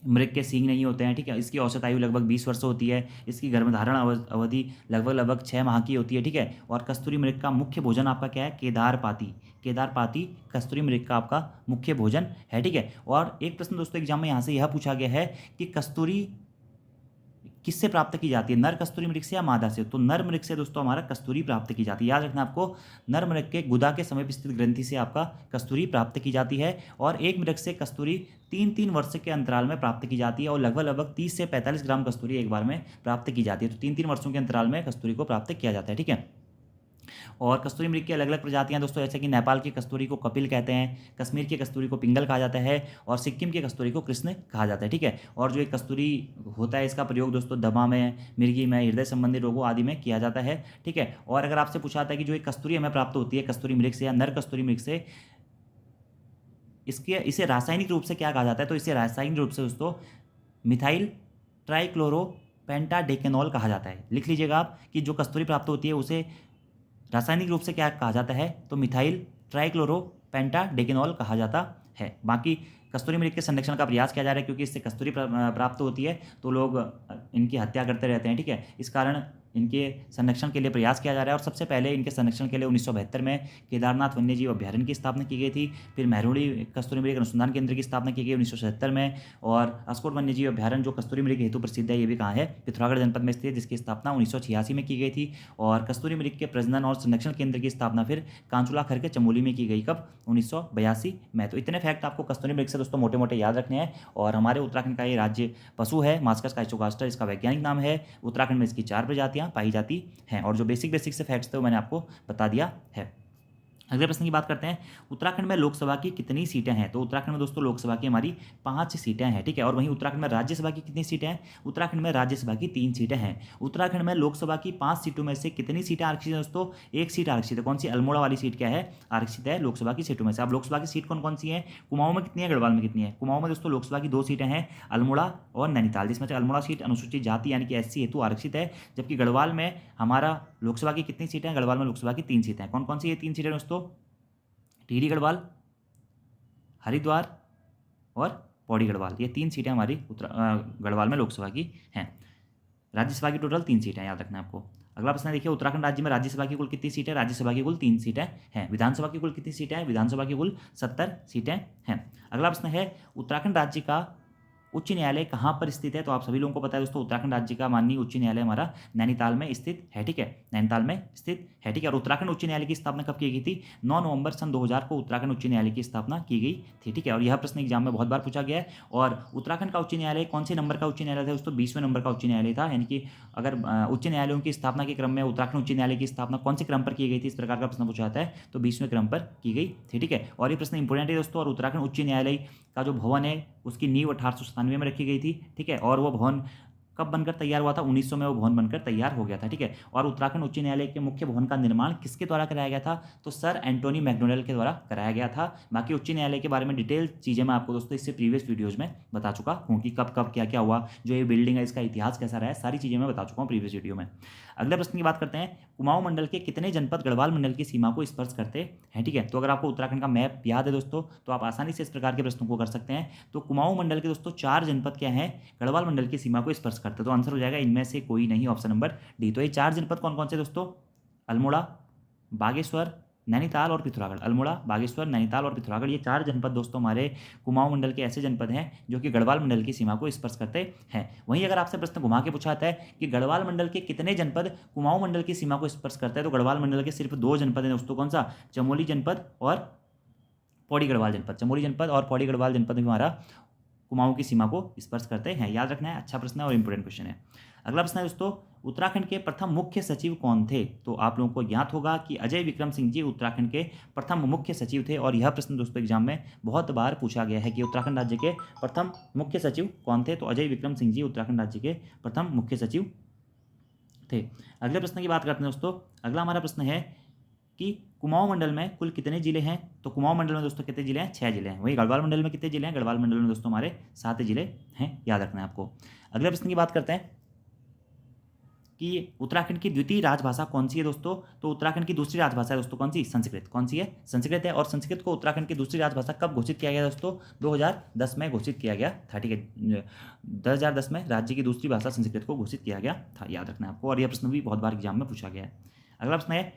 मृग के सींग नहीं होते हैं। ठीक है, इसकी औसत आयु लगभग 20 वर्ष होती है। इसकी गर्भधारण अवधि लगभग 6 माह की होती है। ठीक है, और कस्तूरी मृग का मुख्य भोजन आपका क्या है? केदारपाती। केदारपाती कस्तूरी मृग का आपका मुख्य भोजन है। ठीक है, और एक प्रश्न दोस्तों एग्जाम में यहाँ से यह पूछा गया है कि कस्तूरी किससे प्राप्त की जाती है? नर कस्तूरी मृग से या मादा से? तो नर मृग से दोस्तों हमारा कस्तूरी प्राप्त की जाती है। याद रखना आपको, नर मृग के गुदा के समीप स्थित ग्रंथि से आपका कस्तूरी प्राप्त की जाती है। और एक मृग से कस्तूरी 3-3 वर्ष के अंतराल में प्राप्त की जाती है। और लगभग 30 से 45 ग्राम कस्तूरी एक बार में प्राप्त की जाती है। तो 3-3 वर्षों के अंतराल में कस्तूरी को प्राप्त किया जाता है। ठीक है, और कस्तूरी मृग की अलग अलग प्रजातियां दोस्तों, जैसे कि नेपाल की कस्तूरी को कपिल कहते हैं, कश्मीर की कस्तूरी को पिंगल कहा जाता है, और सिक्किम की कस्तूरी को कृष्ण कहा जाता है। ठीक है, और जो एक कस्तूरी होता है इसका प्रयोग दोस्तों दमा में, मिर्गी में, हृदय संबंधी रोगों आदि में किया जाता है। ठीक है, और अगर आपसे पूछा जाता है कि जो एक कस्तूरी हमें प्राप्त होती है कस्तूरी मृग से या नर कस्तूरी मृग से, इसे रासायनिक रूप से क्या कहा जाता है, तो इसे रासायनिक रूप से दोस्तों मिथाइल ट्राइक्लोरोपेंटाडेकेनॉल कहा जाता है। लिख लीजिएगा आप कि जो कस्तूरी प्राप्त होती है उसे रासायनिक रूप से क्या कहा जाता है, तो मिथाइल ट्राइक्लोरोपेंटाडेकेनॉल कहा जाता है। बाकी कस्तूरी मृग के संरक्षण का प्रयास किया जा रहा है, क्योंकि इससे कस्तूरी प्राप्त होती है तो लोग इनकी हत्या करते रहते हैं, ठीक है। इस कारण इनके संरक्षण के लिए प्रयास किया जा रहा है। और सबसे पहले इनके संरक्षण के लिए 1972 में केदारनाथ वन्यजीव अभ्यारण्य की स्थापना की गई थी। फिर महरोली कस्तूरी मृग अनुसंधान केंद्र की स्थापना की गई 1977 में। और अस्कोट वन्यजीव अभ्यारण्य जो कस्तूरी मृग हेतु प्रसिद्ध है, ये भी कहाँ है, पिथौरागढ़ जनपद में स्थित है, जिसकी स्थापना 1986 में की गई थी। और कस्तूरी मृग के प्रजनन और संरक्षण केंद्र की स्थापना फिर कांचुला खर के चमोली में की गई, कब, 1982 में। तो इतने फैक्ट आपको कस्तूरी मृग से दोस्तों मोटे मोटे याद रखने हैं। और हमारे उत्तराखंड का ये राज्य पशु है, मास्कस काइचोगास्टर इसका वैज्ञानिक नाम है। उत्तराखंड में इसकी 4 प्रजातियां पाई जाती हैं। और जो बेसिक से फैक्ट्स थे वो मैंने आपको बता दिया है। अगले प्रश्न की बात करते हैं, उत्तराखंड में लोकसभा की कितनी सीटें हैं। तो उत्तराखंड में दोस्तों लोकसभा की हमारी 5 सीटें हैं, ठीक है। और वहीं उत्तराखंड में राज्यसभा की कितनी सीटें हैं, उत्तराखंड में राज्यसभा की 3 सीटें हैं। उत्तराखंड में लोकसभा की 5 सीटों में से कितनी सीटें आरक्षित हैं दोस्तों, 1 सीट आरक्षित है। कौन सी, अल्मोड़ा वाली सीट क्या है, आरक्षित है लोकसभा की सीटों में से। अब लोकसभा की सीट कौन कौन सी है, कुमाऊं में कितनी है, गढ़वाल में कितनी है। कुमाऊं में दोस्तों लोकसभा की 2 सीटें हैं, अल्मोड़ा और नैनीताल, जिसमें से अल्मोड़ा सीट अनुसूचित जाति यानी कि SC हेतु आरक्षित है। जबकि गढ़वाल में हमारा लोकसभा की कितनी सीटें हैं, गढ़वाल में लोकसभा की 3 सीटें हैं। कौन कौन सी ये 3 सीटें दोस्तों, टिहरी गढ़वाल, हरिद्वार और पौड़ी गढ़वाल, ये 3 सीटें हमारी गढ़वाल में लोकसभा की हैं। राज्यसभा की टोटल 3 सीटें, याद रखना है आपको। अगला प्रश्न देखिए, उत्तराखंड राज्य में राज्यसभा की कुल कितनी सीटें, राज्यसभा की कुल 3 सीटें हैं। विधानसभा की कुल कितनी सीटें हैं, विधानसभा की कुल 70 सीटें हैं। अगला प्रश्न है, उत्तराखंड राज्य का उच्च न्यायालय कहाँ पर स्थित है। तो आप सभी लोगों को पता है दोस्तों, उत्तराखंड राज्य का माननीय उच्च न्यायालय हमारा नैनीताल में स्थित है, ठीक है, नैनीताल में स्थित है, ठीक है। और उत्तराखंड उच्च न्यायालय की स्थापना कब की गई थी, 9 नवंबर सन 2000 को उत्तराखंड उच्च न्यायालय की स्थापना की गई थी, ठीक है। और यह प्रश्न एग्जाम में बहुत बार पूछा गया है। और उत्तराखंड का उच्च न्यायालय कौन से नंबर का उच्च न्यायालय था दोस्तों, 20वें नंबर का उच्च न्यायालय था। यानी कि अगर उच्च न्यायालयों की स्थापना के क्रम में उत्तराखंड उच्च न्यायालय की स्थापना कौन से क्रम पर की गई थी, इस प्रकार का प्रश्न पूछा जाता है, तो 20वें क्रम पर की गई थी, ठीक है। और ये प्रश्न इंपोर्टेंट है दोस्तों। और उत्तराखंड उच्च न्यायालय का जो भवन है उसकी नींव 1897 में रखी गई थी, ठीक है। और वो भवन कब बनकर तैयार हुआ था, 1900 में वो भवन बनकर तैयार हो गया था, ठीक है। और उत्तराखंड उच्च न्यायालय के मुख्य भवन का निर्माण किसके द्वारा कराया गया था, तो सर एंटोनी मैकडोनल के द्वारा कराया गया था। बाकी उच्च न्यायालय के बारे में डिटेल चीज़ें मैं आपको दोस्तों इससे प्रीवियस वीडियोज़ में बता चुका हूँ कि कब कब क्या क्या हुआ, जो ये बिल्डिंग है इसका इतिहास कैसा रहा है, सारी चीज़ें मैं बता चुका हूँ प्रीवियस वीडियो में। अगले प्रश्न की बात करते हैं, कुमाऊं मंडल के कितने जनपद गढ़वाल मंडल की सीमा को स्पर्श करते हैं, ठीक है। तो अगर आपको उत्तराखंड का मैप याद है दोस्तों, तो आप आसानी से इस प्रकार के प्रश्नों को कर सकते हैं। तो कुमाऊं मंडल के दोस्तों 4 जनपद क्या हैं, गढ़वाल मंडल की सीमा को स्पर्श करते हैं। तो आंसर हो जाएगा इनमें से कोई नहीं, ऑप्शन नंबर डी। तो ये 4 जनपद कौन कौन से दोस्तों, अल्मोड़ा, बागेश्वर, नैनीताल और पिथौरागढ़। अल्मोड़ा, बागेश्वर, नैनीताल और पिथौरागढ़, ये 4 जनपद दोस्तों हमारे कुमाऊं मंडल के ऐसे जनपद हैं जो कि गढ़वाल मंडल की सीमा को स्पर्श करते हैं। वहीं अगर आपसे प्रश्न घुमा के पूछा जाता है कि गढ़वाल मंडल के कितने जनपद कुमाऊं मंडल की सीमा को स्पर्श करते हैं, तो गढ़वाल मंडल के सिर्फ 2 जनपद हैं दोस्तों। कौन सा, चमोली जनपद और पौड़ी गढ़वाल जनपद। चमोली जनपद और पौड़ी गढ़वाल जनपद में हमारा कुमाऊं की सीमा को स्पर्श करते हैं, याद रखना है। अच्छा प्रश्न है और इंपोर्टेंट क्वेश्चन है। अगला प्रश्न है दोस्तों, उत्तराखंड के प्रथम मुख्य सचिव कौन थे। तो आप लोगों को ज्ञात होगा कि अजय विक्रम सिंह जी उत्तराखंड के प्रथम मुख्य सचिव थे। और यह प्रश्न दोस्तों एग्जाम में बहुत बार पूछा गया है कि उत्तराखंड राज्य के प्रथम मुख्य सचिव कौन थे। तो अजय विक्रम सिंह जी उत्तराखंड राज्य के प्रथम मुख्य सचिव थे। अगले प्रश्न की बात करते हैं दोस्तों। अगला हमारा प्रश्न है कि कुमाऊं मंडल में कुल कितने जिले हैं। तो कुमाऊं मंडल में दोस्तों कितने जिले हैं, 6 जिले हैं। वही गढ़वाल मंडल में कितने जिले हैं, गढ़वाल मंडल में दोस्तों हमारे 7 जिले हैं, याद रखना है आपको। अगले प्रश्न की बात करते हैं कि उत्तराखंड की द्वितीय राजभाषा कौन सी है दोस्तों। तो उत्तराखंड की दूसरी राजभाषा है दोस्तों कौन सी, संस्कृत। कौन सी है, संस्कृत है। और संस्कृत को उत्तराखंड की दूसरी राजभाषा कब घोषित किया गया दोस्तों, 2010 में घोषित किया गया था, ठीक है। 2010 में राज्य की दूसरी भाषा संस्कृत को घोषित किया गया था, याद रखना है आपको। और यह प्रश्न भी बहुत बार एग्जाम में पूछा गया है। अगला प्रश्न है,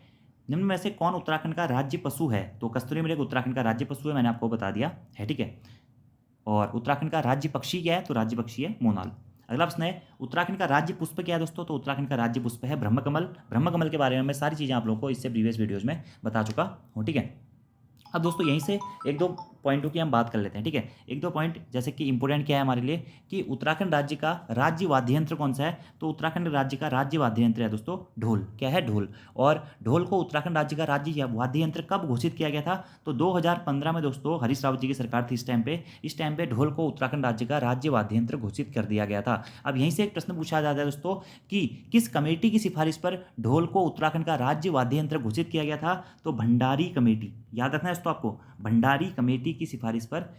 निम्न में से कौन उत्तराखंड का राज्य पशु है। तो कस्तूरी मृग उत्तराखंड का राज्य पशु है, मैंने आपको बता दिया है, ठीक है। और उत्तराखंड का राज्य पक्षी क्या है, तो राज्य पक्षी है मोनाल। अगला प्रश्न है, उत्तराखंड का राज्य पुष्प क्या है दोस्तों। तो उत्तराखंड का राज्य पुष्प है ब्रह्मकमल। ब्रह्मकमल के बारे में मैं सारी चीज़ें आप लोगों को इससे प्रीवियस वीडियोज़ में बता चुका हूँ, ठीक है। अब दोस्तों यहीं से 1-2 पॉइंटों की हम बात कर लेते हैं, ठीक है। 1-2 पॉइंट जैसे कि इंपॉर्टेंट क्या है हमारे लिए कि उत्तराखंड राज्य का राज्य वाद्य यंत्र कौन सा है। तो उत्तराखंड राज्य का राज्य वाद्य यंत्र है दोस्तों ढोल। क्या है, ढोल। और ढोल को उत्तराखंड राज्य का राज्य वाद्य यंत्र कब घोषित किया गया था। तो 2015 में दोस्तों हरीश रावत जी की सरकार थी इस टाइम पे ढोल को उत्तराखंड राज्य का राज्य वाद्य यंत्र घोषित कर दिया गया था। अब यहीं से एक प्रश्न पूछा जाता है दोस्तों कि किस कमेटी की सिफारिश पर ढोल को उत्तराखंड का राज्य वाद्य यंत्र घोषित किया गया था। तो भंडारी कमेटी, याद रखना है दोस्तों आपको, भंडारी कमेटी की सिफारिश पर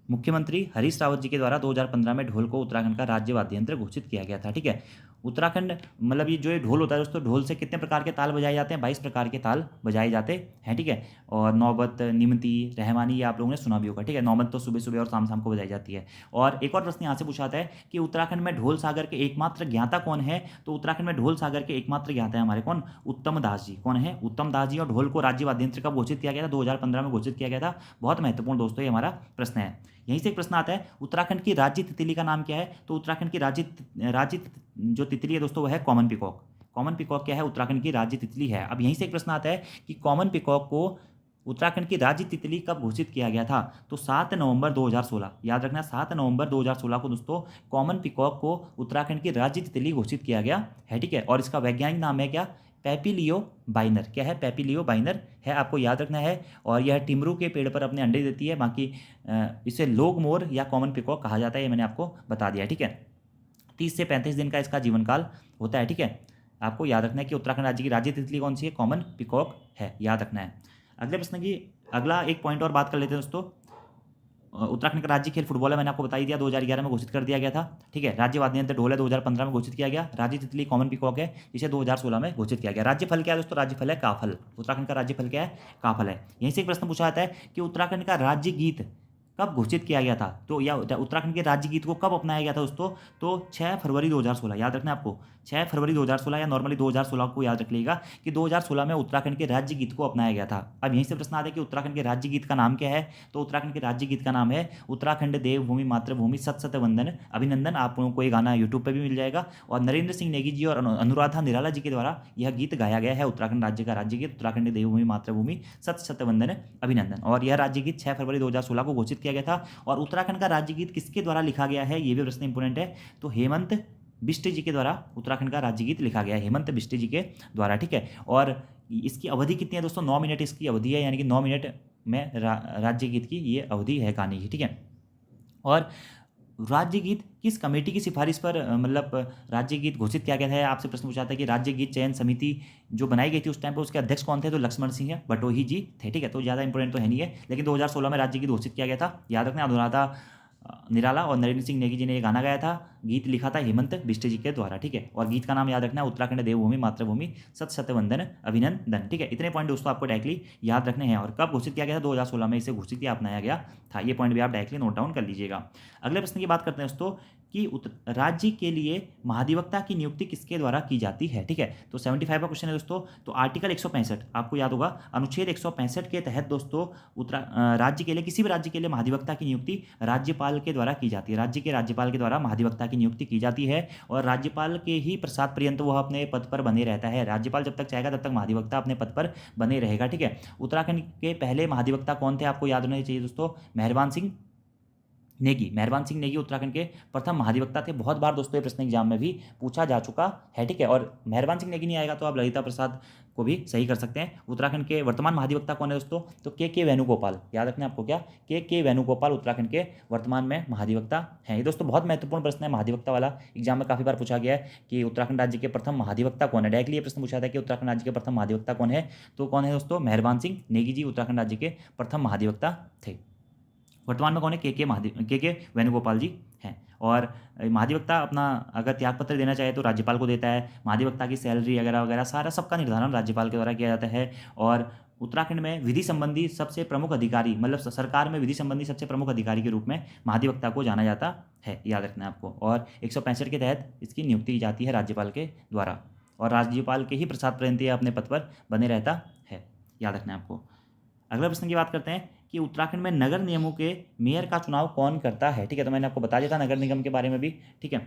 मुख्यमंत्री हरीश रावत जी के द्वारा 2015 में ढोल को उत्तराखंड का राज्य वाद्य यंत्र घोषित किया गया था। ठीक है, उत्तराखंड मतलब ये जो ये ढोल होता है दोस्तों, ढोल से कितने प्रकार के ताल बजाए जाते हैं? 22 प्रकार के ताल बजाए जाते हैं। ठीक है, और नौबत, निमती, रहमानी, ये आप लोगों ने सुना भी होगा। ठीक है, नौबत तो सुबह सुबह और शाम शाम को बजाई जाती है। और एक और प्रश्न यहाँ से पूछा जाता है कि उत्तराखंड में ढोल सागर के एकमात्र ज्ञाता कौन है? तो उत्तराखंड में ढोल सागर के एकमात्र ज्ञाता है हमारे कौन? उत्तम दास जी। कौन है? उत्तम दास जी। और ढोल को राज्य वाद्य यंत्र कब घोषित किया गया था? 2015 में घोषित किया गया था। बहुत महत्वपूर्ण दोस्तों ये हमारा प्रश्न है। यहीं से एक प्रश्न आता है, उत्तराखंड की राज्य तितली का नाम क्या है? तो उत्तराखंड की राज्य जो तितली है दोस्तों, वह है कॉमन पिकॉक। कॉमन पिकॉक क्या है? उत्तराखंड की राज्य तितली है। अब यहीं से एक प्रश्न आता है कि कॉमन पिकॉक को उत्तराखंड की राज्य तितली कब घोषित किया गया था? तो 7 नवंबर 2016। याद रखना, 7 नवंबर 2016 को दोस्तों कॉमन पिकॉक को उत्तराखंड की राज्य तितली घोषित किया गया है। ठीक है, और इसका वैज्ञानिक नाम है क्या? पैपिलियो बाइनर। क्या है? पैपिलियो बाइनर है, आपको याद रखना है। और यह टिमरू के पेड़ पर अपने अंडे देती है। बाकी इसे लोग मोर या कॉमन पिकॉक कहा जाता है, ये मैंने आपको बता दिया है। ठीक है, 30 से 35 दिन का इसका जीवन काल होता है। ठीक है, आपको याद रखना है कि उत्तराखंड राज्य की राज्य तितली कौन सी है? कॉमन पिकॉक है, याद रखना है। अगले प्रश्न की अगला एक पॉइंट और बात कर लेते हैं दोस्तों। उत्तराखंड का राज्य खेल फुटबॉल है, मैंने आपको बता ही दिया, 2011 में घोषित कर दिया गया था। ठीक है, राज्य वाद्य यंत्र ढोल है, 2015 में घोषित किया गया। राज्य तितली कॉमन पिकॉक है, जिसे 2016 में घोषित किया गया। राज्य फल क्या है दोस्तों? राज्य फल है काफल। उत्तराखंड का राज्य फल क्या है? काफल है। यहीं से एक प्रश्न पूछा जाता है कि उत्तराखंड का राज्य गीत कब घोषित किया गया था? तो या उत्तराखंड के राज्य गीत को कब अपनाया गया था दोस्तों? तो 6 फरवरी 2016। याद रखना आपको, 6 फरवरी 2016 या नॉर्मली 2016 को याद रख लीजिएगा कि 2016 में उत्तराखंड के राज्य गीत को अपनाया गया था। अब यहीं से प्रश्न आता है कि उत्तराखंड के राज्य गीत का नाम क्या है? तो उत्तराखंड के राज्य गीत का नाम है उत्तराखंड देवभूमि मातृभूमि सत सत वंदन अभिनंदन। आप लोगों को ये गाना यूट्यूब पर भी मिल जाएगा। और नरेंद्र सिंह नेगी जी और अनुराधा निराला जी के द्वारा यह गीत गाया गया है। उत्तराखंड राज्य का राज्य गीत उत्तराखंड देवभूमि मातृभूमि सत सत वंदन अभिनंदन। और यह राज्य गीत 6 फरवरी 2016 को घोषित किया गया था। और उत्तराखंड का राज्य गीत किसके द्वारा लिखा गया है? ये भी प्रश्न इंपोर्टेंट है। तो हेमंत बिष्ट जी के द्वारा उत्तराखंड का राज्य गीत लिखा गया है, हेमंत बिष्ट जी के द्वारा। ठीक है, और इसकी अवधि कितनी है दोस्तों? 9 मिनट इसकी अवधि है, यानी कि 9 मिनट में राज्य गीत की ये अवधि है गाने की। ठीक है, और राज्य गीत किस कमेटी की सिफारिश पर मतलब राज्य गीत घोषित किया गया है? आपसे प्रश्न पूछा था कि राज्य गीत चयन समिति जो बनाई गई थी उस टाइम पर उसके अध्यक्ष कौन थे? तो लक्ष्मण सिंह बटोही जी थे। ठीक है, तो ज़्यादा इंपॉर्टेंट तो है नहीं है, लेकिन 2016 में राज्य गीत घोषित किया गया था। याद रखना, अनुराधा निराला और नरेंद्र सिंह नेगी जी ने ये गाना गाया था। गीत लिखा था हेमंत बिष्ट जी के द्वारा। ठीक है, और गीत का नाम याद रखना है उत्तराखंड देवभूमि मातृभूमि सत सत वंदन अभिनंदन। ठीक है, इतने पॉइंट दोस्तों आपको डायरेक्टली याद रखने हैं। और कब घोषित किया गया था? 2016 में इसे घोषित किया अपनाया गया था। ये पॉइंट भी आप डायरेक्टली नोट डाउन कर लीजिएगा। अगले प्रश्न की बात करते हैं दोस्तों कि राज्य के लिए महाधिवक्ता की नियुक्ति किसके द्वारा की जाती है? ठीक है, तो 75 का क्वेश्चन है दोस्तों। तो आर्टिकल 165 आपको याद होगा, अनुच्छेद 165 के तहत दोस्तों राज्य के लिए, किसी भी राज्य के लिए महाधिवक्ता की नियुक्ति राज्यपाल के द्वारा की जाती है। राज्य के राज्यपाल के द्वारा महाधिवक्ता की नियुक्ति की जाती है। और राज्यपाल के ही प्रसाद पर्यंत वह अपने पद पर बने रहता है। राज्यपाल जब तक चाहेगा तब तक महाधिवक्ता अपने पद पर बने रहेगा। ठीक है, उत्तराखंड के पहले महाधिवक्ता कौन थे? आपको याद होना चाहिए दोस्तों, मेहरबान सिंह नेगी। मेहरबान सिंह नेगी उत्तराखंड के प्रथम महाधिवक्ता थे। बहुत बार दोस्तों ये प्रश्न एग्जाम में भी पूछा जा चुका है। ठीक है, और मेहरबान सिंह नेगी नहीं आएगा तो आप ललिता प्रसाद को भी सही कर सकते हैं। उत्तराखंड के वर्तमान महाधिवक्ता कौन है दोस्तों? तो के वेणुगोपाल। याद रखना आपको, क्या? के वेणुगोपाल उत्तराखंड के वर्तमान में महाधिवक्ता हैं। ये दोस्तों बहुत महत्वपूर्ण प्रश्न है, महाधिवक्ता वाला एग्जाम में काफ़ी बार पूछा गया है कि उत्तराखंड राज्य के प्रथम महाधिवक्ता कौन है। डायरेक्टली ये प्रश्न पूछा था कि उत्तराखंड राज्य के प्रथम महाधिवक्ता कौन है? तो कौन है दोस्तों? मेहरबान सिंह नेगी जी उत्तराखंड राज्य के प्रथम महाधिवक्ता थे। वर्तमान में कौन है? के वेणुगोपाल जी हैं। और महाधिवक्ता अपना अगर त्यागपत्र देना चाहे तो राज्यपाल को देता है। महाधिवक्ता की सैलरी वगैरह वगैरह सारा सबका निर्धारण राज्यपाल के द्वारा किया जाता है। और उत्तराखंड में विधि संबंधी सबसे प्रमुख अधिकारी, मतलब सरकार में विधि संबंधी सबसे प्रमुख अधिकारी के रूप में महाधिवक्ता को जाना जाता है। याद रखना है आपको। और 165 के तहत इसकी नियुक्ति की जाती है राज्यपाल के द्वारा। और राज्यपाल के ही प्रसाद पर्यंत यह अपने पद पर बने रहता है। याद रखना है आपको। अगला प्रश्न की बात करते हैं कि उत्तराखंड में नगर निगमों के मेयर का चुनाव कौन करता है? ठीक है, तो मैंने आपको बता दिया था नगर निगम के बारे में भी। ठीक है,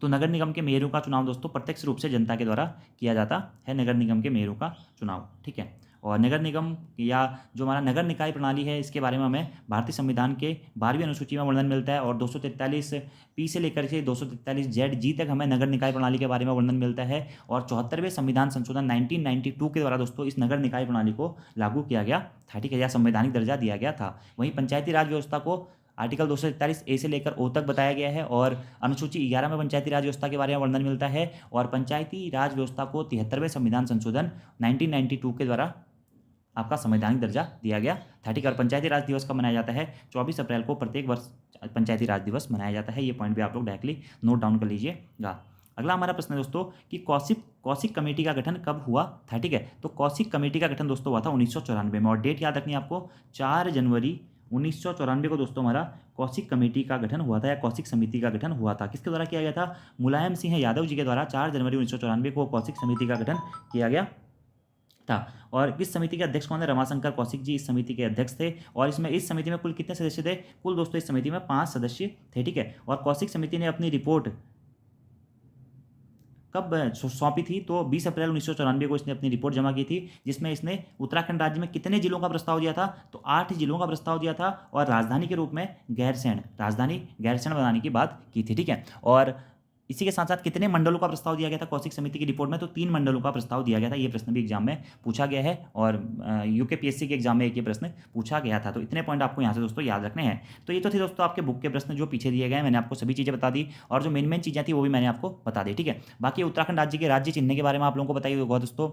तो नगर निगम के मेयरों का चुनाव दोस्तों प्रत्यक्ष रूप से जनता के द्वारा किया जाता है। नगर निगम के मेयरों का चुनाव। ठीक है, और नगर निगम या जो हमारा नगर निकाय प्रणाली है इसके बारे में हमें भारतीय संविधान के 12वीं अनुसूची में वर्णन मिलता है। और 243 पी से लेकर के 243 जेड जी तक हमें नगर निकाय प्रणाली के बारे में वर्णन मिलता है। और 74वें संविधान संशोधन 1992 के द्वारा दोस्तों इस नगर निकाय प्रणाली को लागू किया गया था। ठीक है, या संवैधानिक दर्जा दिया गया था। वहीं पंचायती राज व्यवस्था को आर्टिकल 243 ए से लेकर ओ तक बताया गया है। और अनुसूची 11 में पंचायती राज व्यवस्था के बारे में वर्णन मिलता है। और पंचायती राज व्यवस्था को 73वें संविधान संशोधन 1992 के द्वारा आपका संवैधानिक दर्जा दिया गया था। ठीक है, और पंचायती राज दिवस कब मनाया जाता है? 24 अप्रैल को प्रत्येक वर्ष पंचायती राज दिवस मनाया जाता है। ये पॉइंट भी आप लोग डायरेक्टली नोट डाउन कर लीजिएगा। अगला हमारा प्रश्न है दोस्तों कि कौशिक कमेटी का गठन कब हुआ था? ठीक है, तो कौशिक कमेटी का गठन दोस्तों हुआ था 1994 में, और डेट याद रखनी है आपको, 4 जनवरी 1994 को दोस्तों हमारा कौशिक कमेटी का गठन हुआ था, या कौशिक समिति का गठन हुआ था। किसके द्वारा किया गया था? मुलायम सिंह यादव जी के द्वारा 4 जनवरी 1994 को कौशिक समिति का गठन किया गया था। और इस समिति के अध्यक्ष कौन है? रमाशंकर कौशिक जी इस समिति के अध्यक्ष थे। और इस समिति में कुल कितने सदस्य थे? कुल दोस्तों इस समिति में 5 सदस्य थे। ठीक है, और कौशिक समिति ने अपनी रिपोर्ट कब सौंपी थी? तो 20 अप्रैल 1994 को इसने अपनी रिपोर्ट जमा की थी, जिसमें इसने उत्तराखंड राज्य में कितने जिलों का प्रस्ताव दिया था? तो 8 जिलों का प्रस्ताव दिया था, और राजधानी के रूप में राजधानी गैरसैंण बनाने की बात की थी। ठीक है, और इसी के साथ साथ कितने मंडलों का प्रस्ताव दिया गया था कौशिक समिति की रिपोर्ट में? तो 3 मंडलों का प्रस्ताव दिया गया था। ये प्रश्न भी एग्जाम में पूछा गया है, और यूकेपीएससी के एग्जाम में एक ये प्रश्न पूछा गया था। तो इतने पॉइंट आपको यहाँ से दोस्तों याद रखने हैं। तो ये तो थे दोस्तों आपके बुक के प्रश्न जो पीछे दिए गए, मैंने आपको सभी चीज़ें बता दी, और जो मेन चीज़ें थी वो भी मैंने आपको बता दी। ठीक है, बाकी उत्तराखंड राज्य के राज्य चिन्ह के बारे में आप लोगों को बताइए होगा दोस्तों,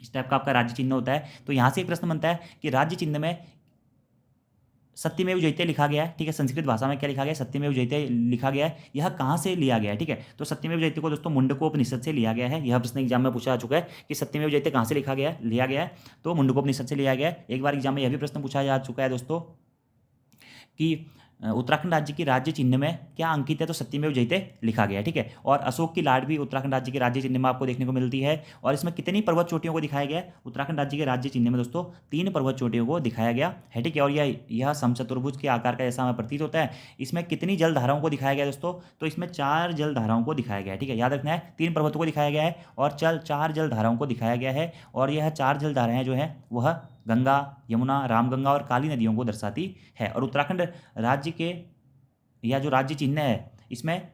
इस टाइप का आपका राज्य चिन्ह होता है। तो यहाँ से एक प्रश्न बनता है कि राज्य चिन्ह में सत्यमेव जयते लिखा गया है। ठीक है, संस्कृत भाषा में क्या लिखा गया है? सत्यमेव जयते लिखा गया है। यह कहाँ से लिया गया है? ठीक है, तो सत्यमेव जयते को दोस्तों मुंडकोपनिषद से लिया गया है। यह प्रश्न एग्जाम में पूछा जा चुका है कि सत्यमेव जयते कहाँ से लिया गया है? तो मुंडकोपनिषद से लिया गया है। एक बार एग्जाम में यह भी प्रश्न पूछा जा चुका है दोस्तों कि उत्तराखंड राज्य की राज्य चिन्ह में क्या अंकित है? तो सत्यमेव जयते लिखा गया है। ठीक है, और अशोक की लाड भी उत्तराखंड राज्य के राज्य चिन्ह में आपको देखने को मिलती है। और इसमें कितनी पर्वत चोटियों को दिखाया गया है? उत्तराखंड राज्य के राज्य चिन्ह में दोस्तों 3 पर्वत चोटियों को दिखाया गया है। ठीक है, और यह समचतुर्भुज के आकार का जैसा हमें प्रतीत होता है। इसमें कितनी जल धाराओं को दिखाया गया दोस्तों? तो इसमें 4 जल धाराओं को दिखाया गया है। ठीक है, याद रखना है, 3 पर्वतों को दिखाया गया है और 4 जल धाराओं को दिखाया गया है। और यह 4 जल धाराएं जो है वह गंगा, यमुना, रामगंगा और काली नदियों को दर्शाती है। और उत्तराखंड राज्य के या जो राज्य चिन्ह है इसमें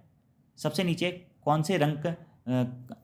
सबसे नीचे कौन से रंग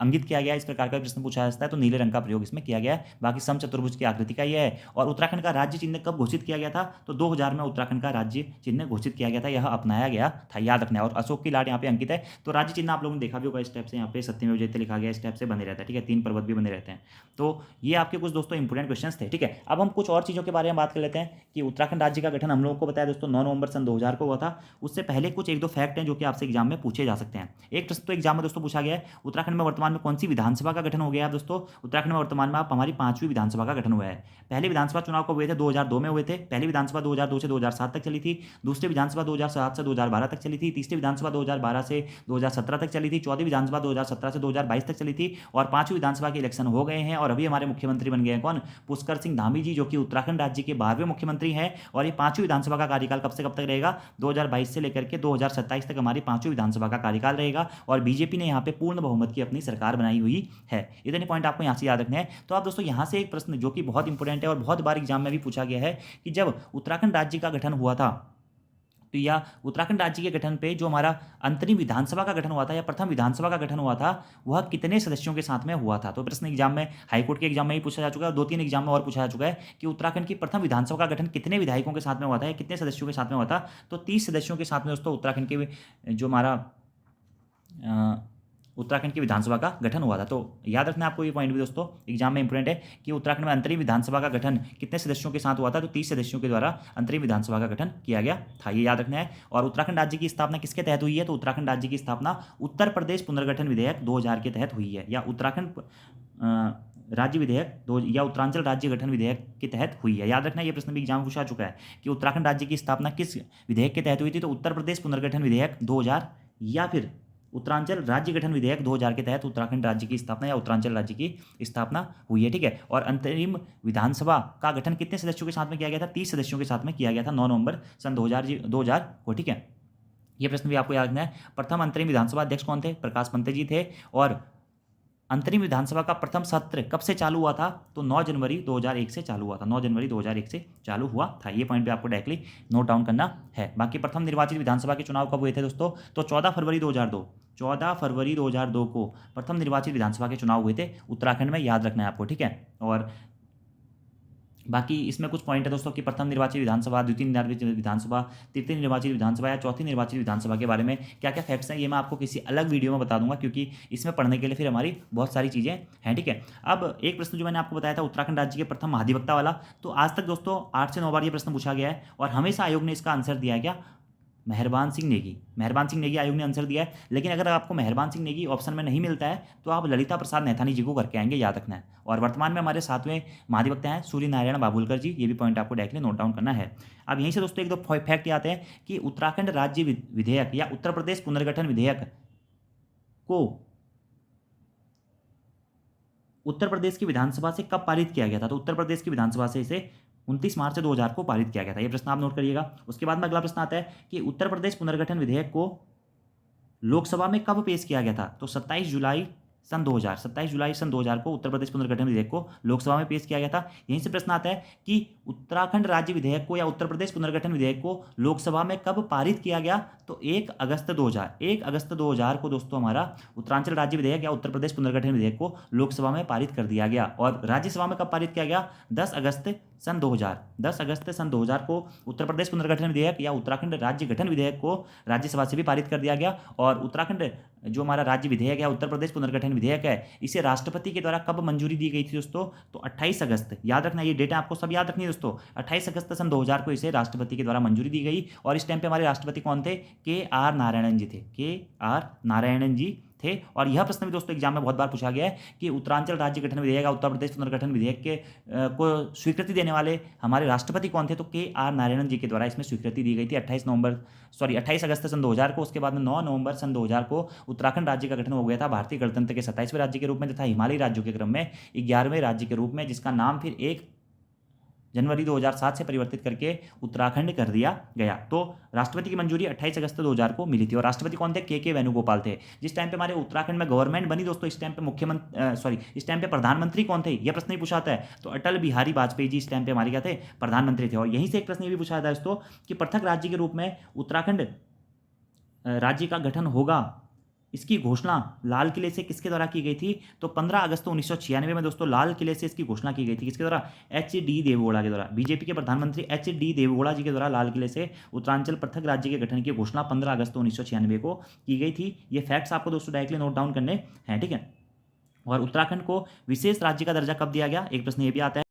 अंकित किया गया है? इस प्रकार का प्रश्न पूछा जाता है, तो नीले रंग का प्रयोग इसमें किया गया है। बाकी समचतुर्भुज की आकृति का यह है। और उत्तराखंड का राज्य चिन्ह कब घोषित किया गया था? तो 2000 में उत्तराखंड का राज्य चिन्ह घोषित किया गया था, यह अपनाया गया था, याद रखना है। और अशोक की लाड यहाँ पे अंकित है। तो राज्य चिन्ह आप लोगों ने देखा भी होगा, इस टाइप से यहाँ पे सत्यमेव जयते लिखा गया, इस टाइप से बने रहता है। ठीक है, 3 पर्वत भी बने रहते हैं। तो ये आपके कुछ दोस्तों इंपोर्टेंट क्वेश्चन थे। ठीक है, अब हम कुछ और चीज़ों के बारे में बात कर लेते हैं कि उत्तराखंड राज्य का गठन हम लोगों को बताया दोस्तों 9 नवंबर सन 2000 को हुआ था। उससे पहले कुछ 1-2 फैक्ट हैं जो कि आपसे एग्जाम में पूछे जा सकते हैं। एक प्रश्न तो एग्जाम में दोस्तों पूछा गया है, उत्तराखंड में वर्तमान में कौन सी विधानसभा का गठन हो गया है? दोस्तों उत्तराखंड में वर्तमान में आप हमारी 5वीं विधानसभा का गठन हुआ है। पहले विधानसभा चुनाव कब हुए थे? 2002 में हुए थे। पहली विधानसभा 2002 से 2007 तक चली थी। दूसरी विधानसभा 2007 से 2012 तक चली थी। तीसरी विधानसभा 2012 से 2017 तक चली थी। चौथी विधानसभा 2017 से 2022 तक चली थी। और 5वीं विधानसभा के इलेक्शन हो गए हैं, और अभी हमारे मुख्यमंत्री बन गए हैं कौन? पुष्कर सिंह धामी जी, जो कि उत्तराखंड राज्य के 12वें मुख्यमंत्री हैं। और ये 5वीं विधानसभा का कार्यकाल कब से कब तक रहेगा? 2022 से लेकर के 2027 तक हमारी 5वीं विधानसभा का कार्यकाल रहेगा। और बीजेपी ने यहाँ पे पूर्ण बहुमत की अपनी सरकार बनाई हुई है। इतने पॉइंट आपको यहाँ से याद रखने हैं। तो आप दोस्तों यहाँ से एक प्रश्न जो कि बहुत इंपॉर्टेंट है और बहुत बार एग्जाम में भी पूछा गया है कि जब उत्तराखंड राज्य का गठन हुआ था, तो या उत्तराखंड राज्य के गठन पे जो हमारा अंतरिम विधानसभा का गठन हुआ था या प्रथम विधानसभा का गठन हुआ था, वह कितने सदस्यों के साथ में हुआ था? तो प्रश्न एग्जाम में, हाईकोर्ट के एग्जाम में ही पूछा जा चुका है और 2-3 एग्जाम में और पूछा जा चुका है कि उत्तराखंड की प्रथम विधानसभा का गठन कितने विधायकों के साथ में हुआ था या कितने सदस्यों के साथ में हुआ था? तो 30 सदस्यों के साथ में दोस्तों उत्तराखंड के जो हमारा उत्तराखंड की विधानसभा का गठन हुआ था। तो याद रखना आपको ये पॉइंट भी दोस्तों एग्जाम में इंपॉर्टेंट है कि उत्तराखंड में अंतरिम विधानसभा का गठन कितने सदस्यों के साथ हुआ था? तो 30 सदस्यों के द्वारा अंतरिम विधानसभा का गठन किया गया था, ये याद रखना है। और उत्तराखंड राज्य की स्थापना किसके तहत हुई है? तो उत्तराखंड राज्य की स्थापना उत्तर प्रदेश पुनर्गठन विधेयक 2000 के तहत हुई है, या उत्तराखंड राज्य विधेयक या उत्तरांचल राज्य गठन विधेयक के तहत हुई है। याद रखना, ये प्रश्न भी एग्जाम में पूछा चुका है कि उत्तराखंड राज्य की स्थापना किस विधेयक के तहत हुई थी? तो उत्तर प्रदेश पुनर्गठन विधेयक 2000 या फिर उत्तरांचल राज्य गठन विधेयक 2000 के तहत उत्तराखंड राज्य की स्थापना या उत्तरांचल राज्य की स्थापना हुई है। ठीक है, और अंतरिम विधानसभा का गठन कितने सदस्यों के साथ में किया गया था? 30 सदस्यों के साथ में किया गया था 9 नवंबर सन 2000 को। ठीक है, ये प्रश्न भी आपको याद रखना है। प्रथम अंतरिम विधानसभा अध्यक्ष कौन थे? प्रकाश पंत जी थे। और अंतरिम विधानसभा का प्रथम सत्र कब से चालू हुआ था? तो 9 जनवरी 2001 से चालू हुआ था। 9 जनवरी 2001 से चालू हुआ था। ये पॉइंट भी आपको डायरेक्टली नोट डाउन करना है। बाकी प्रथम निर्वाचित विधानसभा के चुनाव कब हुए थे दोस्तों? तो 14 फरवरी 2002 को प्रथम निर्वाचित विधानसभा के चुनाव हुए थे उत्तराखंड में, याद रखना है आपको। ठीक है, और बाकी इसमें कुछ पॉइंट है दोस्तों कि प्रथम निर्वाचित विधानसभा, द्वितीय निर्वाचित विधानसभा, तृतीय निर्वाचित विधानसभा या चौथी निर्वाचित विधानसभा के बारे में क्या क्या फैक्ट्स हैं, ये मैं आपको किसी अलग वीडियो में बता दूंगा, क्योंकि इसमें पढ़ने के लिए फिर हमारी बहुत सारी चीज़ें हैं। ठीक है, अब एक प्रश्न जो मैंने आपको बताया था उत्तराखंड राज्य के प्रथम महाधिवक्ता वाला, तो आज तक दोस्तों 8 से 9 बार ये प्रश्न पूछा गया है और हमेशा आयोग ने इसका आंसर दिया है क्या? मेहरबान सिंह नेगी। मेहरबान सिंह नेगी आयोग ने आंसर दिया है। लेकिन अगर आपको मेहरबान सिंह नेगी ऑप्शन में नहीं मिलता है तो आप ललिता प्रसाद नैथानी जी को करके आएंगे, याद रखना है। और वर्तमान में हमारे 7वें महाधिवक्ता हैं सूर्य नारायण बाबुलकर जी, ये भी पॉइंट आपको डायरेक्टली नोट डाउन करना है। अब यहीं से दोस्तों एक दो फैक्ट आते हैं कि उत्तराखंड राज्य विधेयक या उत्तर प्रदेश पुनर्गठन विधेयक को उत्तर प्रदेश की विधानसभा से कब पारित किया गया था? तो उत्तर प्रदेश की विधानसभा से इसे 29 मार्च 2000 को पारित किया गया था। ये प्रश्न आप नोट करिएगा। उसके बाद में अगला प्रश्न आता है कि उत्तर प्रदेश पुनर्गठन विधेयक को लोकसभा में कब पेश किया गया था? तो 27 जुलाई सन 2000, 27 जुलाई सन 2000 को उत्तर प्रदेश पुनर्गठन विधेयक को लोकसभा में पेश किया गया था। यहीं से प्रश्न आता है कि उत्तराखंड राज्य विधेयक को या उत्तर प्रदेश पुनर्गठन विधेयक को लोकसभा में कब पारित किया गया? तो 1 अगस्त 2000, 1 अगस्त 2000 को दोस्तों हमारा उत्तरांचल राज्य विधेयक या उत्तर प्रदेश पुनर्गठन विधेयक को लोकसभा में पारित कर दिया गया। और राज्यसभा में कब पारित किया गया? 10 अगस्त सन 2000, 10 अगस्त सन 2000 को उत्तर प्रदेश पुनर्गठन विधेयक या उत्तराखंड राज्य गठन विधेयक को राज्यसभा से भी पारित कर दिया गया। और उत्तराखंड जो हमारा राज्य विधेयक है, उत्तर प्रदेश पुनर्गठन विधेयक है, इसे राष्ट्रपति के द्वारा कब मंजूरी दी गई थी दोस्तों? तो 28 अगस्त, याद रखना, ये डेटा आपको सब याद रखनी है दोस्तों। 28 अगस्त सन 2000 को इसे राष्ट्रपति के द्वारा मंजूरी दी गई। और इस टाइम पे हमारे राष्ट्रपति कौन थे? KR नारायणन जी थे, KR नारायणन जी थे। और यह प्रश्न भी दोस्तों एग्जाम में बहुत बार पूछा गया है कि उत्तरांचल राज्य गठन विधेयक, उत्तर प्रदेश पुनर्गठन विधेयक के को स्वीकृति देने वाले हमारे राष्ट्रपति कौन थे? तो KR नारायणन जी के द्वारा इसमें स्वीकृति दी गई थी 28 अगस्त सन 2000 को। उसके बाद में 9 नवंबर सन 2000 को उत्तराखंड राज्य का गठन हो गया था भारतीय गणतंत्र के 27वें राज्य के रूप में तथा हिमालयी राज्यों के क्रम में 11वें राज्य के रूप में, जिसका नाम फिर 1 जनवरी 2007 से परिवर्तित करके उत्तराखंड कर दिया गया। तो राष्ट्रपति की मंजूरी 28 अगस्त 2000 को मिली थी। और राष्ट्रपति कौन थे? के वेणुगोपाल थे। जिस टाइम पे हमारे उत्तराखंड में गवर्नमेंट बनी दोस्तों, इस टाइम पे इस टाइम पे प्रधानमंत्री कौन थे? यह प्रश्न भी पूछा है। तो अटल बिहारी वाजपेयी जी इस टाइम पे हमारे क्या थे? प्रधानमंत्री थे। और यहीं से एक प्रश्न ये भी पूछा था दोस्तों कि पृथक राज्य के रूप में उत्तराखंड राज्य का गठन होगा, इसकी घोषणा लाल किले से किसके द्वारा की गई थी? तो 15 अगस्त 1996 में दोस्तों लाल किले से इसकी घोषणा की गई थी। किसके द्वारा? HD देवेगौड़ा के द्वारा। बीजेपी के प्रधानमंत्री HD देवेगौड़ा जी के द्वारा लाल किले से उत्तरांचल पृथक राज्य के गठन की घोषणा 15 अगस्त 1996 को की गई थी। ये फैक्ट्स आपको दोस्तों डायरेक्टली नोट डाउन करने हैं, ठीक है। और उत्तराखंड को विशेष राज्य का दर्जा कब दिया गया? एक प्रश्न ये भी आता है।